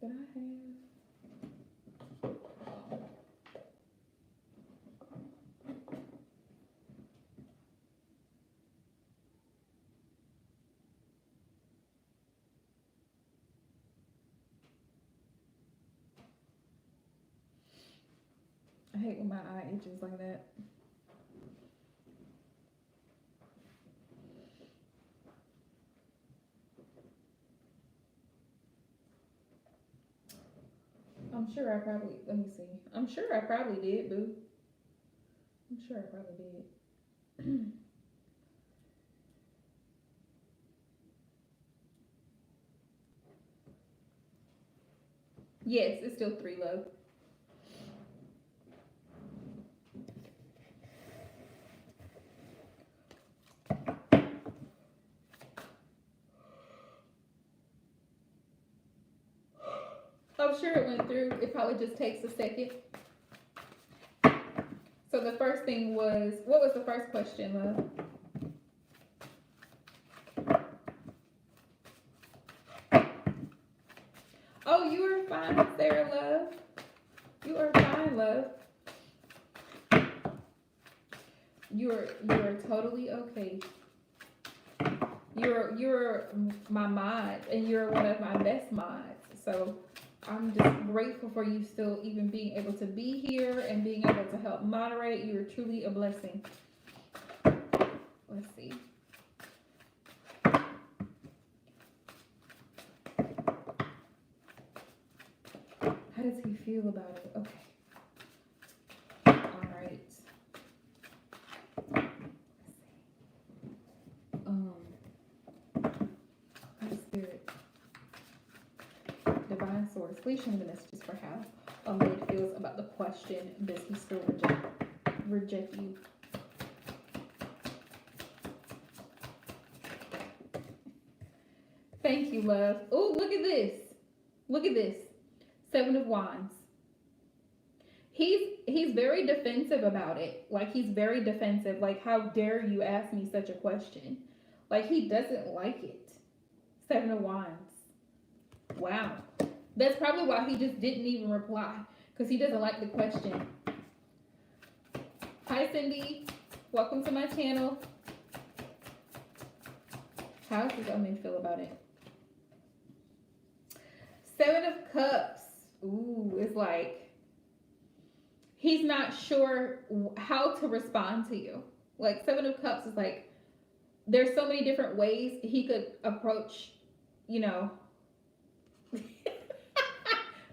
But I have. hate when my eye itches like that. I'm sure I probably, let me see. I'm sure I probably did, boo. I'm sure I probably did. Yes, it's still 3, love. I'm sure it went through. It probably just takes a second. So the first thing was, what was the first question, love? Oh, you are fine, Sarah, love. You are fine, love. You're totally okay. You're my mod, and you're one of my best mods. So I'm just grateful for you still even being able to be here and being able to help moderate. You're truly a blessing. Let's see. How does he feel about it? Okay. All right. Holy Spirit, Divine Source, please show me the messages for how Ahmed feels about the question, does he still reject you? Thank you, love. Oh, look at this. Look at this. 7 of Wands. He's very defensive about it. Like, he's very defensive. Like, how dare you ask me such a question? Like, he doesn't like it. 7 of Wands. Wow. That's probably why he just didn't even reply. Because he doesn't like the question. Hi, Cindy. Welcome to my channel. How does Omen feel about it? 7 of Cups. Ooh, it's like he's not sure how to respond to you. Like, 7 of Cups is like, there's so many different ways he could approach, you know,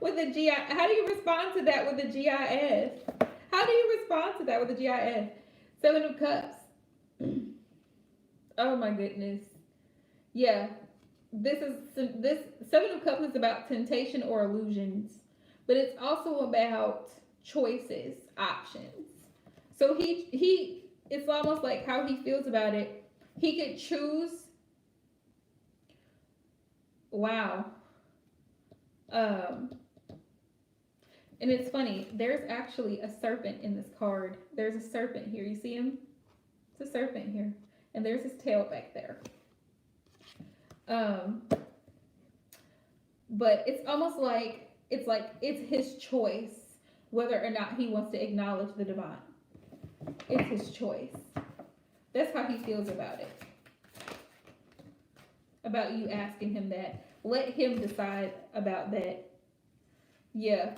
with the GI. How do you respond to that with the GIS? How do you respond to that with the GIS? 7 of Cups. Oh my goodness. Yeah. This 7 of Cups is about temptation or illusions, but it's also about choices, options. So he it's almost like how he feels about it. He could choose. Wow. And it's funny, there's actually a serpent in this card. There's a serpent here. You see him? It's a serpent here. And there's his tail back there. But it's almost like it's his choice whether or not he wants to acknowledge the divine. It's his choice. That's how he feels about it. About you asking him that. Let him decide about that. Yeah.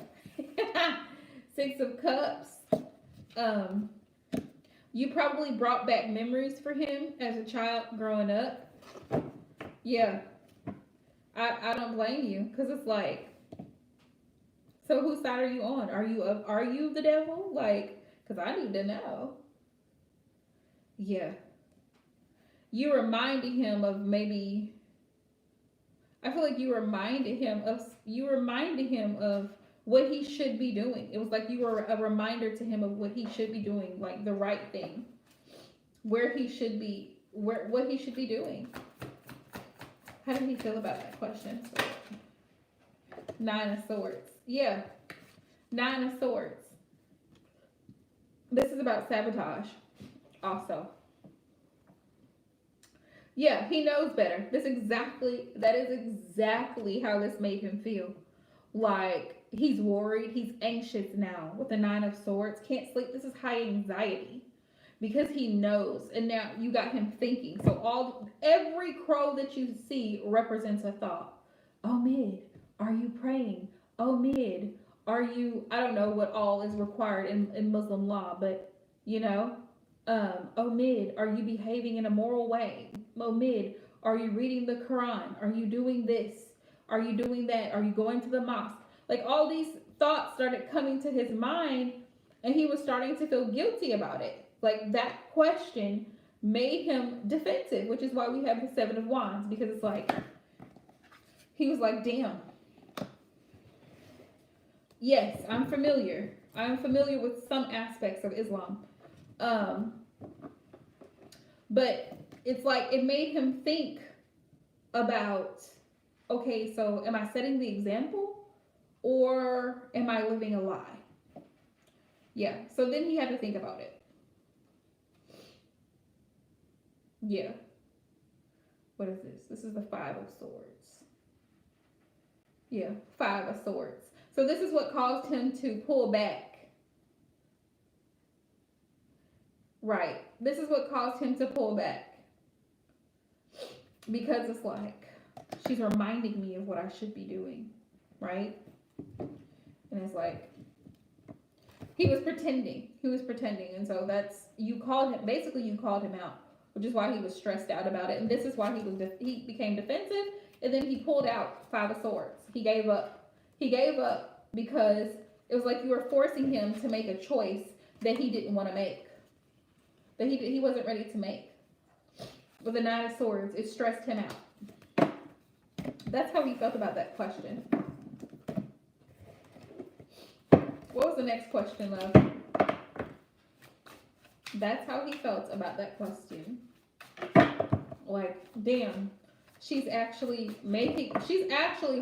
6 of Cups. You probably brought back memories for him as a child growing up. Yeah. I don't blame you, because it's like, so whose side are you on? Are you the devil? Like, because I need to know. Yeah. You reminding him of maybe, I feel like you reminded him of what he should be doing. It was like you were a reminder to him of what he should be doing, like the right thing, where he should be, what he should be doing. How did he feel about that question? 9 of Swords. Yeah. 9 of Swords. This is about sabotage also. Yeah, he knows better. That is exactly how this made him feel. Like, he's worried, he's anxious now with the 9 of Swords. Can't sleep. This is high anxiety. Because he knows, and now you got him thinking. So every crow that you see represents a thought. Oh, Mid, are you praying? Oh, Mid, Are you, I don't know what all is required in Muslim law, but you know, Omid, are you behaving in a moral way? Omid, are you reading the Quran? Are you doing this? Are you doing that? Are you going to the mosque? Like all these thoughts started coming to his mind, and he was starting to feel guilty about it. Like that question made him defensive, which is why we have the Seven of Wands, because it's like, he was like, damn. Yes, I'm familiar. I'm familiar with some aspects of Islam. Um, but it's like it made him think about, okay, so am I setting the example or am I living a lie? Yeah, so then he had to think about it. Yeah. What is this? This is the Five of Swords. Yeah, Five of Swords. So this is what caused him to pull back. Right. This is what caused him to pull back. Because it's like, she's reminding me of what I should be doing. Right? And it's like, he was pretending. He was pretending. And so that's, you called him, basically you called him out, which is why he was stressed out about it. And this is why he became defensive. And then he pulled out Five of Swords. He gave up. He gave up because it was like you were forcing him to make a choice that he didn't want to make, that he wasn't ready to make. With the Nine of Swords, it stressed him out. That's how he felt about that question. What was the next question, love? That's how he felt about that question. Like, damn, she's actually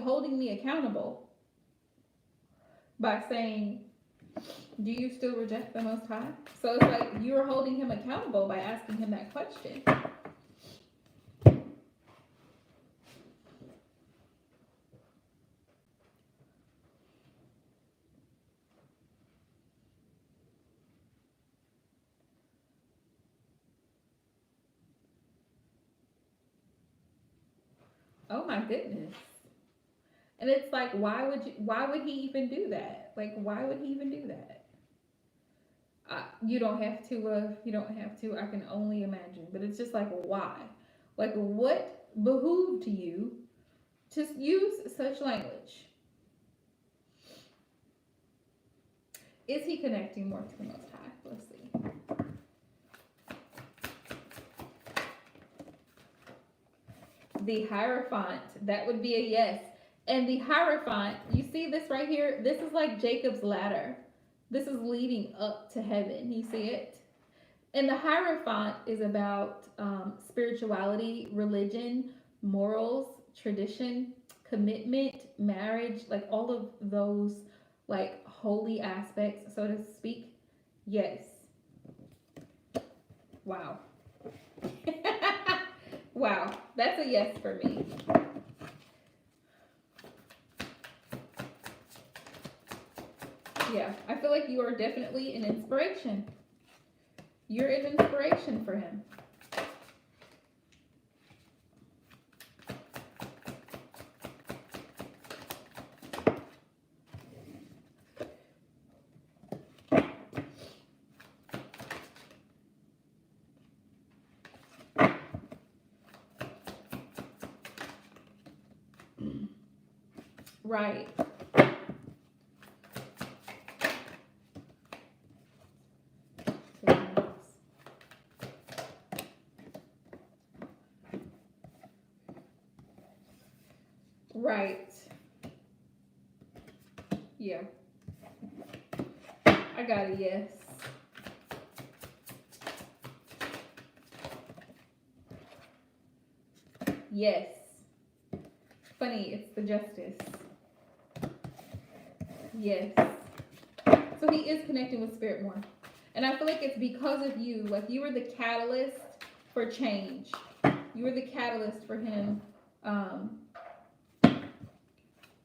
holding me accountable by saying, do you still reject the Most High? So it's like you're holding him accountable by asking him that question. Oh my goodness. And it's like, why would he even do that? Like, why would he even do that? You don't have to, I can only imagine. But it's just like, why? Like, what behooved you to use such language? Is he connecting more to the Most High? Let's see. The Hierophant, that would be a yes. And the Hierophant, you see this right here? This is like Jacob's ladder. This is leading up to heaven. You see it? And the Hierophant is about spirituality, religion, morals, tradition, commitment, marriage, like all of those like holy aspects, so to speak. Yes. Wow. Wow. That's a yes for me. Yeah, I feel like you are definitely an inspiration. You're an inspiration for him. Right. Right. Yeah. I got a yes. Yes. Funny, it's the Justice. Yes. So he is connecting with Spirit more. And I feel like it's because of you. Like you were the catalyst for change. You were the catalyst for him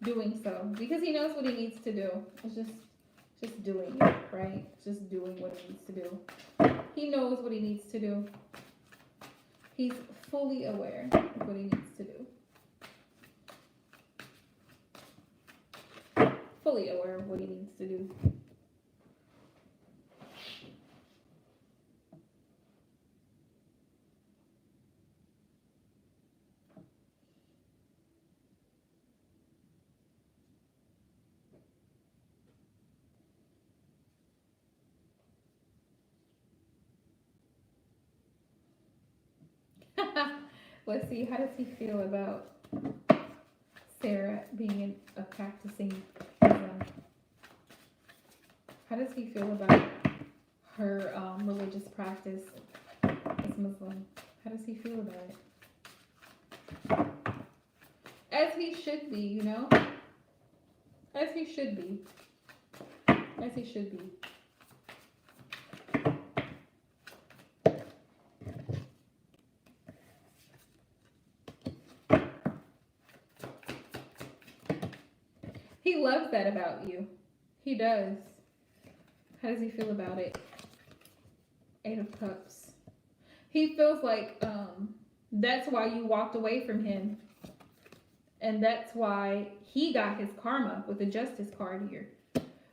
doing so. Because he knows what he needs to do. It's just doing it, right? Just doing what he needs to do. He knows what he needs to do. He's fully aware of what he needs to do. fully aware of what he needs to do. Let's see, how does he feel about Sarah being a practicing Muslim? How does he feel about her religious practice as Muslim? How does he feel about it? As he should be, you know? As he should be. As he should be. He loves that about you. He does. How does he feel about it? Eight of Cups. He feels like that's why you walked away from him. And that's why he got his karma with the Justice card here.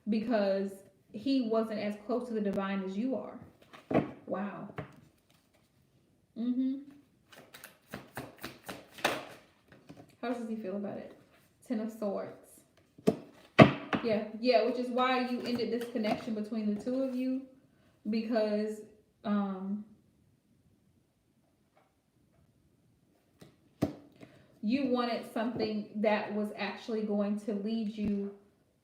Because he wasn't as close to the divine as you are. Wow. How does he feel about it? Ten of Swords. Yeah, which is why you ended this connection between the two of you, because you wanted something that was actually going to lead you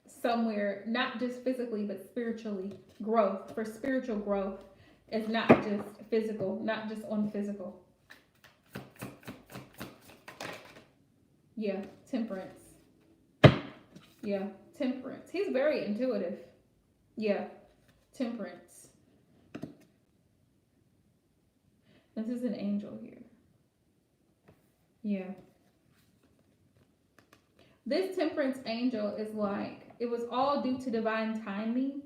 somewhere, not just physically but spiritually. Growth. For spiritual growth is not just physical, not just on physical. Yeah, Temperance. Yeah, Temperance. He's very intuitive. Yeah, Temperance. This is an angel here. Yeah. This Temperance angel is like, it was all due to divine timing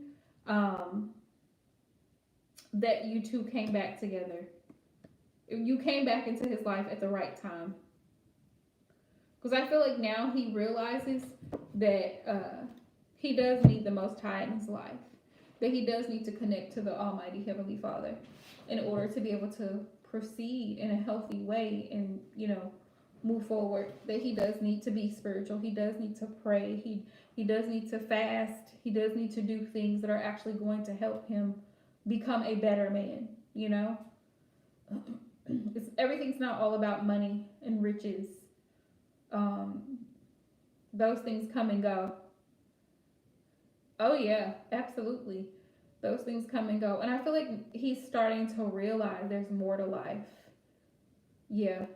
that you two came back together. You came back into his life at the right time. Because I feel like now he realizes that he does need the Most High in his life. That he does need to connect to the Almighty Heavenly Father in order to be able to proceed in a healthy way and, you know, move forward. That he does need to be spiritual. He does need to pray. He does need to fast. He does need to do things that are actually going to help him become a better man, you know? Everything's not all about money and riches. Those things come and go. Oh yeah, absolutely. Those things come and go. And I feel like he's starting to realize there's more to life. Yeah.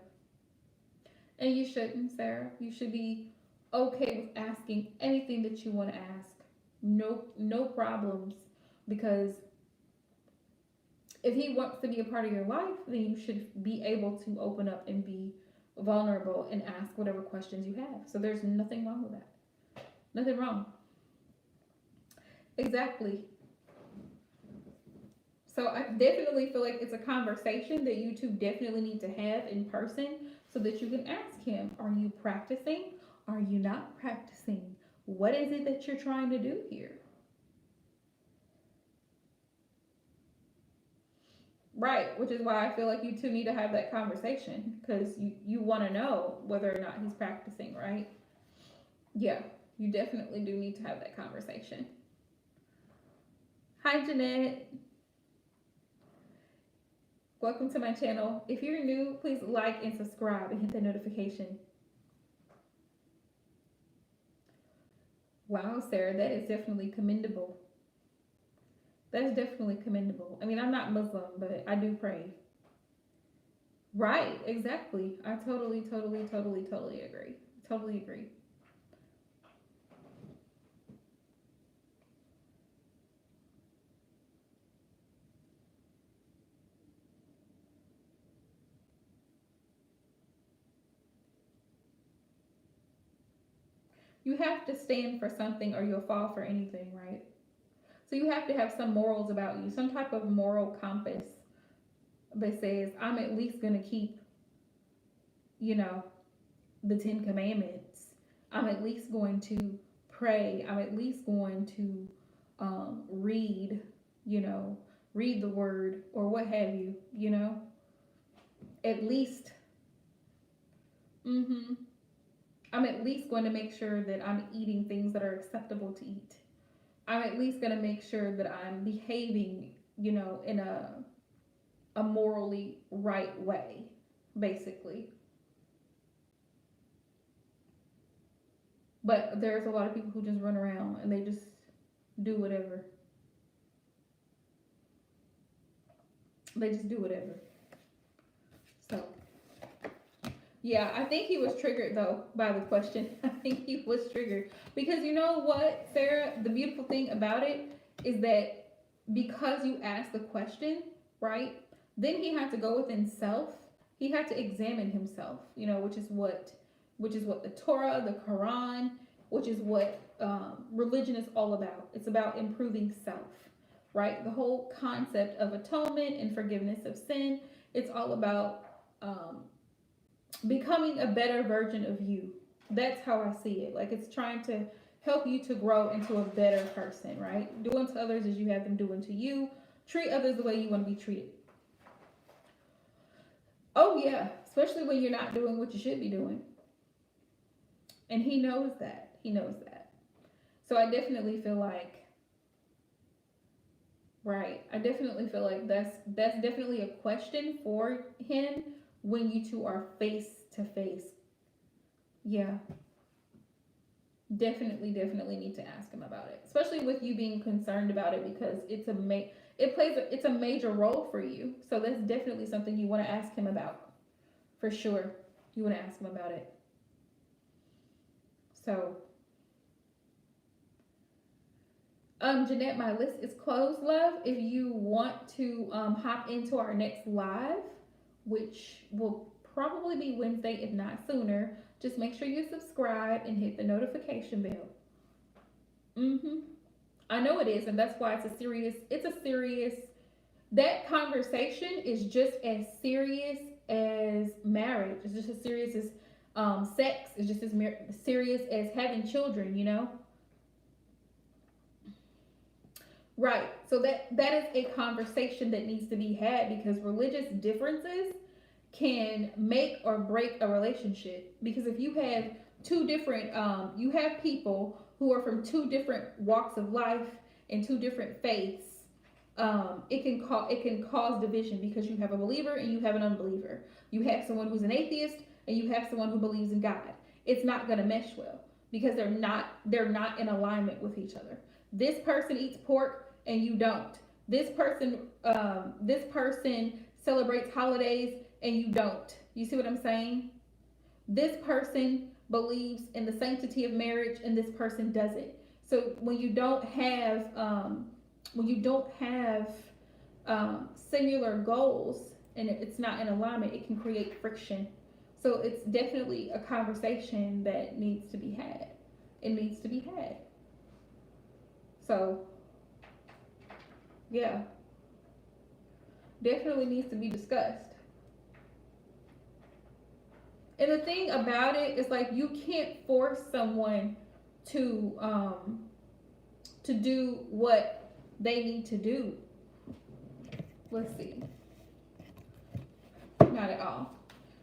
And you shouldn't, Sarah. You should be okay with asking anything that you want to ask. No problems. Because if he wants to be a part of your life, then you should be able to open up and be vulnerable and ask whatever questions you have. So there's nothing wrong with that. Nothing wrong. Exactly. So I definitely feel like it's a conversation that you two definitely need to have in person so that you can ask him, are you practicing? Are you not practicing? What is it that you're trying to do here? Right, which is why I feel like you two need to have that conversation because you want to know whether or not he's practicing, right? Yeah, you definitely do need to have that conversation. Hi, Jeanette. Welcome to my channel. If you're new, please like and subscribe and hit the notification. Wow, Sarah, that is definitely commendable. That's definitely commendable. I mean, I'm not Muslim, but I do pray. Right, exactly. I totally agree. Totally agree. You have to stand for something or you'll fall for anything, right? So you have to have some morals about you, some type of moral compass that says, I'm at least going to keep, you know, the 10 Commandments. I'm at least going to pray, I'm at least going to read, read the word or what have you, at least. I'm at least going to make sure that I'm eating things that are acceptable to eat. I'm at least going to make sure that I'm behaving, in a morally right way, basically. But there's a lot of people who just run around and they just do whatever. They just do whatever. So, yeah, I think he was triggered though by the question. I think he was triggered because you know what, Sarah, the beautiful thing about it is that because you asked the question, right? Then he had to go within self. He had to examine himself, which is what the Torah, the Quran, which is what religion is all about. It's about improving self, right? The whole concept of atonement and forgiveness of sin. It's all about becoming a better version of you. That's how I see it. Like it's trying to help you to grow into a better person, right? Do unto others as you have them do unto you. Treat others the way you want to be treated. Oh yeah, especially when you're not doing what you should be doing. And he knows that. He knows that. So I definitely feel like, right, I definitely feel like that's definitely a question for him when you two are face to face. Yeah. Definitely need to ask him about it. Especially with you being concerned about it because it's a major role for you. So that's definitely something you want to ask him about. For sure. You want to ask him about it. So Jeanette, my list is closed, love. If you want to hop into our next live, which will probably be Wednesday, if not sooner, just make sure you subscribe and hit the notification bell. I know it is, and that's why it's a serious, that conversation is just as serious as marriage. It's just as serious as sex. It's just as serious as having children, Right. So that is a conversation that needs to be had because religious differences can make or break a relationship. Because if you have two different, you have people who are from two different walks of life and two different faiths, it can cause division because you have a believer and you have an unbeliever. You have someone who's an atheist and you have someone who believes in God. It's not going to mesh well because they're not in alignment with each other. This person eats pork and you don't. This person celebrates holidays and you don't. You see what I'm saying? This person believes in the sanctity of marriage and this person doesn't. So when you don't have similar goals and it's not in alignment, it can create friction. So it's definitely a conversation that needs to be had. It needs to be had. So yeah, definitely needs to be discussed. And the thing about it is like you can't force someone to do what they need to do. Let's see. Not at all.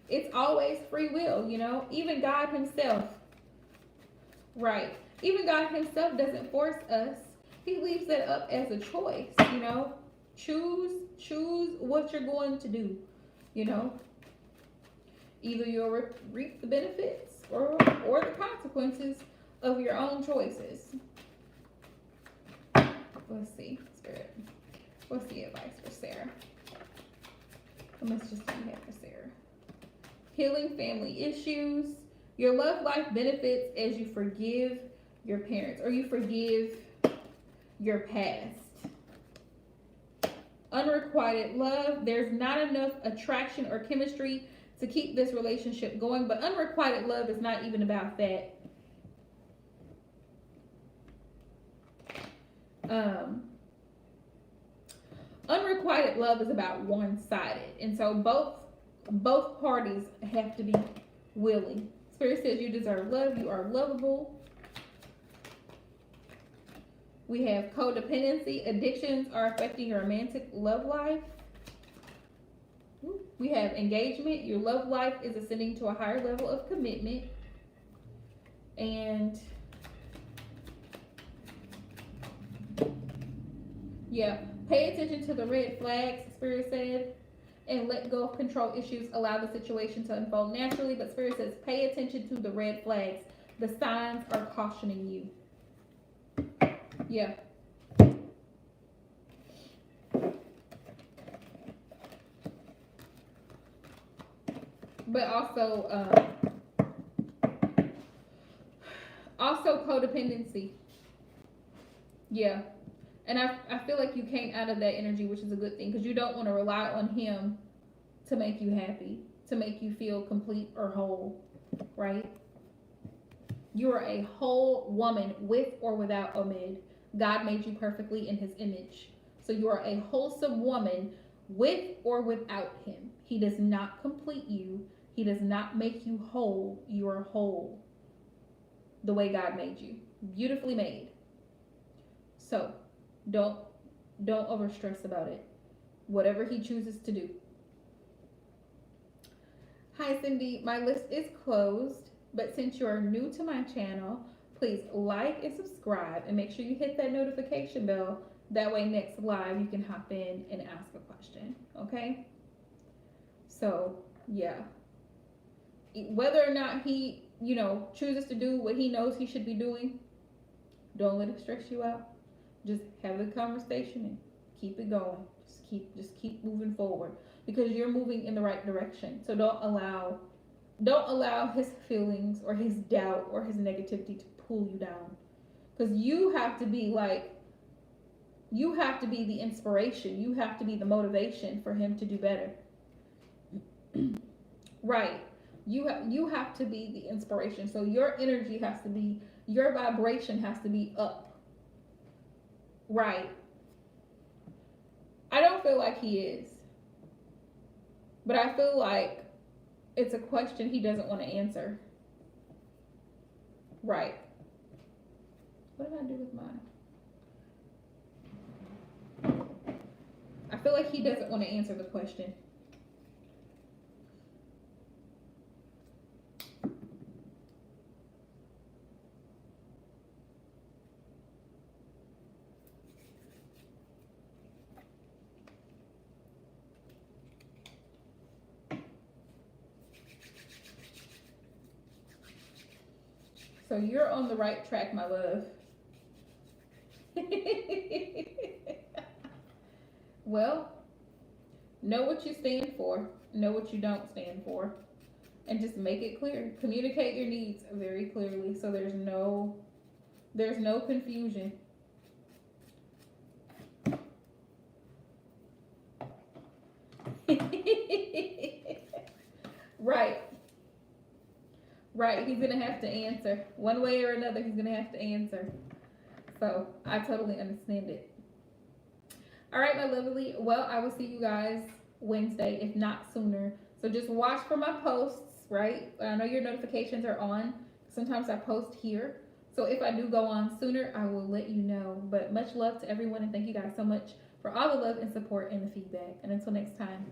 It's always free will, even God himself. Right. Even God himself doesn't force us. He leaves that up as a choice, Choose what you're going to do, Either you'll reap the benefits or the consequences of your own choices. Let's see, Spirit. What's the advice for Sarah? Let's just see here for Sarah. Healing family issues. Your love life benefits as you forgive your parents or you forgive your past. Unrequited love. There's not enough attraction or chemistry to keep this relationship going, but unrequited love is not even about that. Unrequited love is about one-sided, and so both parties have to be willing. Spirit says you deserve love. You are lovable. We have codependency. Addictions are affecting your romantic love life. We have engagement. Your love life is ascending to a higher level of commitment. And yeah, pay attention to the red flags, Spirit said, and let go of control issues. Allow the situation to unfold naturally. But Spirit says, pay attention to the red flags. The signs are cautioning you. Yeah. But also codependency. Yeah. And I feel like you came out of that energy, which is a good thing, because you don't want to rely on him to make you happy, to make you feel complete or whole, right? You are a whole woman with or without Omid. God made you perfectly in his image. So you are a wholesome woman with or without him. He does not complete you. He does not make you whole. You are whole the way God made you. Beautifully made. So don't overstress about it. Whatever he chooses to do. Hi Cindy, my list is closed, but since you are new to my channel, please like and subscribe and make sure you hit that notification bell. That way next live you can hop in and ask a question, okay? So yeah, whether or not he, chooses to do what he knows he should be doing, don't let it stress you out. Just have the conversation and keep it going. Just keep moving forward, because you're moving in the right direction. So don't allow his feelings or his doubt or his negativity to pull you down, because you have to be the inspiration. You have to be the motivation for him to do better. Right. You have to be the inspiration. So your energy has to be, your vibration has to be up. Right. I don't feel like he is. But I feel like it's a question he doesn't want to answer. Right. What did I do with mine? I feel like he doesn't want to answer the question. So you're on the right track, my love. Well, know what you stand for, know what you don't stand for, and just make it clear. Communicate your needs very clearly, so there's no confusion. Right, he's gonna have to answer. One way or another, he's gonna have to answer. So I totally understand it. All right, my lovely. Well, I will see you guys Wednesday, if not sooner. So just watch for my posts, right? I know your notifications are on. Sometimes I post here. So if I do go on sooner, I will let you know. But much love to everyone, and thank you guys so much for all the love and support and the feedback. And until next time.